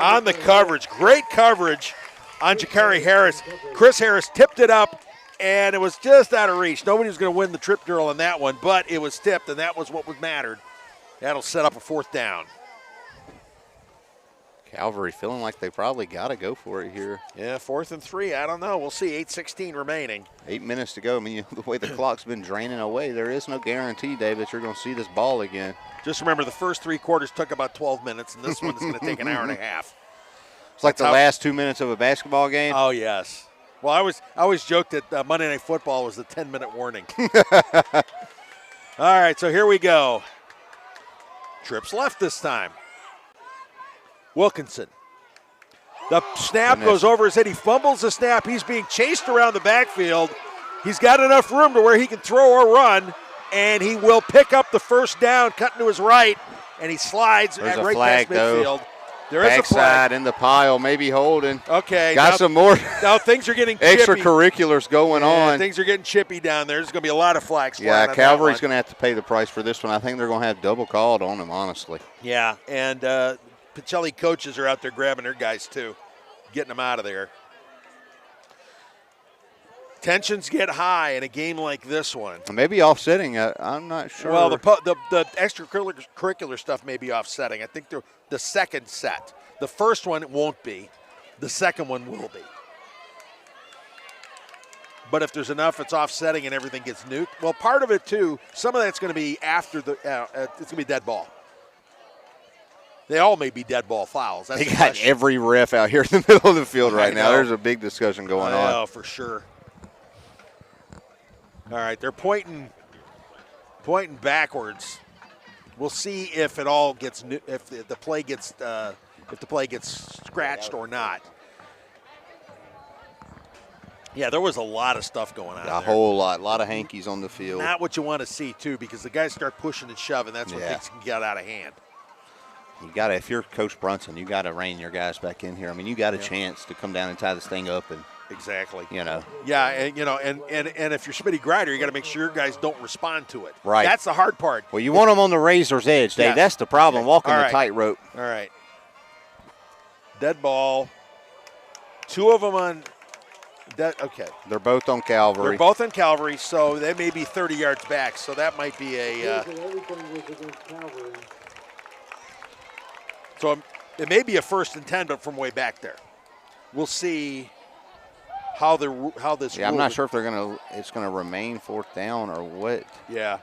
on the coverage. Great coverage on Jakari Harris. Chris Harris tipped it up and it was just out of reach. Nobody was going to win the trip drill on that one, but it was tipped, and that was what mattered. That'll set up a 4th down. Calvary feeling like they probably got to go for it here. Yeah, 4th and 3. I don't know. We'll see. 8:16 remaining. 8 minutes to go. I mean, the way the clock's been draining away, there is no guarantee, Dave, that you're going to see this ball again. Just remember, the first 3 quarters took about 12 minutes, and this one is going to take an hour and a half. It's like the last 2 minutes of a basketball game. Oh, yes. Well, I always joked that Monday Night Football was the 10-minute warning. All right, so here we go. Trips left this time. Wilkinson. The snap goes over his head. He fumbles the snap. He's being chased around the backfield. He's got enough room to where he can throw or run, and he will pick up the first down, cutting to his right, and he slides right past midfield. There is a flag. Backside in the pile, maybe holding. Okay. Got some more. Now things are getting chippy. Extracurriculars going on. Things are getting chippy down there. There's going to be a lot of flags. Yeah, Calvary's going to have to pay the price for this one. I think they're going to have double called on them, honestly. Yeah, and Pacelli coaches are out there grabbing their guys too, getting them out of there. Tensions get high in a game like this one. Maybe offsetting. I'm not sure. Well, the extracurricular stuff may be offsetting. I think the second set. The first one won't be. The second one will be. But if there's enough, it's offsetting and everything gets nuked. Well, part of it too. Some of that's going to be after the. It's going to be dead ball. They all may be dead ball fouls. That's they got every ref out here in the middle of the field right now. There's a big discussion going on. Oh, for sure. All right, they're pointing backwards. We'll see if it all gets if the play gets scratched or not. Yeah, there was a lot of stuff going on. A whole lot of hankies on the field. Not what you want to see too, because the guys start pushing and shoving. That's when things can get out of hand. You got to, if you're Coach Brunson, you got to rein your guys back in here. I mean, you got a chance to come down and tie this thing up and. Exactly. Yeah, and if you're Smitty Grider, you got to make sure your guys don't respond to it. Right. That's the hard part. Well, you want them on the razor's edge, Dave. Yes. That's the problem, walking the tightrope. All right. Dead ball. 2 of them on that. Okay. They're both on Calvary. They're both on Calvary, so they may be 30 yards back. So that might be a. So it may be a 1st and 10, but from way back there. We'll see. How this? Yeah, I'm not sure if it's gonna remain 4th down or what. Yeah,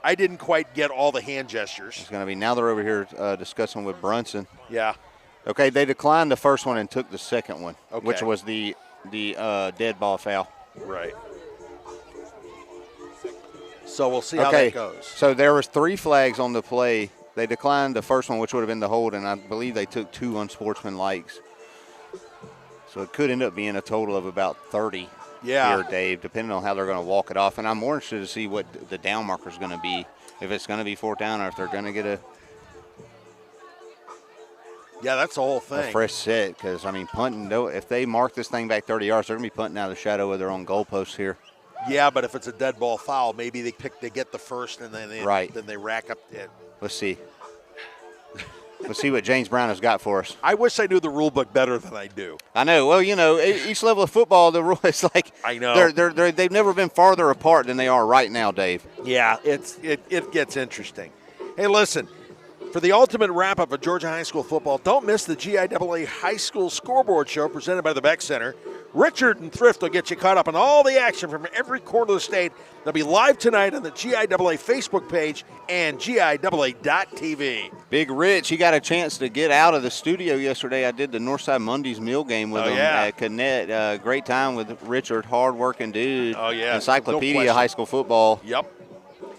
I didn't quite get all the hand gestures. It's gonna be now they're over here discussing with Brunson. Yeah. Okay, they declined the first one and took the second one, okay. which was the dead ball foul. Right. So we'll see how that goes. So there was 3 flags on the play. They declined the first one, which would have been the hold, and I believe they took 2 unsportsmanlikes. So it could end up being a total of about 30 here, Dave, depending on how they're going to walk it off. And I'm more interested to see what the down marker is going to be, if it's going to be 4th down or if they're going to get a that's the whole thing. A fresh set, because, I mean, punting, if they mark this thing back 30 yards, they're going to be punting out of the shadow of their own goalposts here. Yeah, but if it's a dead ball foul, maybe they get the first and then they rack up it. Let's see. Let's see what James Brown has got for us. I wish I knew the rule book better than I do. I know. Well, each level of football, the rule is like I know they've never been farther apart than they are right now, Dave. Yeah, it gets interesting. Hey, listen, for the ultimate wrap-up of Georgia High School football, don't miss the GIAA High School Scoreboard Show presented by the Beck Center. Richard and Thrift will get you caught up on all the action from every corner of the state. They'll be live tonight on the GIAA Facebook page and GIAA.tv. Big Rich, he got a chance to get out of the studio yesterday. I did the Northside Mondays meal game with him at Connect. Great time with Richard, hard-working dude. Oh, yeah. Encyclopedia high school football. Yep.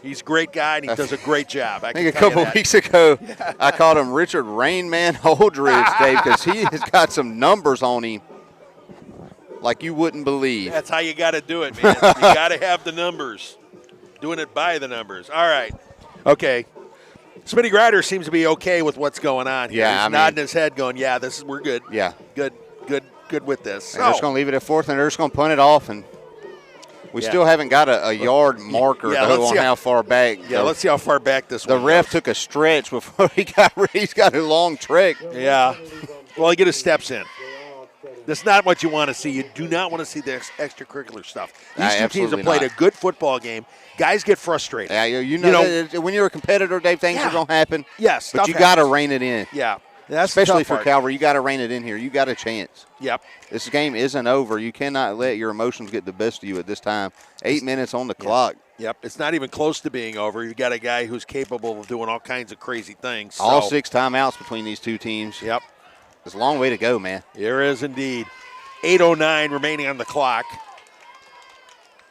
He's a great guy, and he does a great job. I think a couple weeks ago, I called him Richard Rainman Holdridge, Dave, because he has got some numbers on him like you wouldn't believe. That's how you got to do it, man. You got to have the numbers. Doing it by the numbers. All right. Okay. Smitty Grider seems to be okay with what's going on here. Yeah, He's nodding his head going, we're good. Yeah. Good with this. They're just going to leave it at 4th, and they're just going to punt it off, and we still haven't got a yard marker on how far back. Yeah, let's see how far back this one The ref took a stretch before he's got a long trek. Yeah. Well, he get his steps in. That's not what you want to see. You do not want to see the extracurricular stuff. These two teams have played a good football game. Guys get frustrated. Yeah, you know when you're a competitor, Dave, things are going to happen. Yes, but you got to rein it in. Yeah. That's especially for Calvary. You got to rein it in here. You got a chance. Yep. This game isn't over. You cannot let your emotions get the best of you at this time. 8 minutes on the clock. Yep. It's not even close to being over. You got a guy who's capable of doing all kinds of crazy things. All 6 timeouts between these two teams. Yep. It's a long way to go, man. There is indeed. 8:09 remaining on the clock.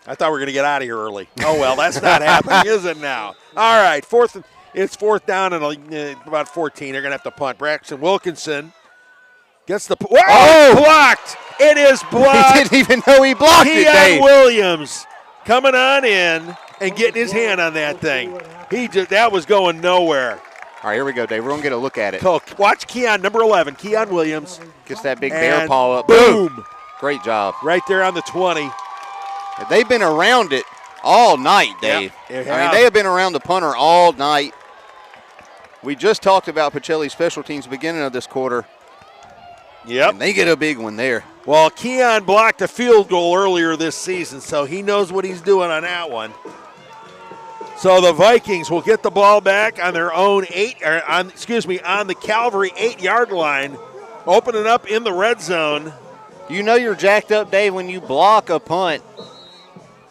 I thought we were going to get out of here early. Oh, well, that's not happening, is it now? All right, it's fourth down and about 14. They're going to have to punt. Braxton Wilkinson gets the blocked. It is blocked. He didn't even know he blocked it, Dave. Williams coming on in and getting his hand on that thing. That was going nowhere. All right, here we go, Dave. We're going to get a look at it. Watch Keon, number 11, Keon Williams. Gets that big bear paw up. Boom. Great job. Right there on the 20. They've been around it all night, Dave. Yep, I mean, they have been around the punter all night. We just talked about Pacelli's special teams beginning of this quarter. Yep. And they get a big one there. Well, Keon blocked a field goal earlier this season, so he knows what he's doing on that one. So the Vikings will get the ball back on their own on the Calvary 8-yard line, opening up in the red zone. You know you're jacked up, Dave, when you block a punt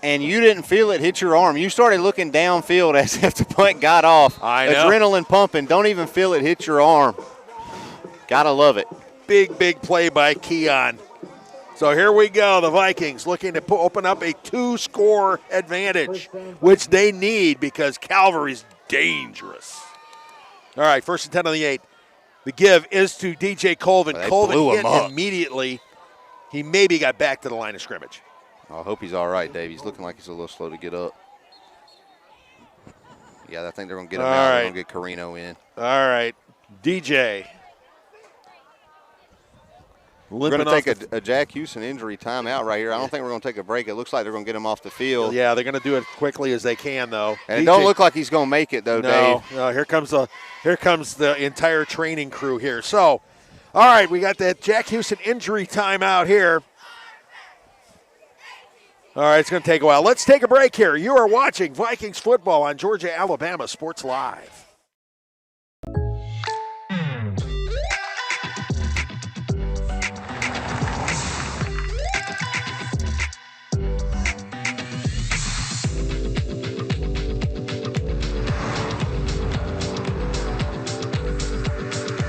and you didn't feel it hit your arm. You started looking downfield as if the punt got off. I know. Adrenaline pumping. Don't even feel it hit your arm. Gotta love it. Big play by Keon. So here we go. The Vikings looking to open up a 2-score advantage, which they need because Calvary's dangerous. All right, 1st and 10 on the 8. The give is to DJ Colvin. Colvin hit immediately. He maybe got back to the line of scrimmage. I hope he's all right, Dave. He's looking like he's a little slow to get up. Yeah, I think they're going to get him out. They're going to get Carino in. All right, DJ. We're going to take a Jack Houston injury timeout right here. I don't think we're going to take a break. It looks like they're going to get him off the field. Yeah, they're going to do it quickly as they can, though. And it don't look like he's going to make it, though, Dave. No, here comes the entire training crew here. So, all right, we got that Jack Houston injury timeout here. All right, it's going to take a while. Let's take a break here. You are watching Vikings football on Georgia Alabama Sports Live.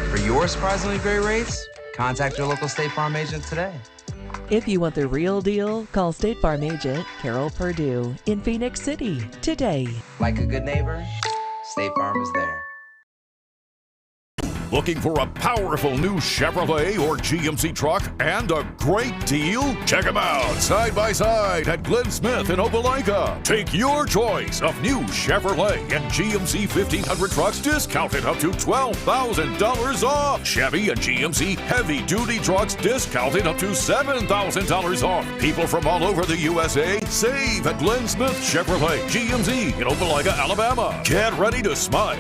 For your surprisingly great rates, contact your local State Farm agent today. If you want the real deal, call State Farm agent Carol Purdue in Phoenix City today. Like a good neighbor, State Farm is there. Looking for a powerful new Chevrolet or GMC truck and a great deal? Check them out side by side at Glenn Smith in Opelika. Take your choice of new Chevrolet and GMC 1500 trucks discounted up to $12,000 off. Chevy and GMC heavy duty trucks discounted up to $7,000 off. People from all over the USA save at Glenn Smith Chevrolet GMC in Opelika, Alabama. Get ready to smile.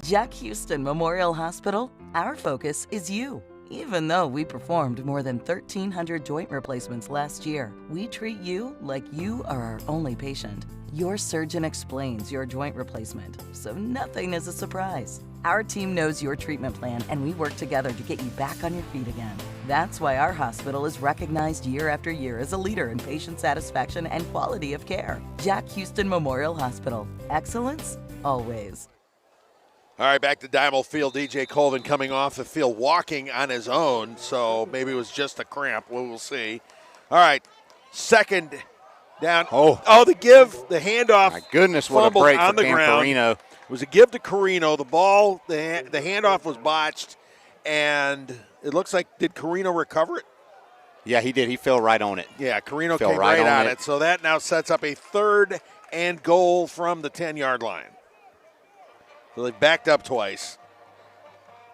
Jack Houston Memorial Hospital, our focus is you. Even though we performed more than 1,300 joint replacements last year, we treat you like you are our only patient. Your surgeon explains your joint replacement, so nothing is a surprise. Our team knows your treatment plan, and we work together to get you back on your feet again. That's why our hospital is recognized year after year as a leader in patient satisfaction and quality of care. Jack Houston Memorial Hospital. Excellence, always. All right, back to Diamond Field. DJ Colvin coming off the field walking on his own, so maybe it was just a cramp. We'll see. All right, 2nd down. The give, the handoff. My goodness, what a break on for the ground. Carino. It was a give to Carino. The ball, the handoff was botched, and it looks like, did Carino recover it? Yeah, he did. He fell right on it. Yeah, Carino came right on it. So that now sets up a 3rd and goal from the 10-yard line. So they backed up twice.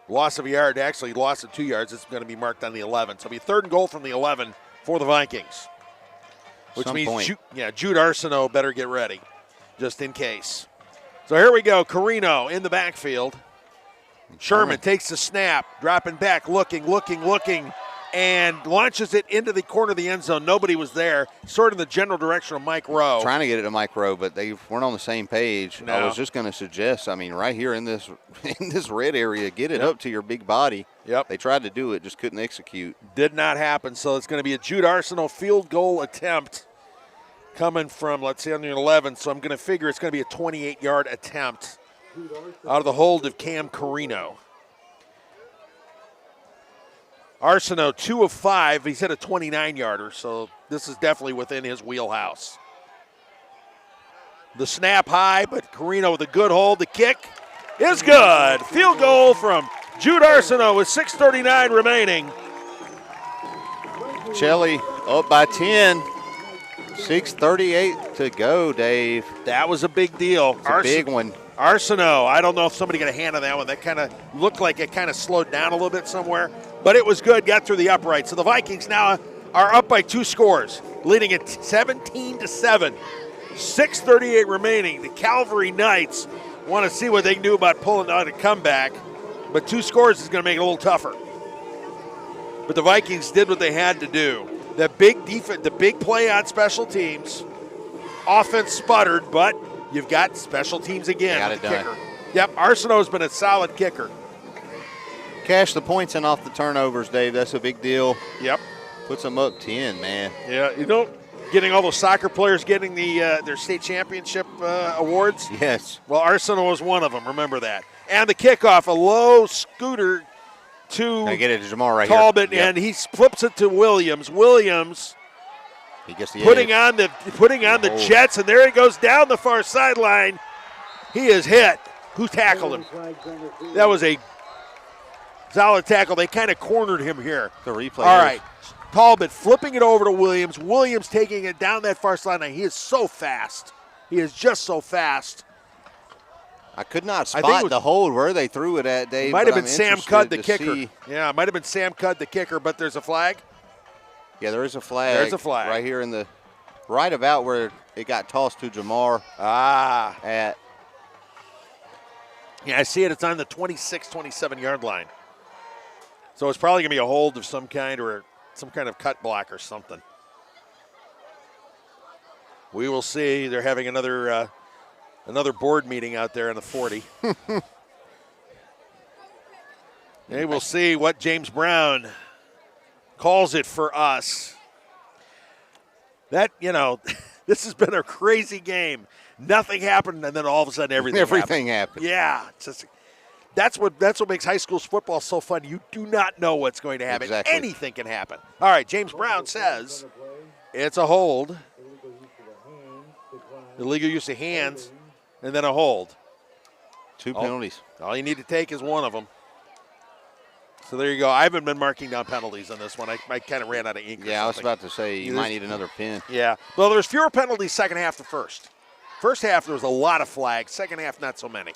Loss of a yard, actually loss of 2 yards. It's going to be marked on the 11. So it'll be 3rd and goal from the 11 for the Vikings. Which means, Jude Arsenault better get ready, just in case. So here we go. Carino in the backfield. Sherman takes the snap, dropping back, looking, and launches it into the corner of the end zone. Nobody was there, sort of in the general direction of Mike Rowe. Trying to get it to Mike Rowe, but they weren't on the same page. No. I was just going to suggest, I mean, right here in this red area, get it up to your big body. Yep. They tried to do it, just couldn't execute. Did not happen, so it's going to be a Jude Arsenault field goal attempt coming from, let's see, on the 11, so I'm going to figure it's going to be a 28-yard attempt out of the hold of Cam Carino. Arsenault, 2 of 5. He's hit a 29-yarder, so this is definitely within his wheelhouse. The snap high, but Carino with a good hold. The kick is good. Field goal from Jude Arsenault with 6:39 remaining. Pacelli up by 10. 6:38 to go, Dave. That was a big deal. It's a big one. Arsenault, I don't know if somebody got a hand on that one. That kind of looked like it kind of slowed down a little bit somewhere, but it was good, got through the upright. So the Vikings now are up by 2 scores, leading it 17-7. 6:38 remaining. The Calvary Knights want to see what they can do about pulling out a comeback, but 2 scores is going to make it a little tougher. But the Vikings did what they had to do. The big defense, the big play on special teams. Offense sputtered, but you've got special teams again. Got with it the done. kicker. Yep, Arsenault's been a solid kicker. Cash the points in off the turnovers, Dave. That's a big deal. Yep. Puts them up 10, man. Yeah, you know, getting all those soccer players getting the their state championship awards. Yes. Well, Arsenault was one of them. Remember that. And the kickoff, a low scooter to I get it to Jamar right Talbot, here. Yep. and he flips it to Williams. Williams He gets the putting edge. on the Jets, and there he goes down the far sideline. He is hit. Who tackled him? That was a solid tackle. They kind of cornered him here. The replay. All right. Talbot flipping it over to Williams. Williams taking it down that far sideline. He is so fast. He is just so fast. I could not I think it spot was- the hold where they threw it at, Dave. Might but have been I'm Sam interested Cudd, the to kicker. see- Yeah, it might have been Sam Cudd, the kicker, but there's a flag. Yeah, there is a flag. There's a flag. Right here in the, right about where it got tossed to Jamar. At. Yeah, I see it. It's on the 26, 27-yard line. So it's probably going to be a hold of some kind or some kind of cut block or something. We will see. They're having another board meeting out there in the 40. They will see what James Brown calls it for us. That, you know, this has been a crazy game. Nothing happened, and then all of a sudden everything happened. Yeah. It's just, that's what makes high school football so fun. You do not know what's going to happen. Exactly. Anything can happen. All right, James Brown says it's a hold. Illegal use of hands, and then a hold. 2 penalties. All you need to take is one of them. So there you go. I haven't been marking down penalties on this one. I kind of ran out of ink. Yeah, I was about to say you might need another pin. Yeah. Well, there's fewer penalties second half to first. First half, there was a lot of flags. Second half, not so many.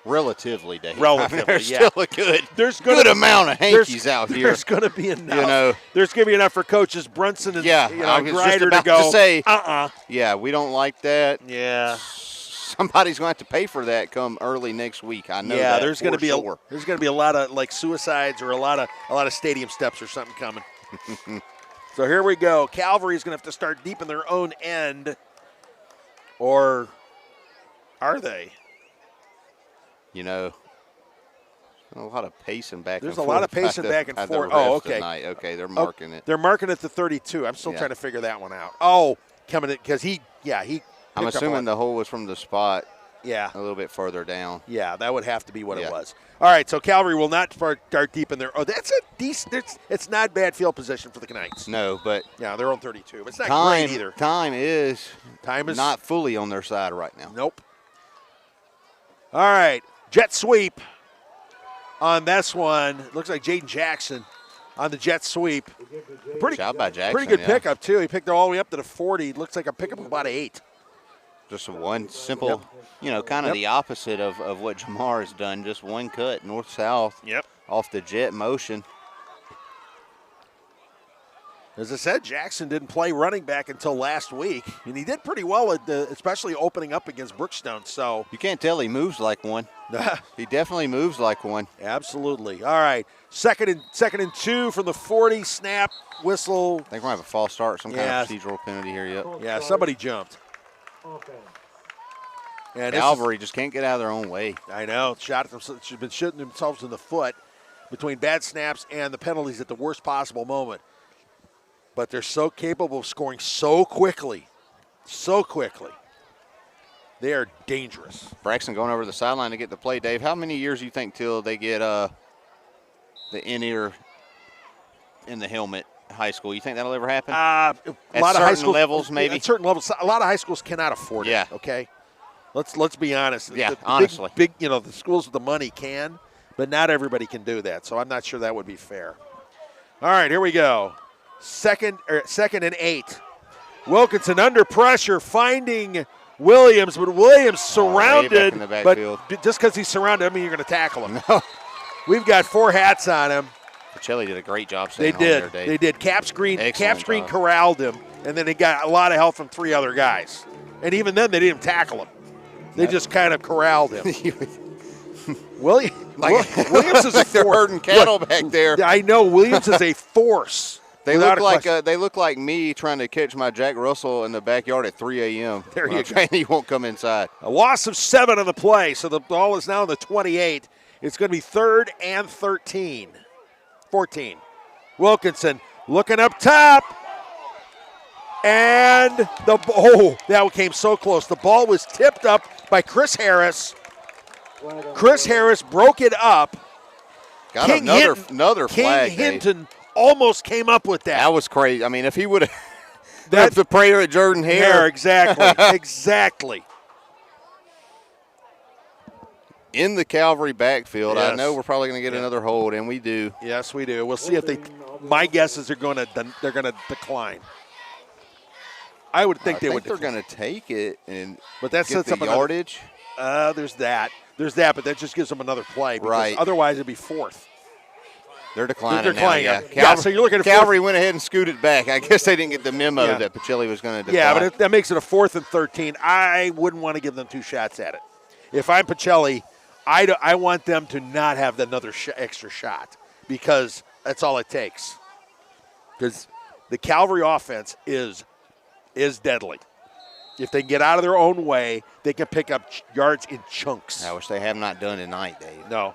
Relatively, Dave. Relatively, there's yeah. still a good Good amount of hankies out here. There's going to be enough. You know, there's going to be enough for coaches Brunson and I was just Grider about to go. to say, Uh-uh. Yeah, we don't like that. Yeah. Somebody's going to have to pay for that come early next week. I know that. Yeah, there's going to be sure. there's going to be a lot of like suicides or a lot of stadium steps or something coming. So here we go. Calvary's going to have to start deep in their own end, or are they? You know, a lot of pacing back. There's and a lot forth of pacing by the- back and by the forth. refs Oh, okay. tonight. Okay, they're marking it. They're marking it to 32. I'm still Yeah. trying to figure that one out. Oh, coming in because he. I'm picked up assuming on- the hole was from the spot. Yeah. A little bit further down. Yeah, that would have to be what it Yeah. was. All right, so Calvary will not start deep in there. Oh, that's a decent. It's not bad field position for the Knights. No, but yeah, they're on 32. But it's not great either. Time is not fully on their side right now. Nope. All right, jet sweep on this one. Looks like Jaden Jackson on the jet sweep. Pretty job by Jackson. Pretty good yeah. pickup too. He picked it all the way up to the 40. Looks like a pickup of about 8. Just one simple, kind of the opposite of what Jamar has done. Just one cut, north-south. Yep. Off the jet motion. As I said, Jackson didn't play running back until last week, and he did pretty well, especially opening up against Brookstone. So you can't tell he moves like one. He definitely moves like one. Absolutely. All right, second and 2 from the 40. Snap, whistle. I think we're going to have a false start, some kind of procedural penalty here yet. Yeah, somebody jumped. And Calvary just can't get out of their own way. I know. She's been shooting themselves in the foot between bad snaps and the penalties at the worst possible moment. But they're so capable of scoring so quickly. So quickly. They are dangerous. Braxton going over the sideline to get the play. Dave, how many years do you think till they get the in-ear in the helmet high school? You think that'll ever happen? A at lot of high schools, levels, maybe? At certain levels. A lot of high schools cannot afford it, okay? Let's be honest. Yeah, the honestly. Big, the schools with the money can, but not everybody can do that. So I'm not sure that would be fair. All right, here we go. Second and 8. Wilkinson under pressure, finding Williams, but Williams surrounded. But just because he's surrounded, I mean you're going to tackle him. No. We've got 4 hats on him. Pacelli did a great job. They did. They did. Cap Screen corralled him, and then he got a lot of help from 3 other guys. And even then, they didn't tackle him. They just kind of corralled him. Williams is like they're herding cattle back there. I know. Williams is a force. They look like me trying to catch my Jack Russell in the backyard at 3 a.m. There you go. He won't come inside. A loss of 7 on the play, so the ball is now on the 28. It's going to be 3rd and 14. Wilkinson looking up top. And that came so close. The ball was tipped up by Chris Harris. Chris Harris broke it up. Got another flag. King Hinton almost came up with that. That was crazy. I mean, if he would have that's the prayer at Jordan Hare. Exactly. Exactly. In the Calvary backfield, yes. I know we're probably going to get another hold, and we do. Yes, we do. We'll see if my guess is they're going to decline. I would think they would. They're going to take it, but that sets up yardage. There's that, but that just gives them another play. Right. Otherwise, it'd be 4th. They're declining. They're declining. Now, yeah. So you're looking at Calvary went ahead and scooted back. I guess they didn't get the memo that Pacelli was going to decline. Yeah, but that makes it a 4th and 13. I wouldn't want to give them 2 shots at it. If I'm Pacelli, I want them to not have another extra shot because that's all it takes. Because the Calvary offense is deadly. If they get out of their own way, they can pick up yards in chunks. I wish they have not done tonight, Dave. No.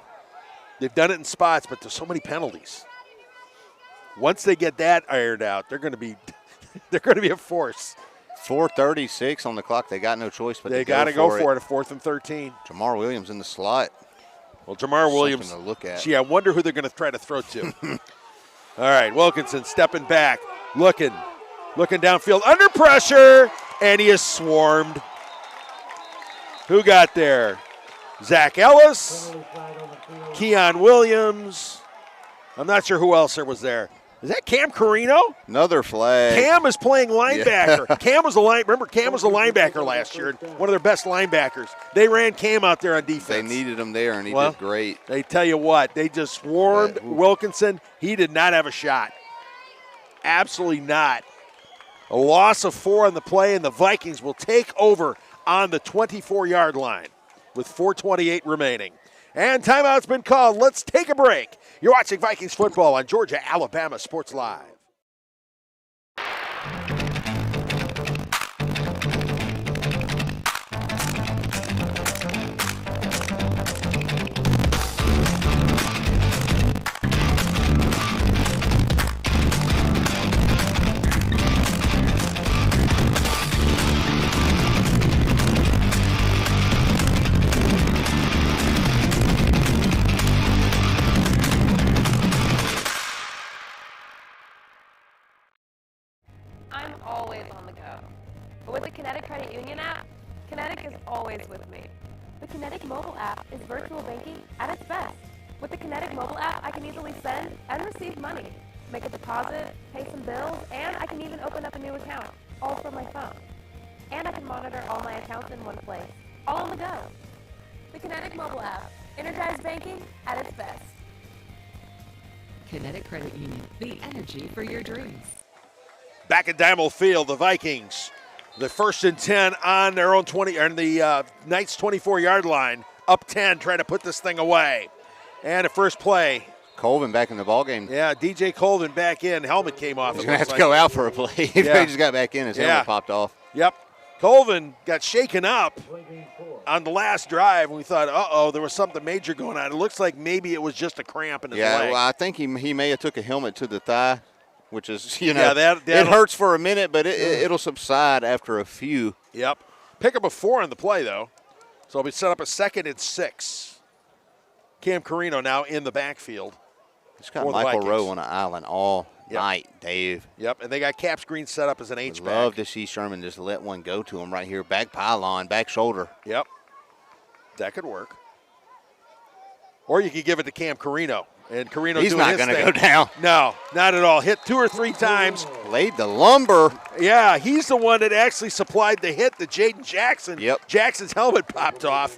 They've done it in spots, but there's so many penalties. Once they get that ironed out, they're going to be a force. 4:36 on the clock. They got no choice but they got to go for it. A 4th and 13. Jamar Williams in the slot. Well, Jamar Williams. Something to look at. Gee, I wonder who they're going to try to throw to. All right, Wilkinson stepping back, looking downfield, under pressure, and he is swarmed. Who got there? Zach Ellis, Keon Williams. I'm not sure who else there was there. Is that Cam Carino? Another flag. Cam is playing linebacker. Yeah. Cam was a linebacker last year, one of their best linebackers. They ran Cam out there on defense. They needed him there, and he did great. They tell you what, they just swarmed Wilkinson. He did not have a shot. Absolutely not. A loss of 4 on the play, and the Vikings will take over on the 24-yard line with 4:28 remaining. And timeout's been called. Let's take a break. You're watching Vikings football on Georgia-Alabama Sports Live. I'm always on the go. But with the Kinetic Credit Union app, Kinetic is always with me. The Kinetic mobile app is virtual banking at its best. With the Kinetic mobile app, I can easily send and receive money, make a deposit, pay some bills, and I can even open up a new account, all from my phone. And I can monitor all my accounts in one place, all on the go. The Kinetic mobile app, energized banking at its best. Kinetic Credit Union, the energy for your dreams. Back at Diamond Field, the Vikings, the 1st and 10 on their own 20, or the Knights 24-yard line, up 10, trying to put this thing away. And a first play. Colvin back in the ballgame. Yeah, DJ Colvin back in. Helmet came off. He's going to have to go out for a play. He just got back in. His helmet popped off. Yep. Colvin got shaken up on the last drive, and we thought, uh-oh, there was something major going on. It looks like maybe it was just a cramp in his leg. Well, I think he may have took a helmet to the thigh, which is, you know, that it hurts for a minute, but it'll subside after a few. Yep. Pick up a 4 on the play, though. So it'll be set up a 2nd and 6. Cam Carino now in the backfield. He's got Michael Rowe on an island all night, Dave. Yep, and they got Caps Green set up as an H-back. Love to see Sherman just let one go to him right here. Back pylon, back shoulder. Yep, that could work. Or you could give it to Cam Carino. And Carino He's not going to go down. No, not at all. Hit 2 or 3 times. Laid the lumber. Yeah, he's the one that actually supplied the hit to Jaden Jackson. Yep. Jackson's helmet popped off.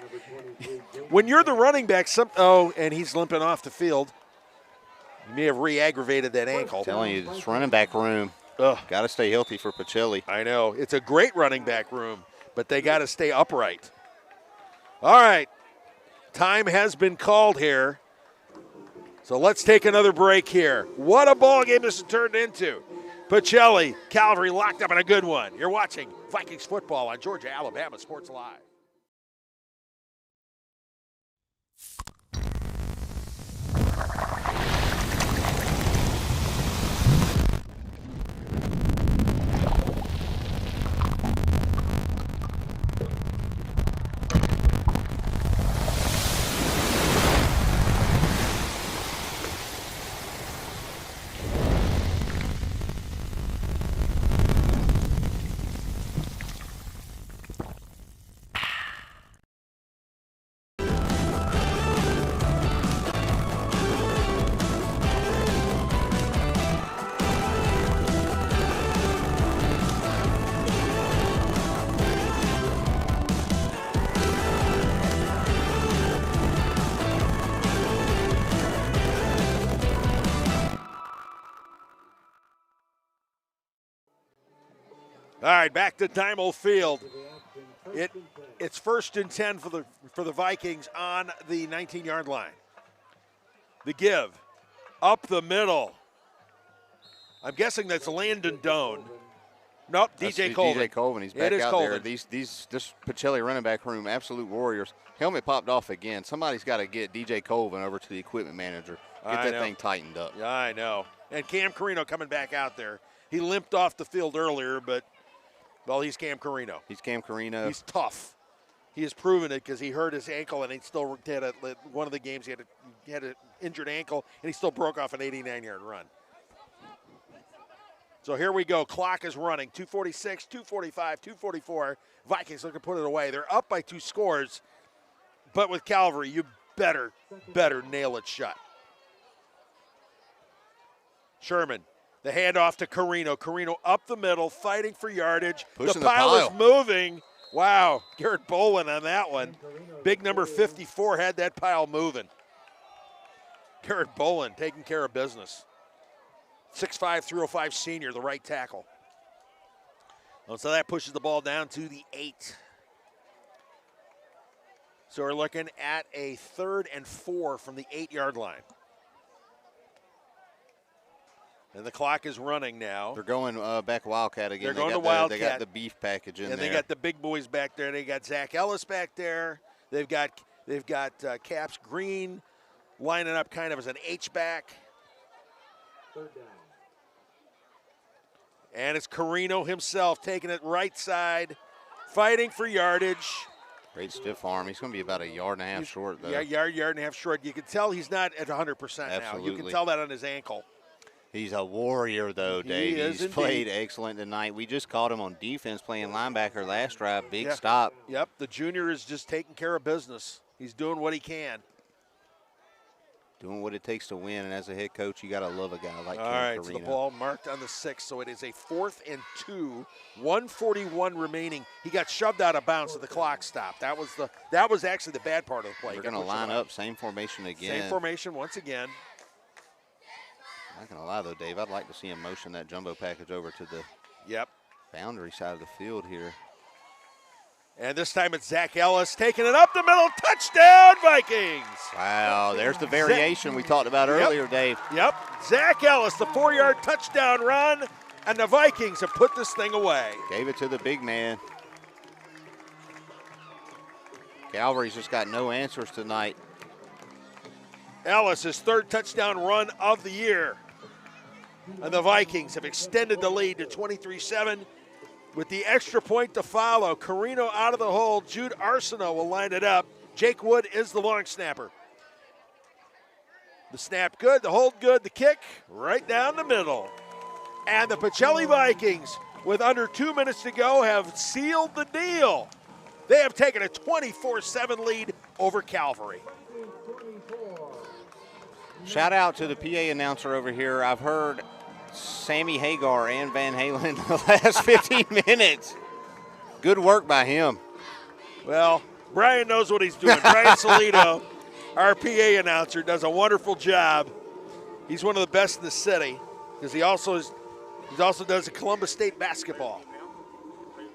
When you're the running back, and he's limping off the field. You may have re-aggravated that ankle. I'm telling you, this running back room. Got to stay healthy for Pacelli. I know. It's a great running back room, but they got to stay upright. All right. Time has been called here. So let's take another break here. What a ball game this has turned into. Pacelli, Calvary locked up in a good one. You're watching Vikings football on Georgia, Alabama Sports Live. All right, back to Diamond Field. It's 1st and 10 for the Vikings on the 19-yard line. The give, up the middle. I'm guessing that's Landon Doan. Nope, DJ Colvin. DJ Colvin, he's back out there. This Pacelli running back room, absolute warriors. Helmet popped off again. Somebody's got to get DJ Colvin over to the equipment manager. Get that thing tightened up. Yeah, I know. And Cam Carino coming back out there. He limped off the field earlier, but well, he's Cam Carino. He's Cam Carino. He's tough. He has proven it because he hurt his ankle and he still had one of the games he had an injured ankle and he still broke off an 89-yard run. So here we go. Clock is running. 2:46, 2:45, 2:44. Vikings looking to put it away. They're up by 2 scores, but with Calvary, you better nail it shut. Sherman. The handoff to Carino. Carino up the middle, fighting for yardage. Pushing the pile is moving. Wow, Garrett Bolin on that one. Big number 54 had that pile moving. Garrett Bolin taking care of business. 6'5", 305 senior, the right tackle. Well, so that pushes the ball down to the 8. So we're looking at a 3rd and 4 from the 8-yard line. And the clock is running now. They're going back Wildcat again. They're going to Wildcat. They got the beef package in there. And they got the big boys back there. They got Zach Ellis back there. They've got Caps Green lining up kind of as an H-back. 3rd down. And it's Carino himself taking it right side, fighting for yardage. Great stiff arm. He's going to be about a yard and a half short, though. Yeah, yard and a half short. You can tell he's not at 100% now. You can tell that on his ankle. He's a warrior, though, Dave. He's played excellent tonight. We just caught him on defense playing linebacker last drive. Big stop. Yep, the junior is just taking care of business. He's doing what he can. Doing what it takes to win, and as a head coach, you got to love a guy like Cam All right, Carino. so the ball marked on the 6, so it is a 4th and 2, 1:41 remaining. He got shoved out of bounds, so the clock stopped. That was actually the bad part of the play. We're going to line up, same formation again. Same formation once again. Not going to lie, though, Dave, I'd like to see him motion that jumbo package over to the boundary side of the field here. And this time it's Zach Ellis taking it up the middle. Touchdown, Vikings. Wow, there's the variation we talked about earlier, Dave. Yep. Zach Ellis, the 4-yard touchdown run, and the Vikings have put this thing away. Gave it to the big man. Calvary's just got no answers tonight. Ellis, his 3rd touchdown run of the year. And the Vikings have extended the lead to 23-7 with the extra point to follow. Carino out of the hole. Jude Arsenault will line it up. Jake Wood is the long snapper. The snap good, the hold good, the kick right down the middle. And the Pacelli Vikings, with under 2 minutes to go, have sealed the deal. They have taken a 24-7 lead over Calvary. Shout out to the PA announcer over here. I've heard Sammy Hagar and Van Halen the last 15 minutes. Good work by him. Well, Brian knows what he's doing. Brian Solito, our PA announcer, does a wonderful job. He's one of the best in the city because he also does the Columbus State basketball.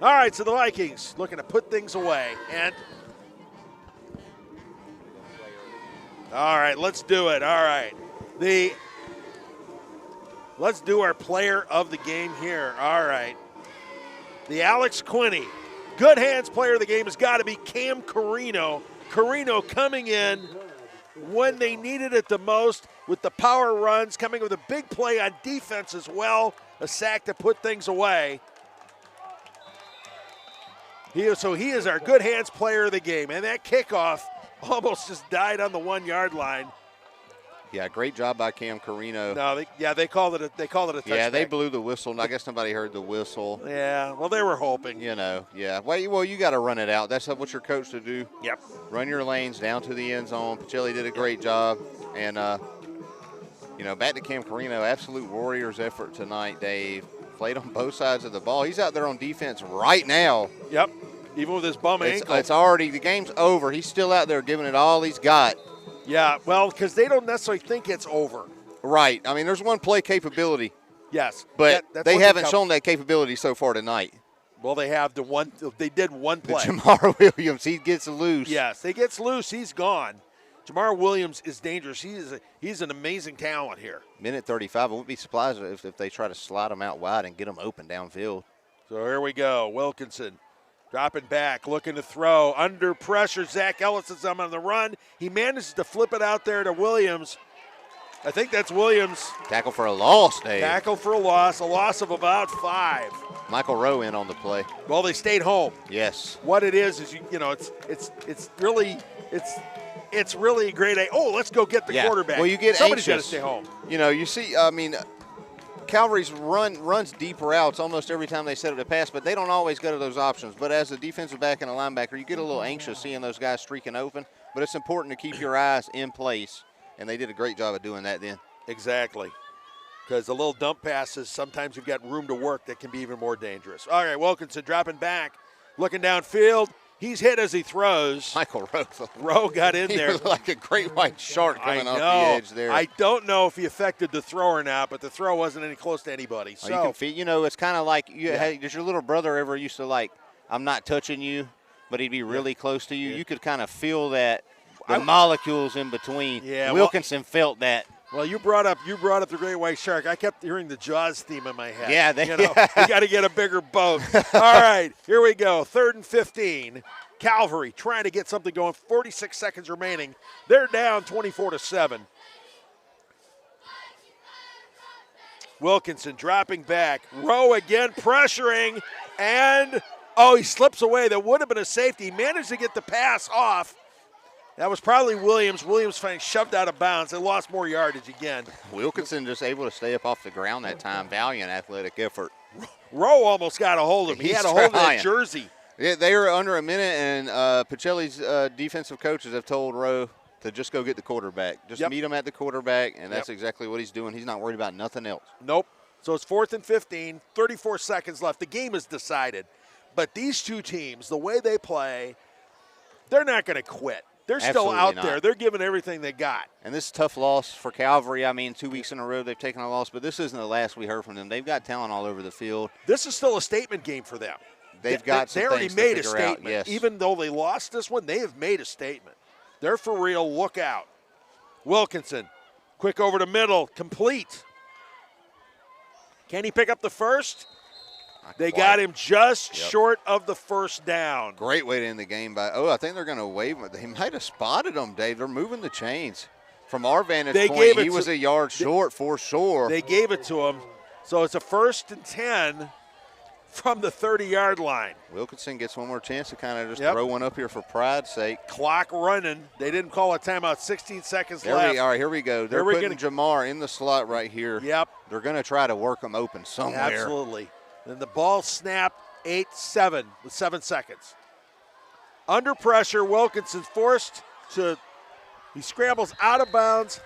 All right, so the Vikings looking to put things away. And all right, let's do it. All right. Let's do our player of the game here. All right. The Alex Quinney. Good hands player of the game has got to be Cam Carino. Carino coming in when they needed it the most with the power runs, coming with a big play on defense as well. A sack to put things away. He is our good hands player of the game. And that kickoff almost just died on the 1-yard line. Yeah, great job by Cam Carino. No, they called it a touchback. Yeah, they blew the whistle. I guess nobody heard the whistle. Yeah, well, they were hoping. You know, yeah. Well, you got to run it out. That's what you're coached to do. Yep. Run your lanes down to the end zone. Pacelli did a great job. And, back to Cam Carino. Absolute Warriors effort tonight, Dave. Played on both sides of the ball. He's out there on defense right now. Yep. Even with his bum ankle. It's already, the game's over. He's still out there giving it all he's got. Yeah, well, because they don't necessarily think it's over. Right. I mean, there's one play capability. Yes. But they haven't shown that capability so far tonight. Well, they have they did one play. Jamar Williams, he gets loose. Yes, he gets loose, he's gone. Jamar Williams is dangerous. He's an amazing talent here. Minute 35. I wouldn't be surprised if they try to slide him out wide and get him open downfield. So here we go. Wilkinson dropping back, looking to throw. Under pressure, Zach Ellis is on the run. He manages to flip it out there to Williams. I think that's Williams. Tackle for a loss, Dave. Tackle for a loss of about 5. Michael Rowe in on the play. Well, they stayed home. Yes. What it is it's really a great. Oh, let's go get the quarterback. Well, you get somebody's got to anxious. stay home. You see. I mean, Calvary's runs deep routes almost every time they set up the pass, but they don't always go to those options. But as a defensive back and a linebacker, you get a little anxious seeing those guys streaking open. But it's important to keep your eyes in place, and they did a great job of doing that then. Exactly. Because the little dump passes, sometimes you've got room to work that can be even more dangerous. All right, Wilkinson dropping back, looking downfield. He's hit as he throws. Michael Rowe. Rowe got in there. He was like a great white shark coming off the edge there. I don't know if he affected the throw or not, but the throw wasn't any close to anybody. So you can feel, it's kind of like does your little brother ever used to I'm not touching you, but he'd be really close to you. Yeah. You could kind of feel that the molecules in between. Yeah, Wilkinson felt that. Well, you brought up the great white shark. I kept hearing the Jaws theme in my head. Yeah, you got to get a bigger boat. All right, here we go. 3rd and 15. Calvary trying to get something going. 46 seconds remaining. They're down 24-7. Wilkinson dropping back. Rowe again pressuring, and he slips away. That would have been a safety. He managed to get the pass off. That was probably Williams. Williams finally shoved out of bounds. They lost more yardage again. Wilkinson just able to stay up off the ground that time. Valiant athletic effort. Rowe almost got a hold of him. He had a hold of that jersey. Yeah, they were under a minute, and Pacelli's defensive coaches have told Rowe to just go get the quarterback. Just meet him at the quarterback, and that's exactly what he's doing. He's not worried about nothing else. Nope. So it's 4th and 15, 34 seconds left. The game is decided. But these two teams, the way they play, they're not going to quit. They're still out there. They're giving everything they got. And this is a tough loss for Calvary. I mean, 2 weeks in a row they've taken a loss, but this isn't the last we heard from them. They've got talent all over the field. This is still a statement game for them. They've got some They already things made to a figure out, statement. yes. Even though they lost this one, they have made a statement. They're for real. Look out. Wilkinson, quick over to middle, complete. Can he pick up the first? They got him just short of the first down. Great way to end the game by, I think they're going to wave him. They might have spotted him, Dave. They're moving the chains. From our vantage point, he was a yard short for sure. They gave it to him. So it's a 1st and 10 from the 30-yard line. Wilkinson gets one more chance to kind of just throw one up here for pride's sake. Clock running. They didn't call a timeout. 16 seconds left. All right, here we go. They're putting Jamar in the slot right here. Yep. They're going to try to work him open somewhere. Absolutely. Then the ball snapped 8-7 with 7 seconds. Under pressure, Wilkinson's forced to – he scrambles out of bounds,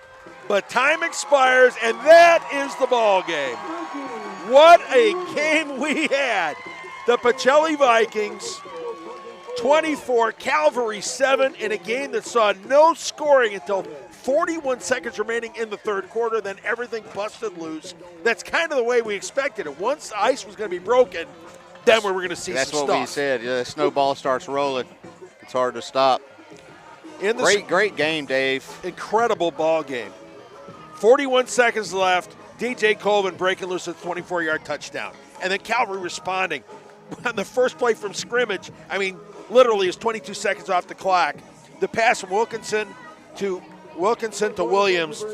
but time expires, and that is the ball game. What a game we had. The Pachelli Vikings, 24, Calvary 7, in a game that saw no scoring until 41 seconds remaining in the third quarter. Then everything busted loose. That's kind of the way we expected it. Once the ice was going to be broken, then we were going to see some stuff. That's what we said. The snowball starts rolling. It's hard to stop. Great game, Dave. Incredible ball game. 41 seconds left. DJ Colvin breaking loose a 24-yard touchdown. And then Calvary responding. On the first play from scrimmage, I mean, literally is 22 seconds off the clock. The pass from Wilkinson to Williams.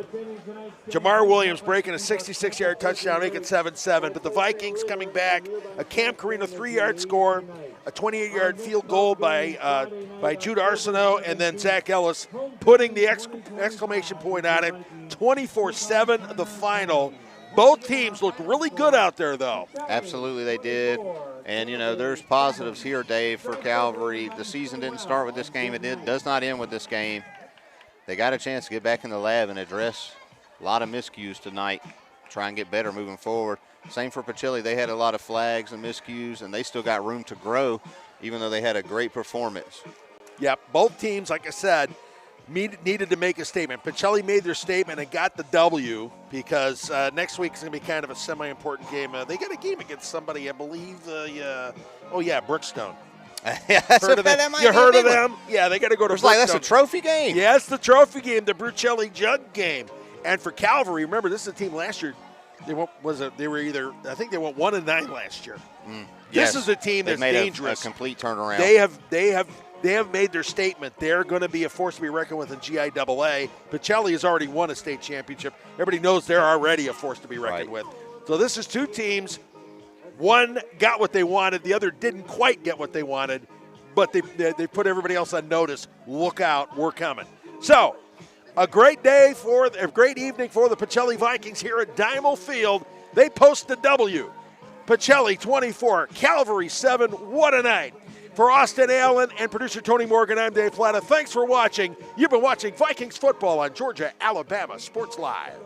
Jamar Williams breaking a 66-yard touchdown, making 7-7. But the Vikings coming back. A Cam Carino 3-yard score, a 28-yard field goal by Jude Arsenault, and then Zach Ellis putting the exclamation point on it. 24-7 the final. Both teams looked really good out there, though. Absolutely, they did. And, there's positives here, Dave, for Calvary. The season didn't start with this game. It does not end with this game. They got a chance to get back in the lab and address a lot of miscues tonight, try and get better moving forward. Same for Pacelli. They had a lot of flags and miscues, and they still got room to grow, even though they had a great performance. Yep, both teams, like I said, needed to make a statement. Pacelli made their statement and got the W because next week is going to be kind of a semi-important game. They got a game against somebody, I believe, Brookstone. You heard of them? Yeah, they got to go to Brookstone. That's a trophy game. Yeah, it's the trophy game, the Brucelli Jug game. And for Calvary, remember, this is a team last year. They went 1-9 last year. This is a team that's dangerous. A complete turnaround. They have made their statement. They're going to be a force to be reckoned with in GIAA. Pacelli has already won a state championship. Everybody knows they're already a force to be reckoned with. So this is two teams. One got what they wanted. The other didn't quite get what they wanted, but they put everybody else on notice. Look out, we're coming. So a great evening for the Pacelli Vikings here at Diamond Field. They post the W. Pacelli 24, Calvary 7. What a night. For Austin Allen and producer Tony Morgan, I'm Dave Plata. Thanks for watching. You've been watching Vikings football on Georgia Alabama Sports Live.